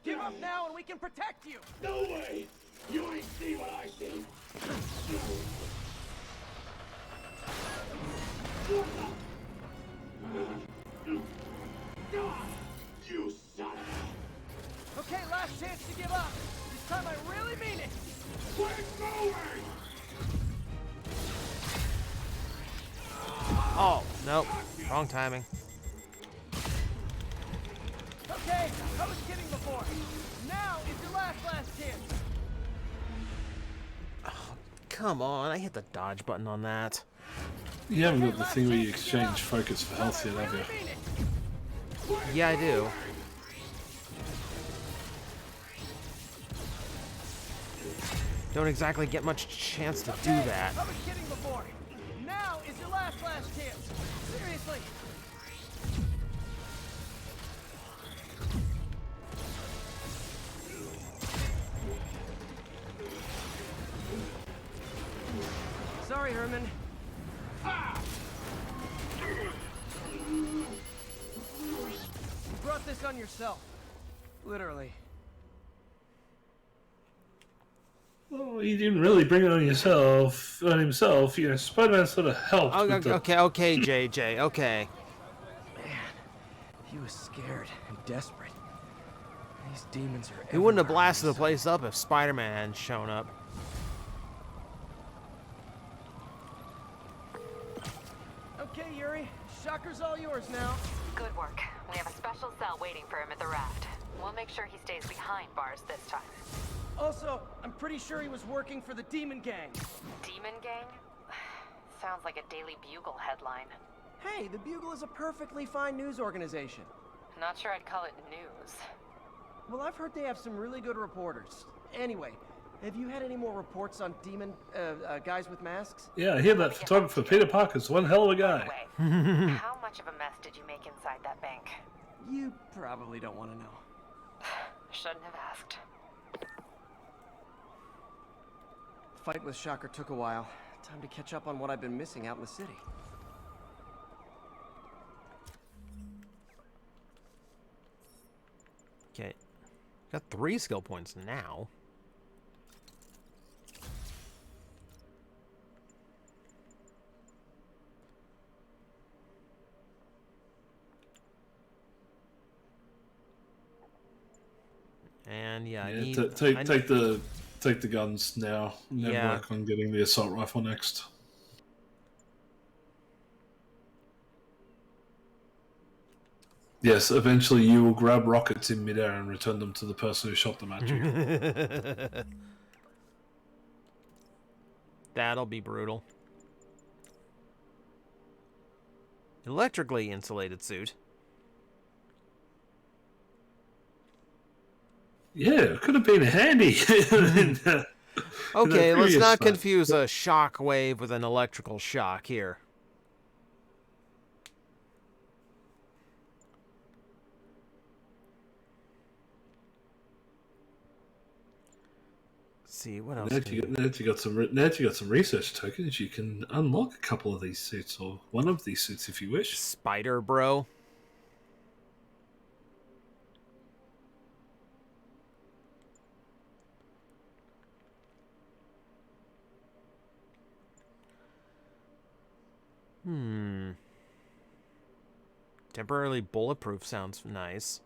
Give up now and we can protect you! No way! You ain't see what I see! You son of Okay, last chance to give up. This time I really mean it. We're moving! Oh, nope. Wrong timing. Okay, I was kidding before. Now is your last chance. Come on, I hit the dodge button on that. You haven't got the thing where you exchange focus for health yet, have you? Yeah, I do. Don't exactly get much chance to do that. I was kidding before. Now is your last chance. Seriously. Sorry, Herman. You brought this on yourself. Literally. Well, he didn't really bring it on himself. You know, Spider-Man sort of helped. Okay, JJ, okay. Man, he was scared and desperate. These demons are He wouldn't have everywhere. blasted the place up if Spider-Man hadn't shown up. Okay, Yuri. Shocker's all yours now. Good work. We have a special cell waiting for him at the raft. We'll make sure he stays behind bars this time. Also, I'm pretty sure he was working for the Demon Gang. Demon Gang? Sounds like a Daily Bugle headline. Hey, the Bugle is a perfectly fine news organization. Not sure I'd call it news. Well, I've heard they have some really good reporters. Anyway, have you had any more reports on demon guys with masks? Yeah, I hear that photographer Peter Parker's one hell of a guy. How much of a mess did you make inside that bank? You probably don't want to know. Shouldn't have asked. The fight with Shocker took a while. Time to catch up on what I've been missing out in the city. Okay. Got 3 skill points now. And yeah, I need, take the guns now. And then work on getting the assault rifle next. Yes, eventually you will grab rockets in midair and return them to the person who shot them at you. That'll be brutal. Electrically insulated suit. Yeah, it could have been handy. Okay, let's not confuse a shock wave with an electrical shock here. See what else. Now you got some research tokens. You can unlock a couple of these suits, or one of these suits if you wish. Spider Bro. Temporarily bulletproof sounds nice.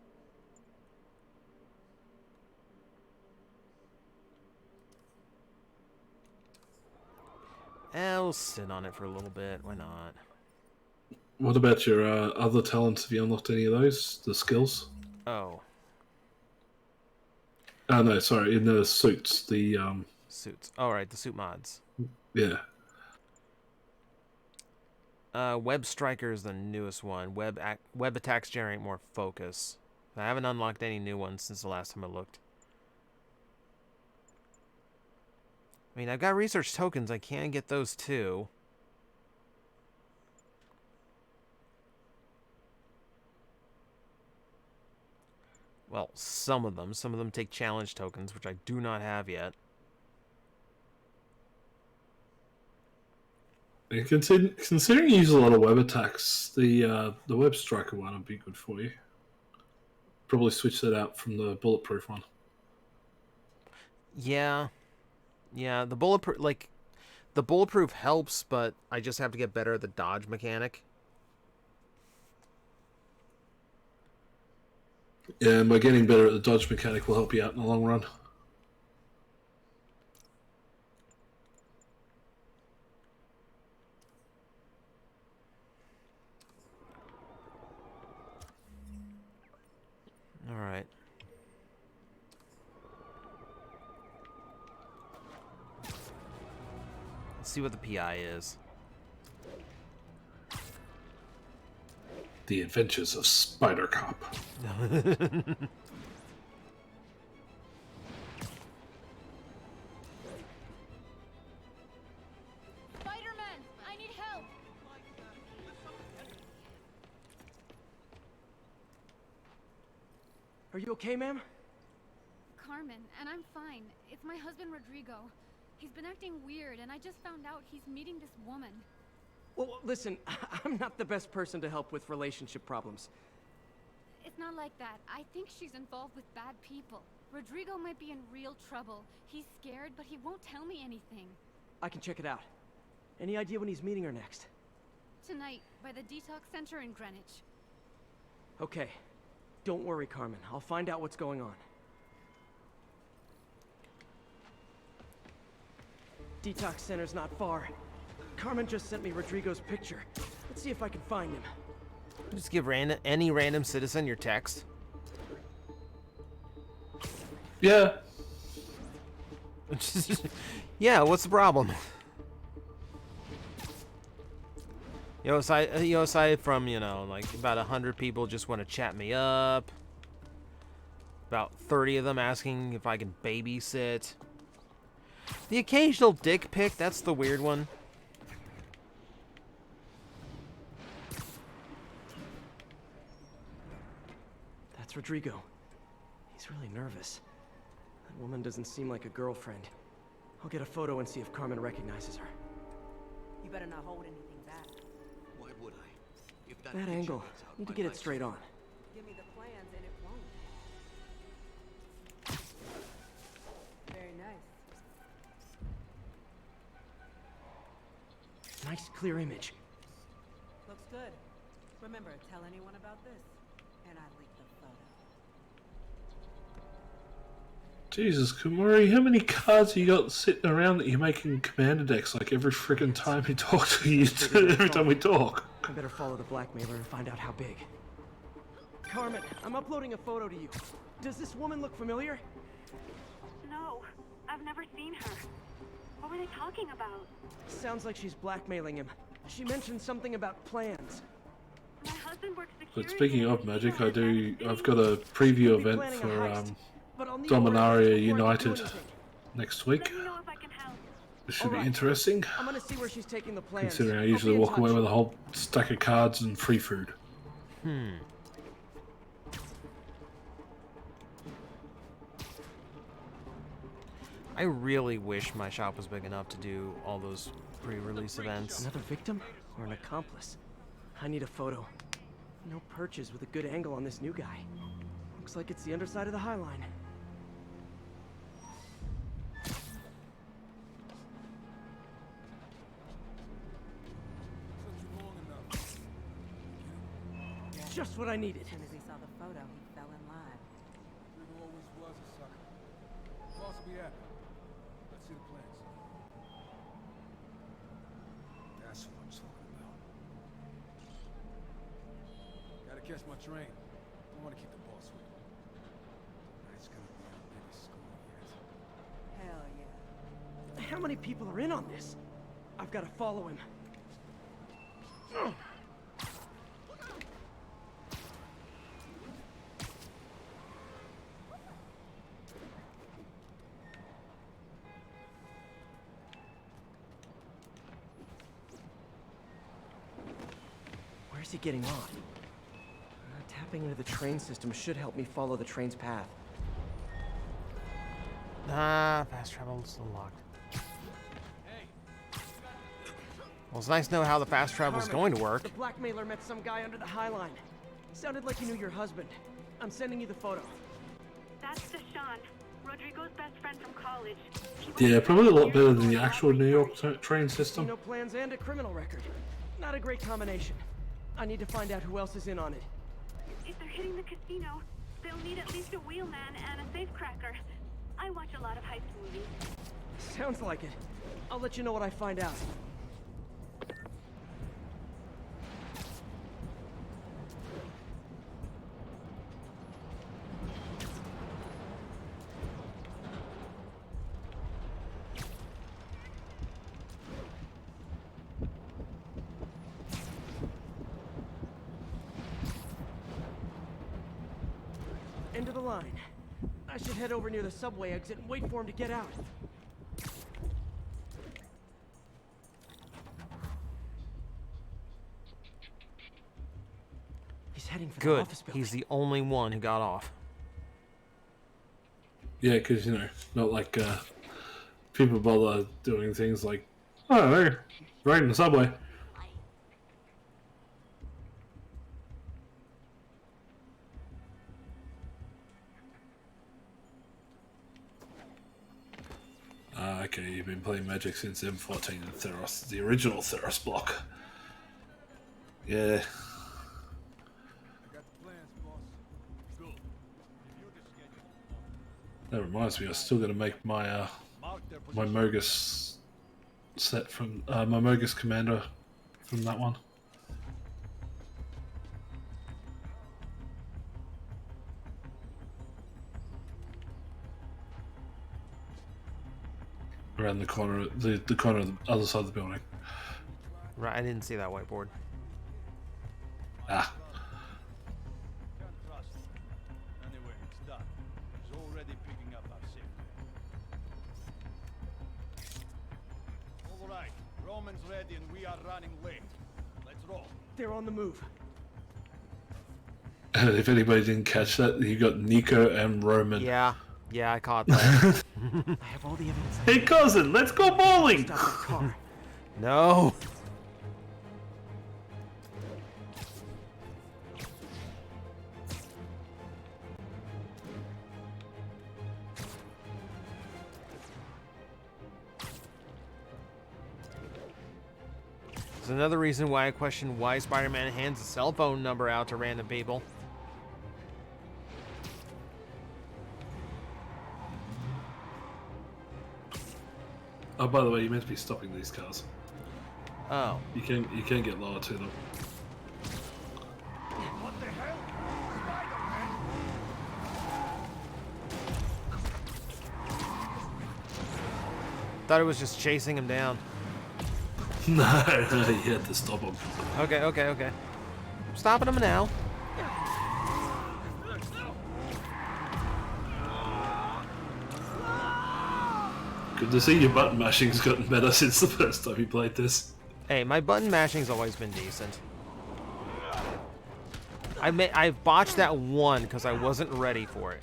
I'll sit on it for a little bit. Why not? What about your other talents? Have you unlocked any of those? The skills? Oh. Oh no, sorry. In the suits, the suits. All right, the suit mods. Yeah. Web Striker is the newest one. Web attacks generate more focus. I haven't unlocked any new ones since the last time I looked. I mean, I've got research tokens. I can get those too. Well, some of them. Some of them take challenge tokens, which I do not have yet. Considering you use a lot of web attacks, the Web Striker one would be good for you. Probably switch that out from the bulletproof one. Yeah. Yeah, the bulletproof helps, but I just have to get better at the dodge mechanic. Yeah, and by getting better at the dodge mechanic will help you out in the long run. All right. Let's see what the PI is. The Adventures of Spider Cop. Spider-Man, I need help. Are you okay, ma'am? Carmen, and I'm fine. It's my husband, Rodrigo. He's been acting weird, and I just found out he's meeting this woman. Well, listen, I'm not the best person to help with relationship problems. It's not like that. I think she's involved with bad people. Rodrigo might be in real trouble. He's scared, but he won't tell me anything. I can check it out. Any idea when he's meeting her next? Tonight, by the detox center in Greenwich. Okay. Don't worry, Carmen. I'll find out what's going on. Detox center's not far. Carmen just sent me Rodrigo's picture. Let's see if I can find him. Just give any random citizen your text. Yeah. Yeah, what's the problem? Aside from, like about 100 people just want to chat me up. About 30 of them asking if I can babysit. The occasional dick pic, that's the weird one. That's Rodrigo. He's really nervous. That woman doesn't seem like a girlfriend. I'll get a photo and see if Carmen recognizes her. You better not hold anything back. Why would I? If That angle. Need to get it straight on. Give me the plans and it won't. Very nice. Nice, clear image. Looks good. Remember, tell anyone about this, and I leak the photo. Jesus, Kumari, how many cards you got sitting around that you're making commander decks like every freaking time you talk to you? Every time we talk. I better follow the blackmailer and find out how big. Carmen, I'm uploading a photo to you. Does this woman look familiar? No, I've never seen her. What were they talking about? Sounds like she's blackmailing him. She mentioned something about plans. My husband works security. But speaking of magic, I've got a preview event for Dominaria United next week. This should be interesting. I'm gonna see where she's taking the plans. Considering I usually walk away with a whole stack of cards and free food. I really wish my shop was big enough to do all those pre-release events. Another victim or an accomplice? I need a photo. No perches with a good angle on this new guy. Looks like it's the underside of the High Line. Just what I needed. As soon as he saw the photo, he fell in line. River always was a sucker. Boss will be happy. Let's see the plans. That's what I'm talking about. Gotta catch my train. Don't want to keep the boss waiting. Tonight's gonna be our biggest school yet. Hell yeah. How many people are in on this? I've got to follow him. Where's he getting on? Tapping into the train system should help me follow the train's path. Fast travel's unlocked. Well, it's nice to know how the fast travel's going to work. The blackmailer met some guy under the High Line. Sounded like he knew your husband. I'm sending you the photo. That's Deshaun, Rodrigo's best friend from college. Yeah, probably a lot better than the actual New York train system. No plans and a criminal record. Not a great combination. I need to find out who else is in on it. If they're hitting the casino, they'll need at least a wheelman and a safecracker. I watch a lot of heist movies. Sounds like it. I'll let you know what I find out. End of the line. I should head over near the subway exit and wait for him to get out. He's heading for the Good. office building. He's the only one who got off. Yeah, because, you know, not like people bother doing things like, oh, they're right in the subway. Okay, you've been playing Magic since M14 and Theros, the original Theros block. Yeah. That reminds me, I still got to make my my Mogus set from my Mogus Commander from that one. Around the corner, the corner of the other side of the building. Right, I didn't see that whiteboard. Ah. Anyway, it's done. He's already picking up our safety. All right, Roman's ready and we are running late. Let's roll. They're on the move. If anybody didn't catch that, you got Nico and Roman. Yeah, I caught that. I have all the evidence. Hey cousin, let's go bowling! Stop that car. No. There's another reason why I question why Spider-Man hands a cell phone number out to random people. Oh, by the way, you meant to be stopping these cars. Oh. You can get lower to them. What the hell? Thought it was just chasing him down. No, you had to stop him. Okay. I'm stopping him now. Good to see your button mashing's gotten better since the first time you played this. Hey, my button mashing's always been decent. I botched that one because I wasn't ready for it.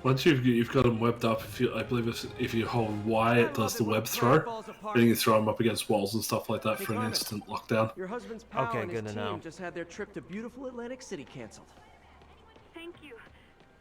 Once you've got them webbed up, I believe if you hold Y, it does the web throw. Then you can throw them up against walls and stuff like that for an instant lockdown. Your husband's pal Okay, and his good to team know. just had their trip to beautiful Atlantic City canceled. Thank you.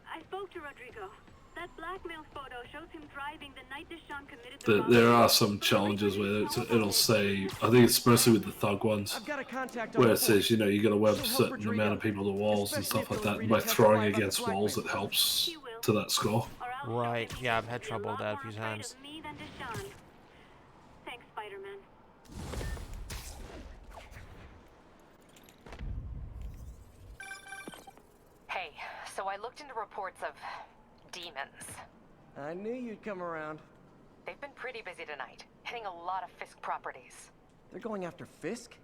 I spoke to Rodrigo. That blackmail photo shows him driving the night Deshaun committed the robbery. There are some challenges where it'll say, I think it's mostly with the thug ones, I've got a contact where on it says, you know, you got to web a certain amount of people to walls and stuff like that. And by throwing against walls, it helps to that score. Right. Yeah, I've had trouble with that a few times. Me than Deshaun. Thanks, Spider-Man. Hey, I looked into reports of demons. I knew you'd come around. They've been pretty busy tonight, hitting a lot of Fisk properties. They're going after Fisk?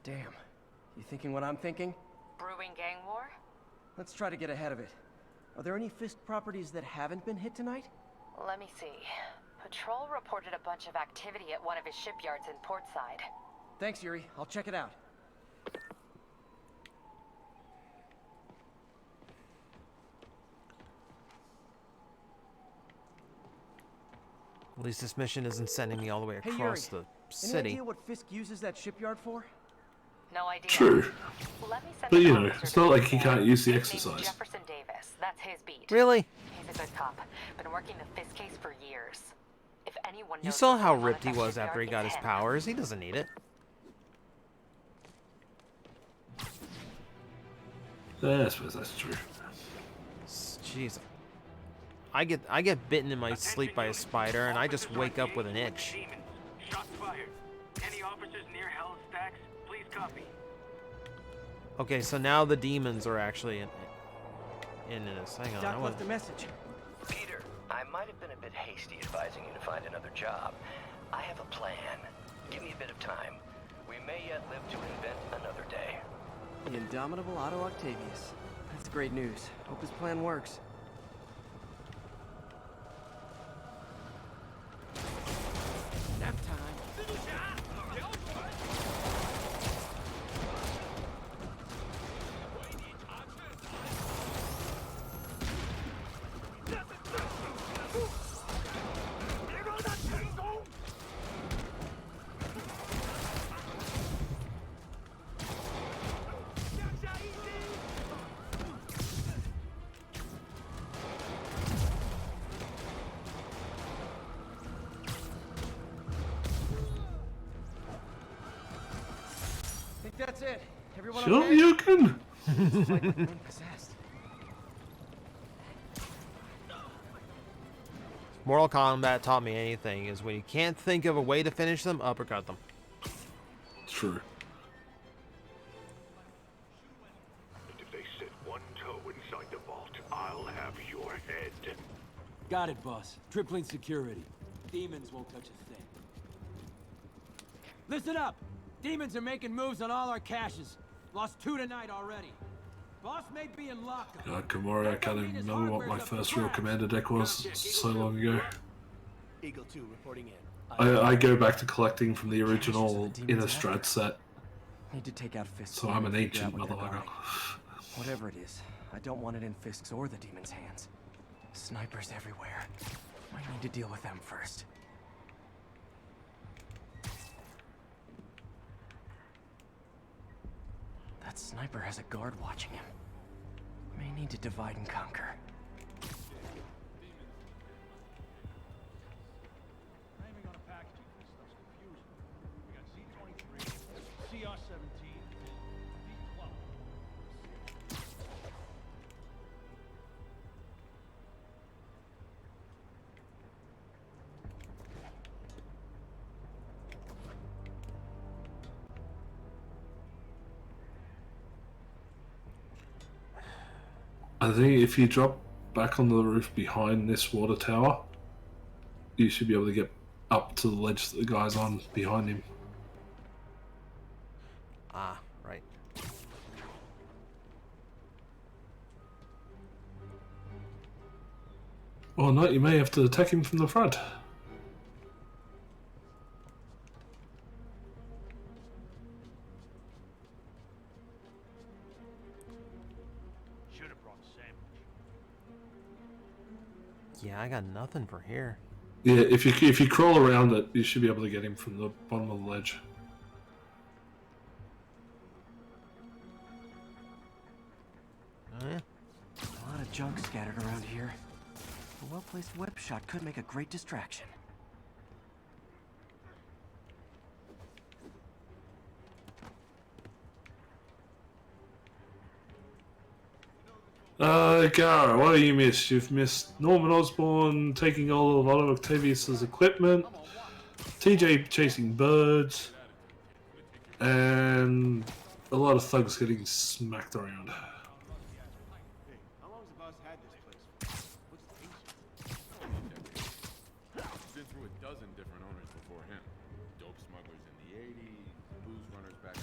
Damn. You thinking what I'm thinking? Brewing gang war? Let's try to get ahead of it. Are there any Fisk properties that haven't been hit tonight? Let me see. Patrol reported a bunch of activity at one of his shipyards in Portside. Thanks, Yuri. I'll check it out. At least this mission isn't sending me all the way Hey, across Yuri, the any city. idea what Fisk uses that shipyard for? No idea. True. Let me send But an you know, officer it's to not like Fisk he can't there. use the Named exercise. Jefferson Davis. That's his beat. Really? He's a good cop. Been working the Fisk case for years. If anyone knows You saw what's how going on ripped at he that was after he shipyard, got it's his him. powers. He doesn't need it. Yeah, I suppose that's true. Jeez. I get bitten in my sleep by a spider, and I just wake up with an itch. Shots fired. Any officers near Hell's Stacks, please copy. Okay, so now the demons are actually in this. Hang on. Doc left a message. Peter, I might have been a bit hasty advising you to find another job. I have a plan. Give me a bit of time. We may yet live to invent another day. The indomitable Otto Octavius. That's great news. Hope his plan works. Nap time. That's it. Everyone Sure, okay? you can. It's like we're being possessed. Mortal Kombat taught me anything is when you can't think of a way to finish them, uppercut them. True. If they set one toe inside the vault, I'll have your head. Got it, boss. Tripling security. Demons won't touch a thing. Listen up! Demons are making moves on all our caches. Lost 2 tonight already. Boss may be in lockup. God, Gamora, I can't even remember what my first real commander deck was so long ago. Eagle 2 reporting in. I go back to collecting from the original Innistrad set. Need to take out Fisk. So I'm an and figure out ancient what they're motherfucker. guarding. Whatever it is, I don't want it in Fisk's or the demons' hands. Snipers everywhere. I need to deal with them first. That sniper has a guard watching him. May need to divide and conquer. Framing on a packaging for this stuff's confusing. We got C-23, CR-17, and D-12. I think if you drop back on the roof behind this water tower, you should be able to get up to the ledge that the guy's on behind him. Ah, right. Or not, you may have to attack him from the front. Should have brought a sandwich. Yeah, I got nothing for here. Yeah, if you crawl around it, you should be able to get him from the bottom of the ledge. Oh, yeah. A lot of junk scattered around here. A well-placed web shot could make a great distraction. Gara, what have you missed? You've missed Norman Osborn taking all of Otto Octavius's equipment, TJ chasing birds, and a lot of thugs getting smacked around. runners back.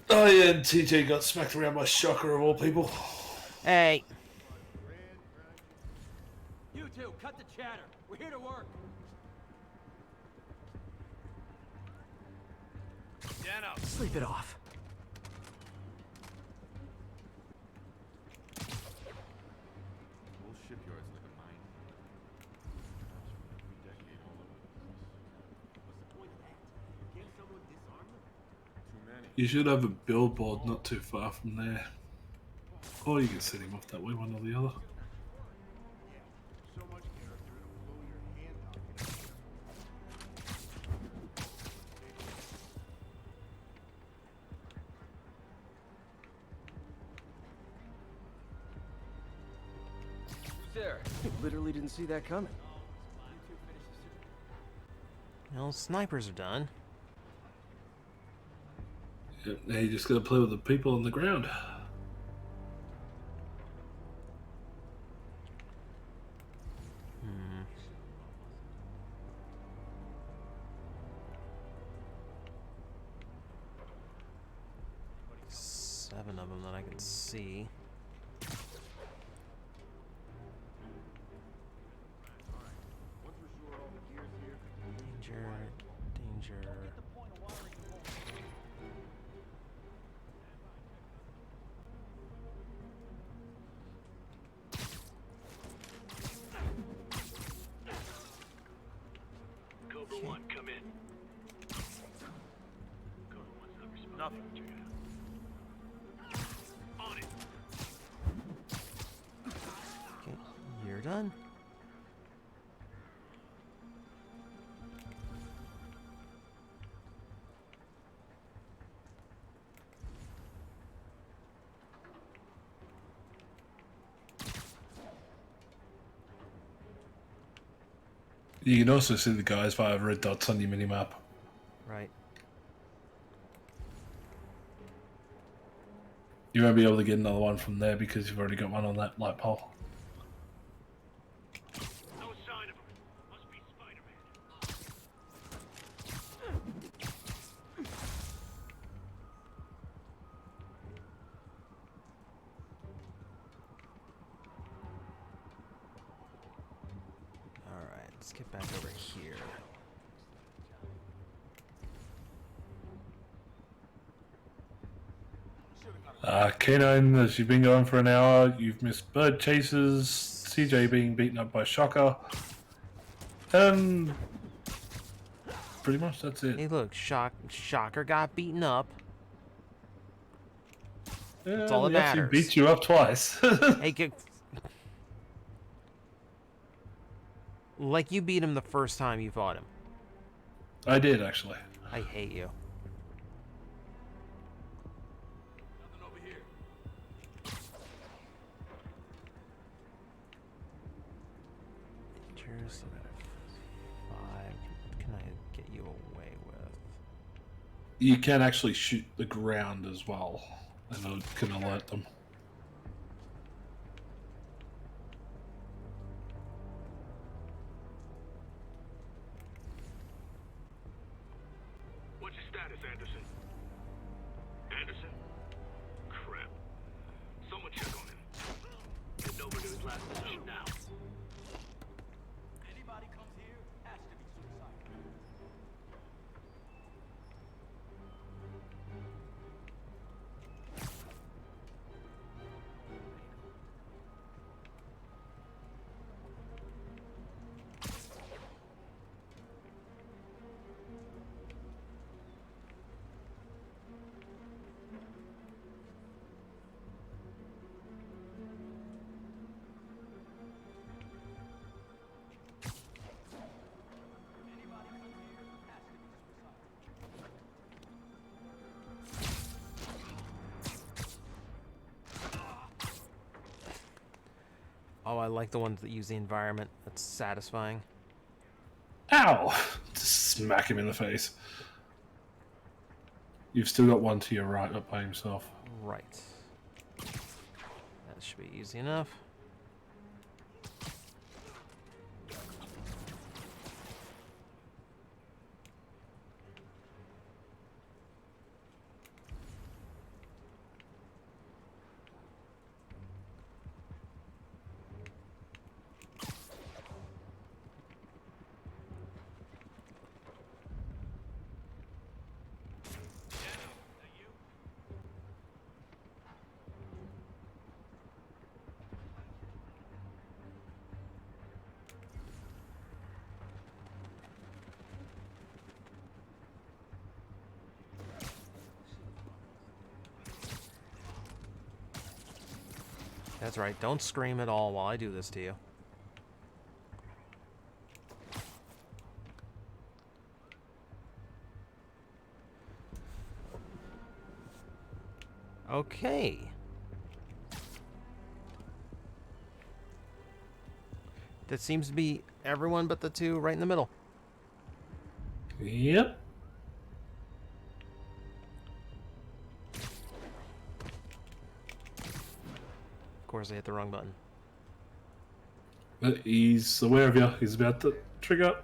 Oh yeah, and TJ got smacked around by Shocker of all people. Hey. You two, cut the chatter. We're here to work. Dano. Sleep it off. Whole shipyard's like a mine. Every decade all over the place. What's the point of that? Can't someone disarm them? Too many. You should have a billboard not too far from there. Or you can set him off that way, one or the other. So much character, it'll blow your hand off. Who's there? Literally didn't see that coming. Well, snipers are done. Yep, now you just got to play with the people on the ground. Seven of them that I can see. Danger, danger. Cobra 1, come in. Cobra 1's not responding. Nothing. On it. Okay, you're done. You can also see the guys via red dots on your minimap. Right. You won't be able to get another one from there because you've already got one on that light pole. No sign of him. Must be Spider-Man. Alright, let's get back over here. Canine, as you've been going for an hour, you've missed bird chases, CJ being beaten up by Shocker, and pretty much that's it. Hey, look, Shocker got beaten up. That's all that he actually matters. beat you up twice. Hey, like you beat him the first time you fought him. I did, actually. I hate you. Nothing over here. Cheers. 5. What can I get you away with? You can actually shoot the ground as well, and it can alert them. What's your status, Anderson? Anderson? Crap. Someone check on him. Get over to his last position now. Anybody comes here has to be suicidal. Oh, I like the ones that use the environment. That's satisfying. Ow! Just smack him in the face. You've still got one to your right up by himself. Right. That should be easy enough. That's right. Don't scream at all while I do this to you. Okay. That seems to be everyone but the two right in the middle. Yep. Of course, I hit the wrong button. But he's aware of you. He's about to trigger.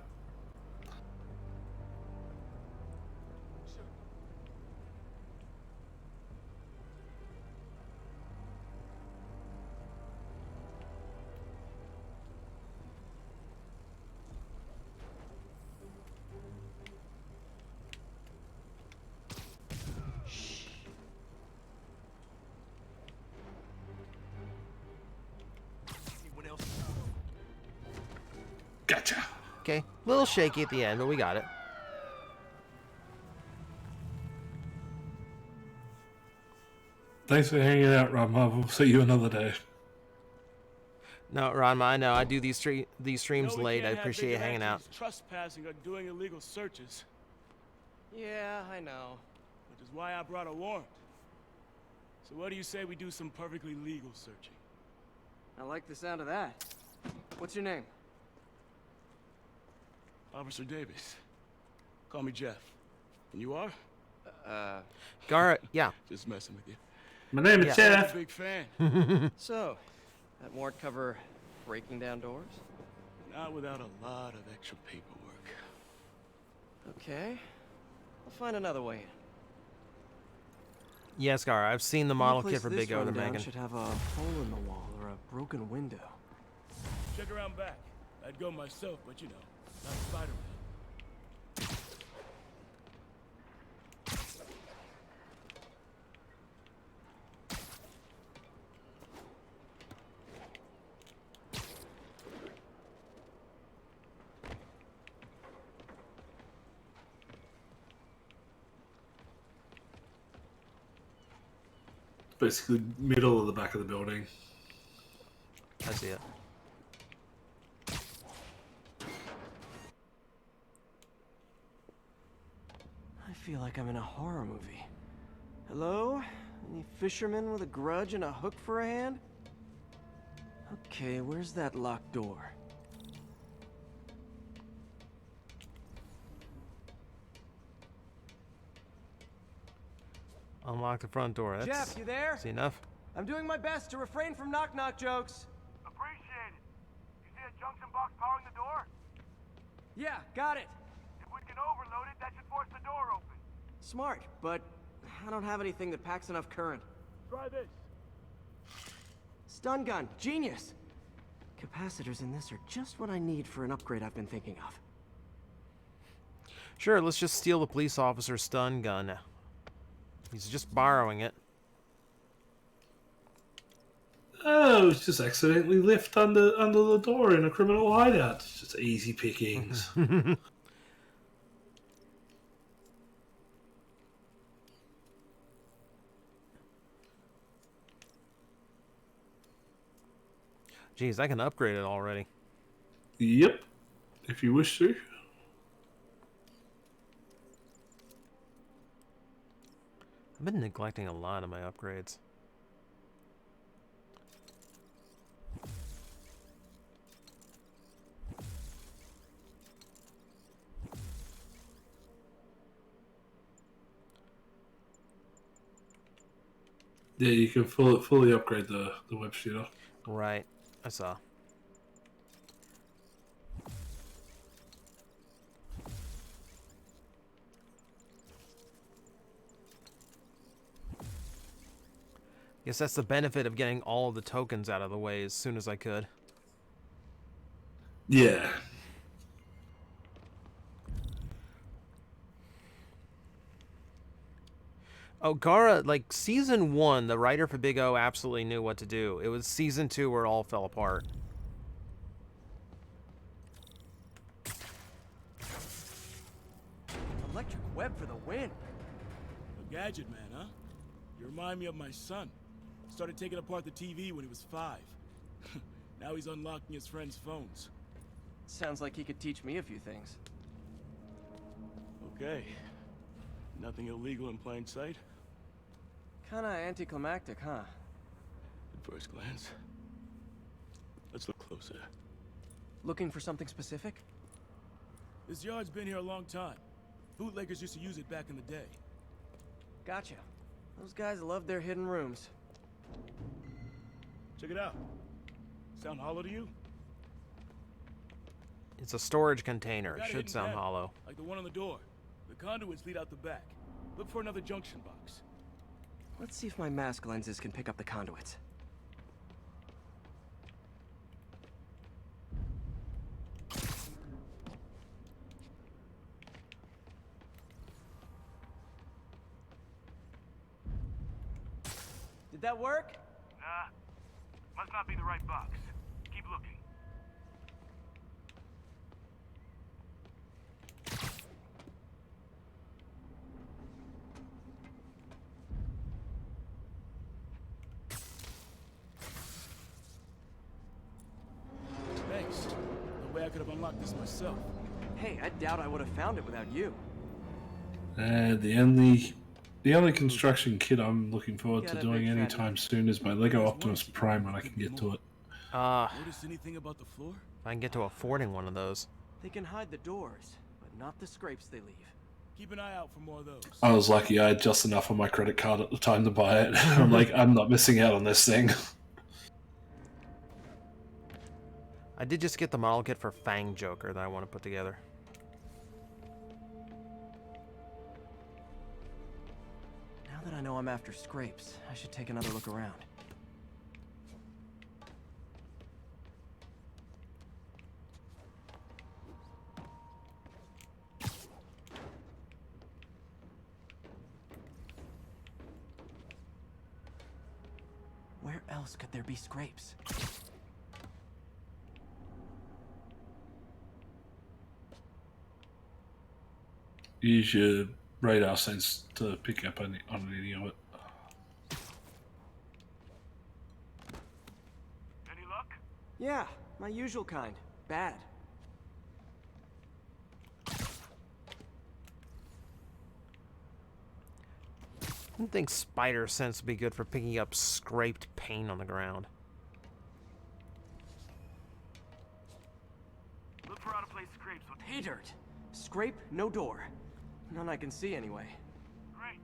Gotcha. Okay, a little shaky at the end, but we got it. Thanks for hanging out, Rob. We'll see you another day. No, Ron, I know. I do these streams late. I appreciate you hanging out. Trespassing or doing illegal searches. Yeah, I know. Which is why I brought a warrant. So what do you say we do some perfectly legal searching? I like the sound of that. What's your name? Officer Davis. Call me Jeff. And you are? Gar, yeah. Just messing with you. My name is Jeff. I'm a big fan. So, that warrant cover breaking down doors? Not without a lot of extra paperwork. Okay. I'll find another way in. Yes, Gar, I've seen the model Any kit for place Big O to this rundown Megan. should have a hole in the wall or a broken window. Check around back. I'd go myself, but you know, not Spider-Man. Basically, middle of the back of the building. I see it. I feel like I'm in a horror movie. Hello? Any fisherman with a grudge and a hook for a hand? Okay, where's that locked door? Unlock the front door. That's Jeff, you there? See enough? I'm doing my best to refrain from knock-knock jokes. Appreciate it. You see a junction box powering the door? Yeah, got it. If we can overload it, that should force the door open. Smart, but I don't have anything that packs enough current. Try this. Stun gun, genius! Capacitors in this are just what I need for an upgrade I've been thinking of. Sure, let's just steal the police officer's stun gun. He's just borrowing it. Oh, it's just accidentally left under the door in a criminal hideout. It's just easy pickings. Jeez, I can upgrade it already. Yep, if you wish to. I've been neglecting a lot of my upgrades. Yeah, you can fully upgrade the web shooter. Right, I saw. Guess that's the benefit of getting all of the tokens out of the way as soon as I could. Yeah. Oh, Gara, like, Season 1, the writer for Big O absolutely knew what to do. It was Season 2 where it all fell apart. Electric web for the win. A gadget man, huh? You remind me of my son. Started taking apart the TV when he was 5. Now he's unlocking his friends' phones. Sounds like he could teach me a few things. Okay. Nothing illegal in plain sight? Kinda anticlimactic, huh? At first glance. Let's look closer. Looking for something specific? This yard's been here a long time. Bootleggers used to use it back in the day. Gotcha. Those guys love their hidden rooms. Check it out. Sound hollow to you? It's a storage container. Got a Should hidden sound panel, hollow. like the one on the door. The conduits lead out the back. Look for another junction box. Let's see if my mask lenses can pick up the conduits. Did that work? Nah. Must not be the right box. Keep looking. Thanks. No way I could have unlocked this myself. Hey, I doubt I would have found it without you. The only construction kit I'm looking forward to doing anytime soon is my Lego Optimus Prime when I can get to it. Notice anything about the floor? If I can get to affording one of those. They can hide the doors, but not the scrapes they leave. Keep an eye out for more of those. I was lucky I had just enough on my credit card at the time to buy it. I'm like, I'm not missing out on this thing. I did just get the model kit for Fang Joker that I want to put together. Now that I know I'm after scrapes, I should take another look around. Where else could there be scrapes? Use your radar sense to pick up on any of it. Any luck? Yeah, my usual kind. Bad. I don't think spider sense would be good for picking up scraped paint on the ground. Look for out of place scrapes with Pay dirt. Scrape, no door. None I can see anyway. Great.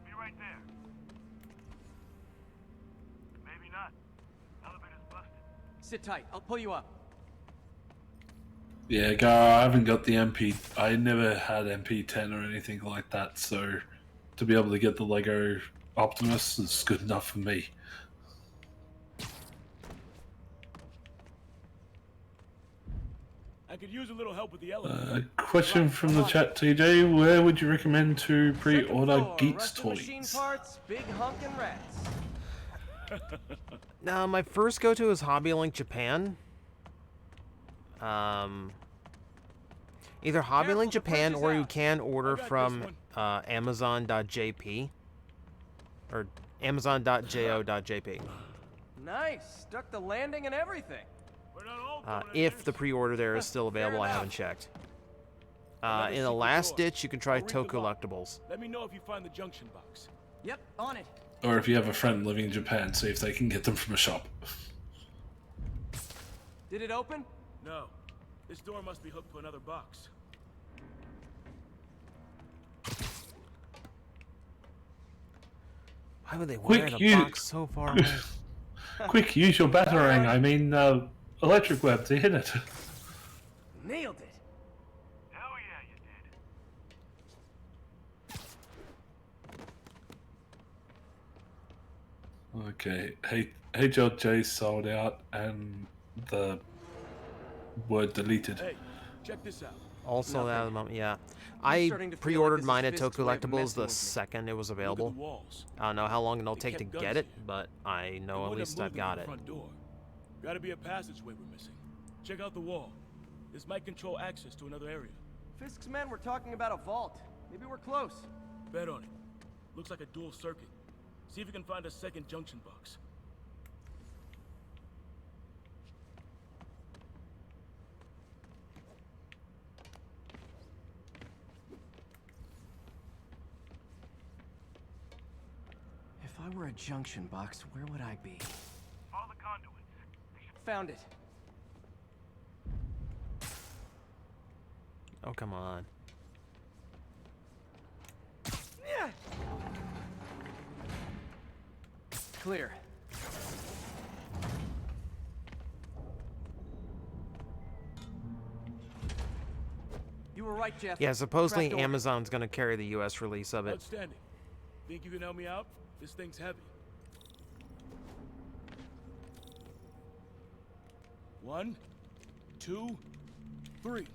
Be right there. Maybe not. Elevator's busted. Sit tight. I'll pull you up. Yeah, I haven't got the MP. I never had MP10 or anything like that, so to be able to get the Lego Optimus is good enough for me. I could use a little help with the elevator. Question from the chat, TJ. Where would you recommend to pre-order Geeks toys? Parts, big honkin' rats. Now, my first go-to is HobbyLink Japan. Either HobbyLink Japan or you can order from Amazon.jp or Amazon.jo.jp. Nice. Stuck the landing and everything. If the pre-order there is still available, I haven't checked. In the last ditch, you can try Tocollectibles. Let me know if you find the junction box. Yep, on it. Or if you have a friend living in Japan, see if they can get them from a shop. Did it open? No. This door must be hooked to another box. Why would they wire the box so far away? Quick, use your batarang. I mean, electric web to hit it. Nailed it. Hell yeah, you did. Okay, HLJ sold out and the word deleted. Hey, check this out. Also, at the moment, yeah. I pre-ordered mine at Tocollectibles the second it was available. I don't know how long it'll take to get it, but I know at least I've got it. Gotta be a passageway we're missing. Check out the wall. This might control access to another area. Fisk's men were talking about a vault. Maybe we're close. Bet on it. Looks like a dual circuit. See if you can find a second junction box. I were a junction box, where would I be? Follow the conduits. Found it. Oh, come on. Clear. You were right, Jeff. Yeah, supposedly Trapdoor. Amazon's gonna carry the US release of it. Outstanding. Think you can help me out? This thing's heavy. 1, 2, 3.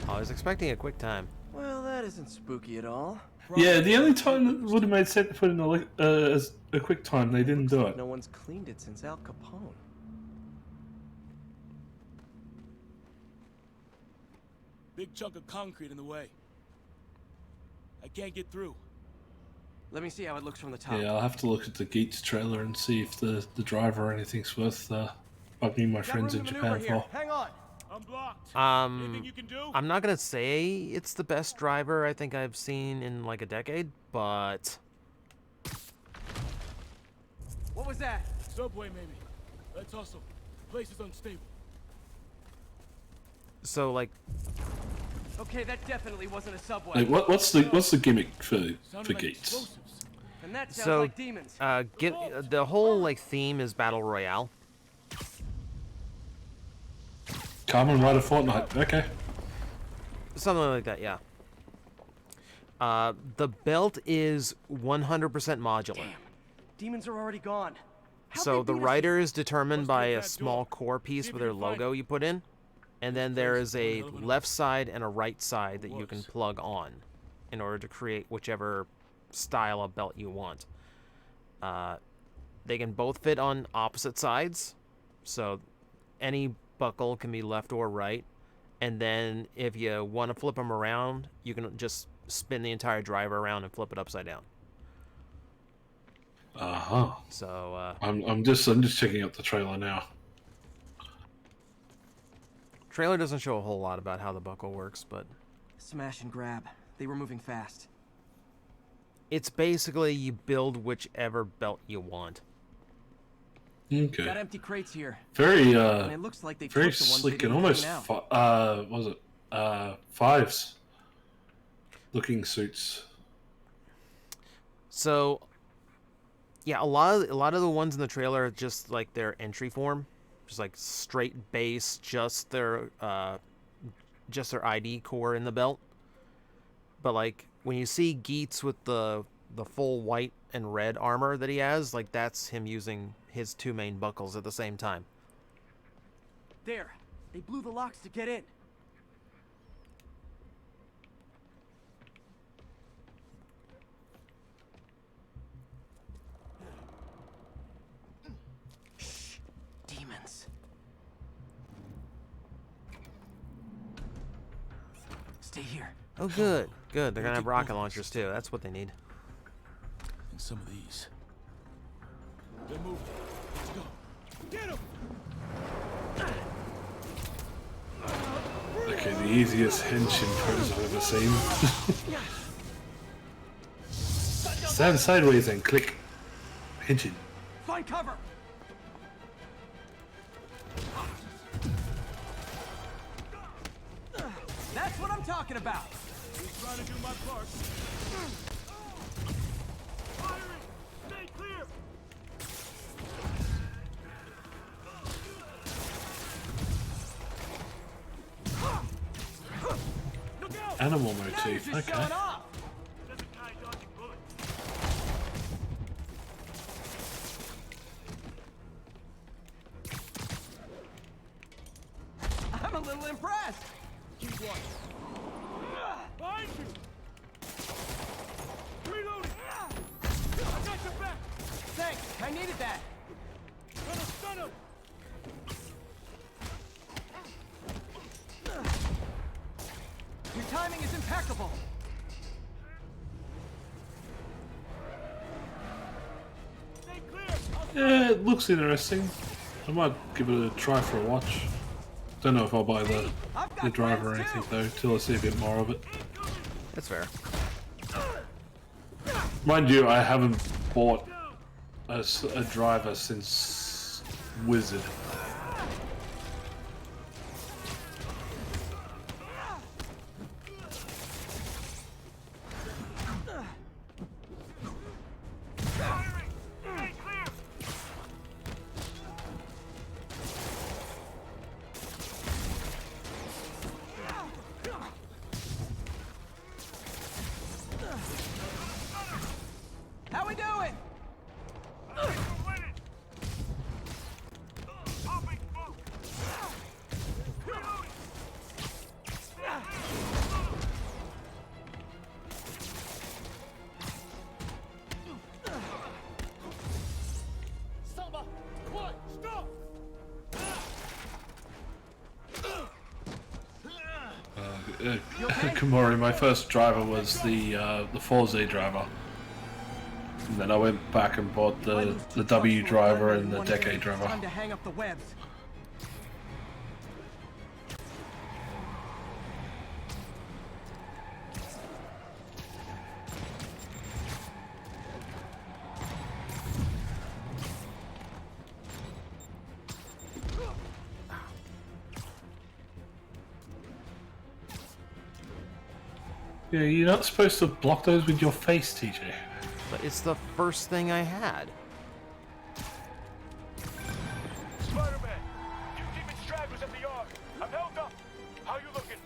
I was expecting a quick time. Well, that isn't spooky at all. Yeah, the only time that would have made sense to put in as a quick time, they didn't do it. No one's cleaned it since Al Capone. Big chunk of concrete in the way. I can't get through. Let me see how it looks from the top. Yeah, I'll have to look at the Geats trailer and see if the driver or anything's worth bugging my friends in Japan for. Hang on. I'm blocked. I'm you can do? not gonna say it's the best driver I think I've seen in like a decade, but What was that? Subway, maybe. Let's hustle. Place is unstable. so like Okay, that definitely wasn't a subway. Like, what's the gimmick for Geats? And that sounds so like demons. the whole like theme is battle royale. Carmen Rider Fortnite. Okay. Something like that, yeah. The belt is 100% modular. Damn. Demons are already gone. So the rider is determined by a small core piece with their logo you put in, and then there is a left side and a right side that you can plug on in order to create whichever style of belt you want. They can both fit on opposite sides, so any buckle can be left or right, and then if you want to flip them around, you can just spin the entire driver around and flip it upside down. So I'm just checking out the trailer now. Trailer doesn't show a whole lot about how the buckle works, but Smash and grab. They were moving fast. it's basically you build whichever belt you want. Okay. Got empty crates here. Very And it looks like they very took the ones slick they and didn't almost bring out. was it Fives looking suits. So yeah, a lot of the ones in the trailer are just like their entry form, just like straight base, just their ID core in the belt. But like when you see Geats with the full white and red armor that he has, like that's him using his two main buckles at the same time. There. They blew the locks to get in. Shh. Demons. Stay here. Oh, good. Good. They're going to have rocket launchers, too. That's what they need. And some of these. They're moving. Let's go. Get them! Okay, the easiest henshin pose I've ever seen. Stand sideways and click henshin. Find cover. That's what I'm talking about. Just trying to do my part. Firing! Stay clear! Animal motif, okay. I'm a little impressed. Keep watching. Behind you! Reloading! I got your back! Thanks, I needed that. Gonna stun him! Your timing is impeccable. Stay clear! Yeah, it looks interesting. I might give it a try for a watch. Don't know if I'll buy the driver or anything though, till I see a bit more of it. That's fair. Mind you, I haven't bought a driver since Wizard. How we doing? Samba, quiet, stop! Kamori, my first driver was the 4Z driver. And then I went back and bought the W driver and the Decade driver. Time to hang up the webs. Yeah, you're not supposed to block those with your face, TJ. But it's the first thing I had. Spider-Man, you demon stragglers at the yard. I'm held up. How you looking?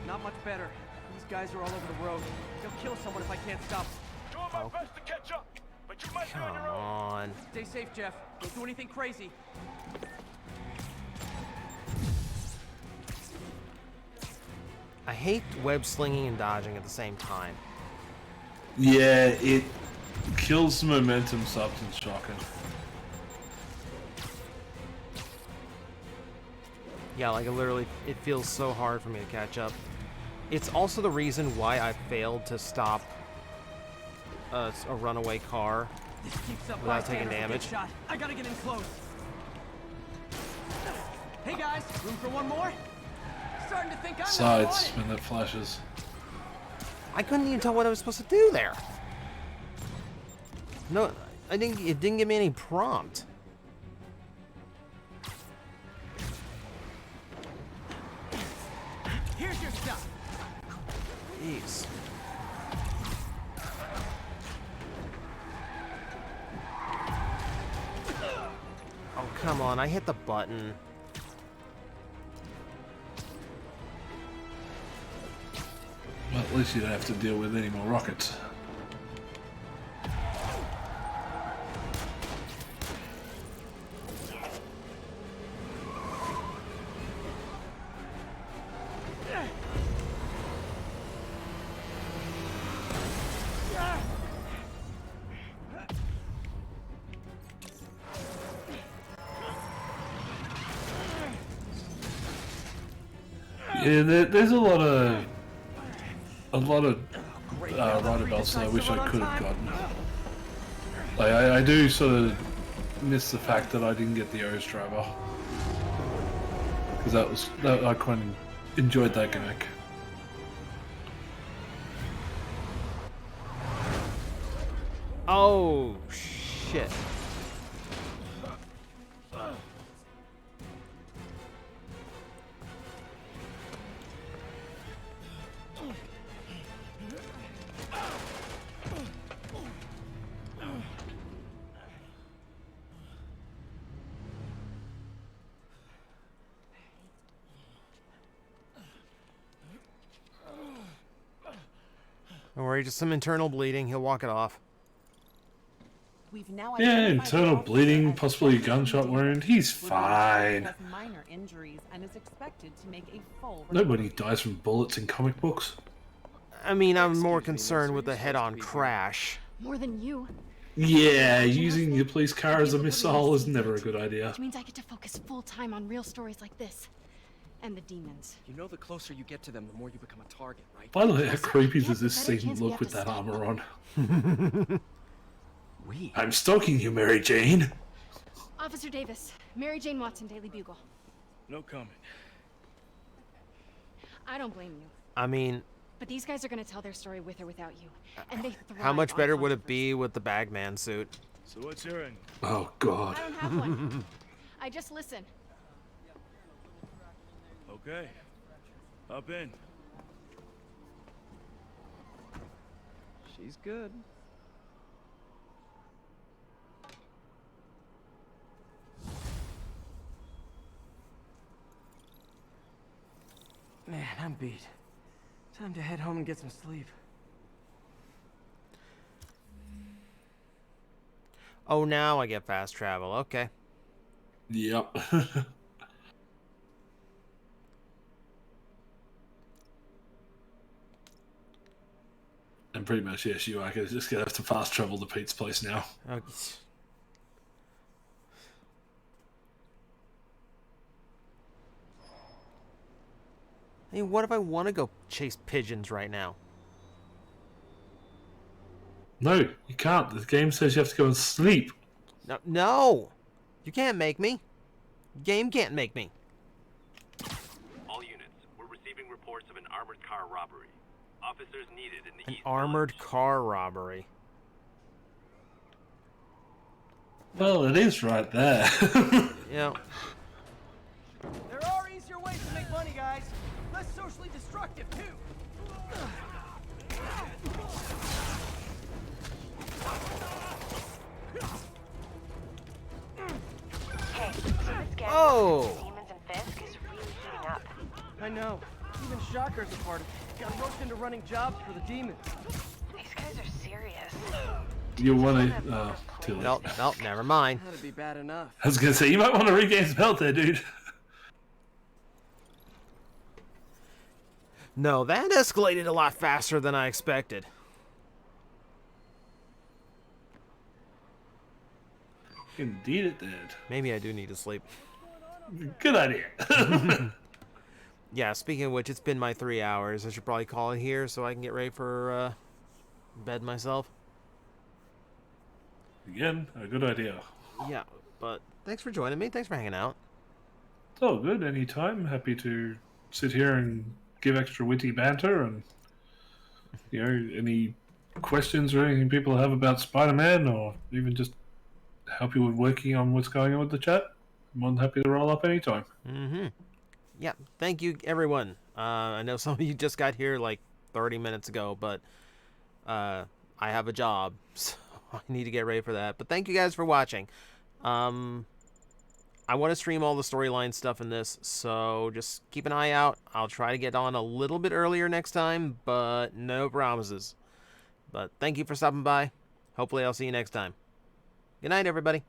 Not much better. These guys are all over the road. They'll kill someone if I can't stop them. Doing my best to catch up, but you might be on your own. On. Stay safe, Jeff. Don't do anything crazy. I hate web slinging and dodging at the same time. Yeah, it kills the momentum substance shocking. Yeah, like it feels so hard for me to catch up. It's also the reason why I failed to stop a runaway car This keeps up without my taking damage. shot. I gotta get in close. Hey guys, room for one more? Starting to think I'm Sides when that flashes. I couldn't even tell what I was supposed to do there. No, it didn't give me any prompt. Here's your stuff. Jeez. Oh, come on, I hit the button. Well, at least you don't have to deal with any more rockets. Yeah, there's a lot of rider belts that I wish I could have gotten. Like, I do sort of miss the fact that I didn't get the O's driver, because I quite enjoyed that gimmick. Oh shit. Don't worry, just some internal bleeding. He'll walk it off. We've now Yeah, internal bleeding, possibly a gunshot wound. He's fine. has minor injuries and is expected to make a full Nobody dies from bullets in comic books. I mean, I'm more concerned with the head-on crash. More than you. Yeah, using your police car as a missile is never a good idea. Which means I get to focus full time on real stories like this. And the demons. You know the closer you get to them, the more you become a target, right? By the way, how creepy does this scene look with that armor on? I'm stalking you, Mary Jane. Officer Davis, Mary Jane Watson, Daily Bugle. No comment. I don't blame you. I mean, But these guys are gonna tell their story with or without you. And they thrive How much on better would it controversy. be with the Bagman suit? So what's your end? Oh, God. I don't have one. I just listen. Okay. Hop in. She's good. Man, I'm beat. Time to head home and get some sleep. Oh, now I get fast travel. Okay. Yep. And pretty much, yes, you are just gonna have to fast travel to Pete's place now. Okay. I mean, what if I want to go chase pigeons right now? No, you can't. The game says you have to go and sleep. No! You can't make me. Game can't make me. All units, we're receiving reports of an armored car robbery. Officers needed in the An East armored car robbery. Well, it is right there. Yeah. There are easier ways to make money, guys. Less socially destructive, too. Hey, so this gang Oh! Demons and Fisk is really heating up. I know. Even Shocker's a part of it. Got roped into running jobs for the demons. These guys are serious. You want to... too late. Nope, never mind. That'd be bad enough. I was going to say, you might want to regain some health there, dude. No, that escalated a lot faster than I expected. Indeed it did. Maybe I do need to sleep. Good idea. Yeah, speaking of which, it's been my 3 hours. I should probably call it here so I can get ready for bed myself. Again, a good idea. Yeah, but thanks for joining me. Thanks for hanging out. It's all good. Anytime. Happy to sit here and give extra witty banter and, you know, any questions or anything people have about Spider-Man or even just help you with working on what's going on with the chat. I'm more than happy to roll up anytime. Mm-hmm. Yeah, thank you, everyone. I know some of you just got here like 30 minutes ago, but I have a job, so I need to get ready for that. But thank you guys for watching. I want to stream all the storyline stuff in this, so just keep an eye out. I'll try to get on a little bit earlier next time, but no promises. But thank you for stopping by. Hopefully I'll see you next time. Good night, everybody.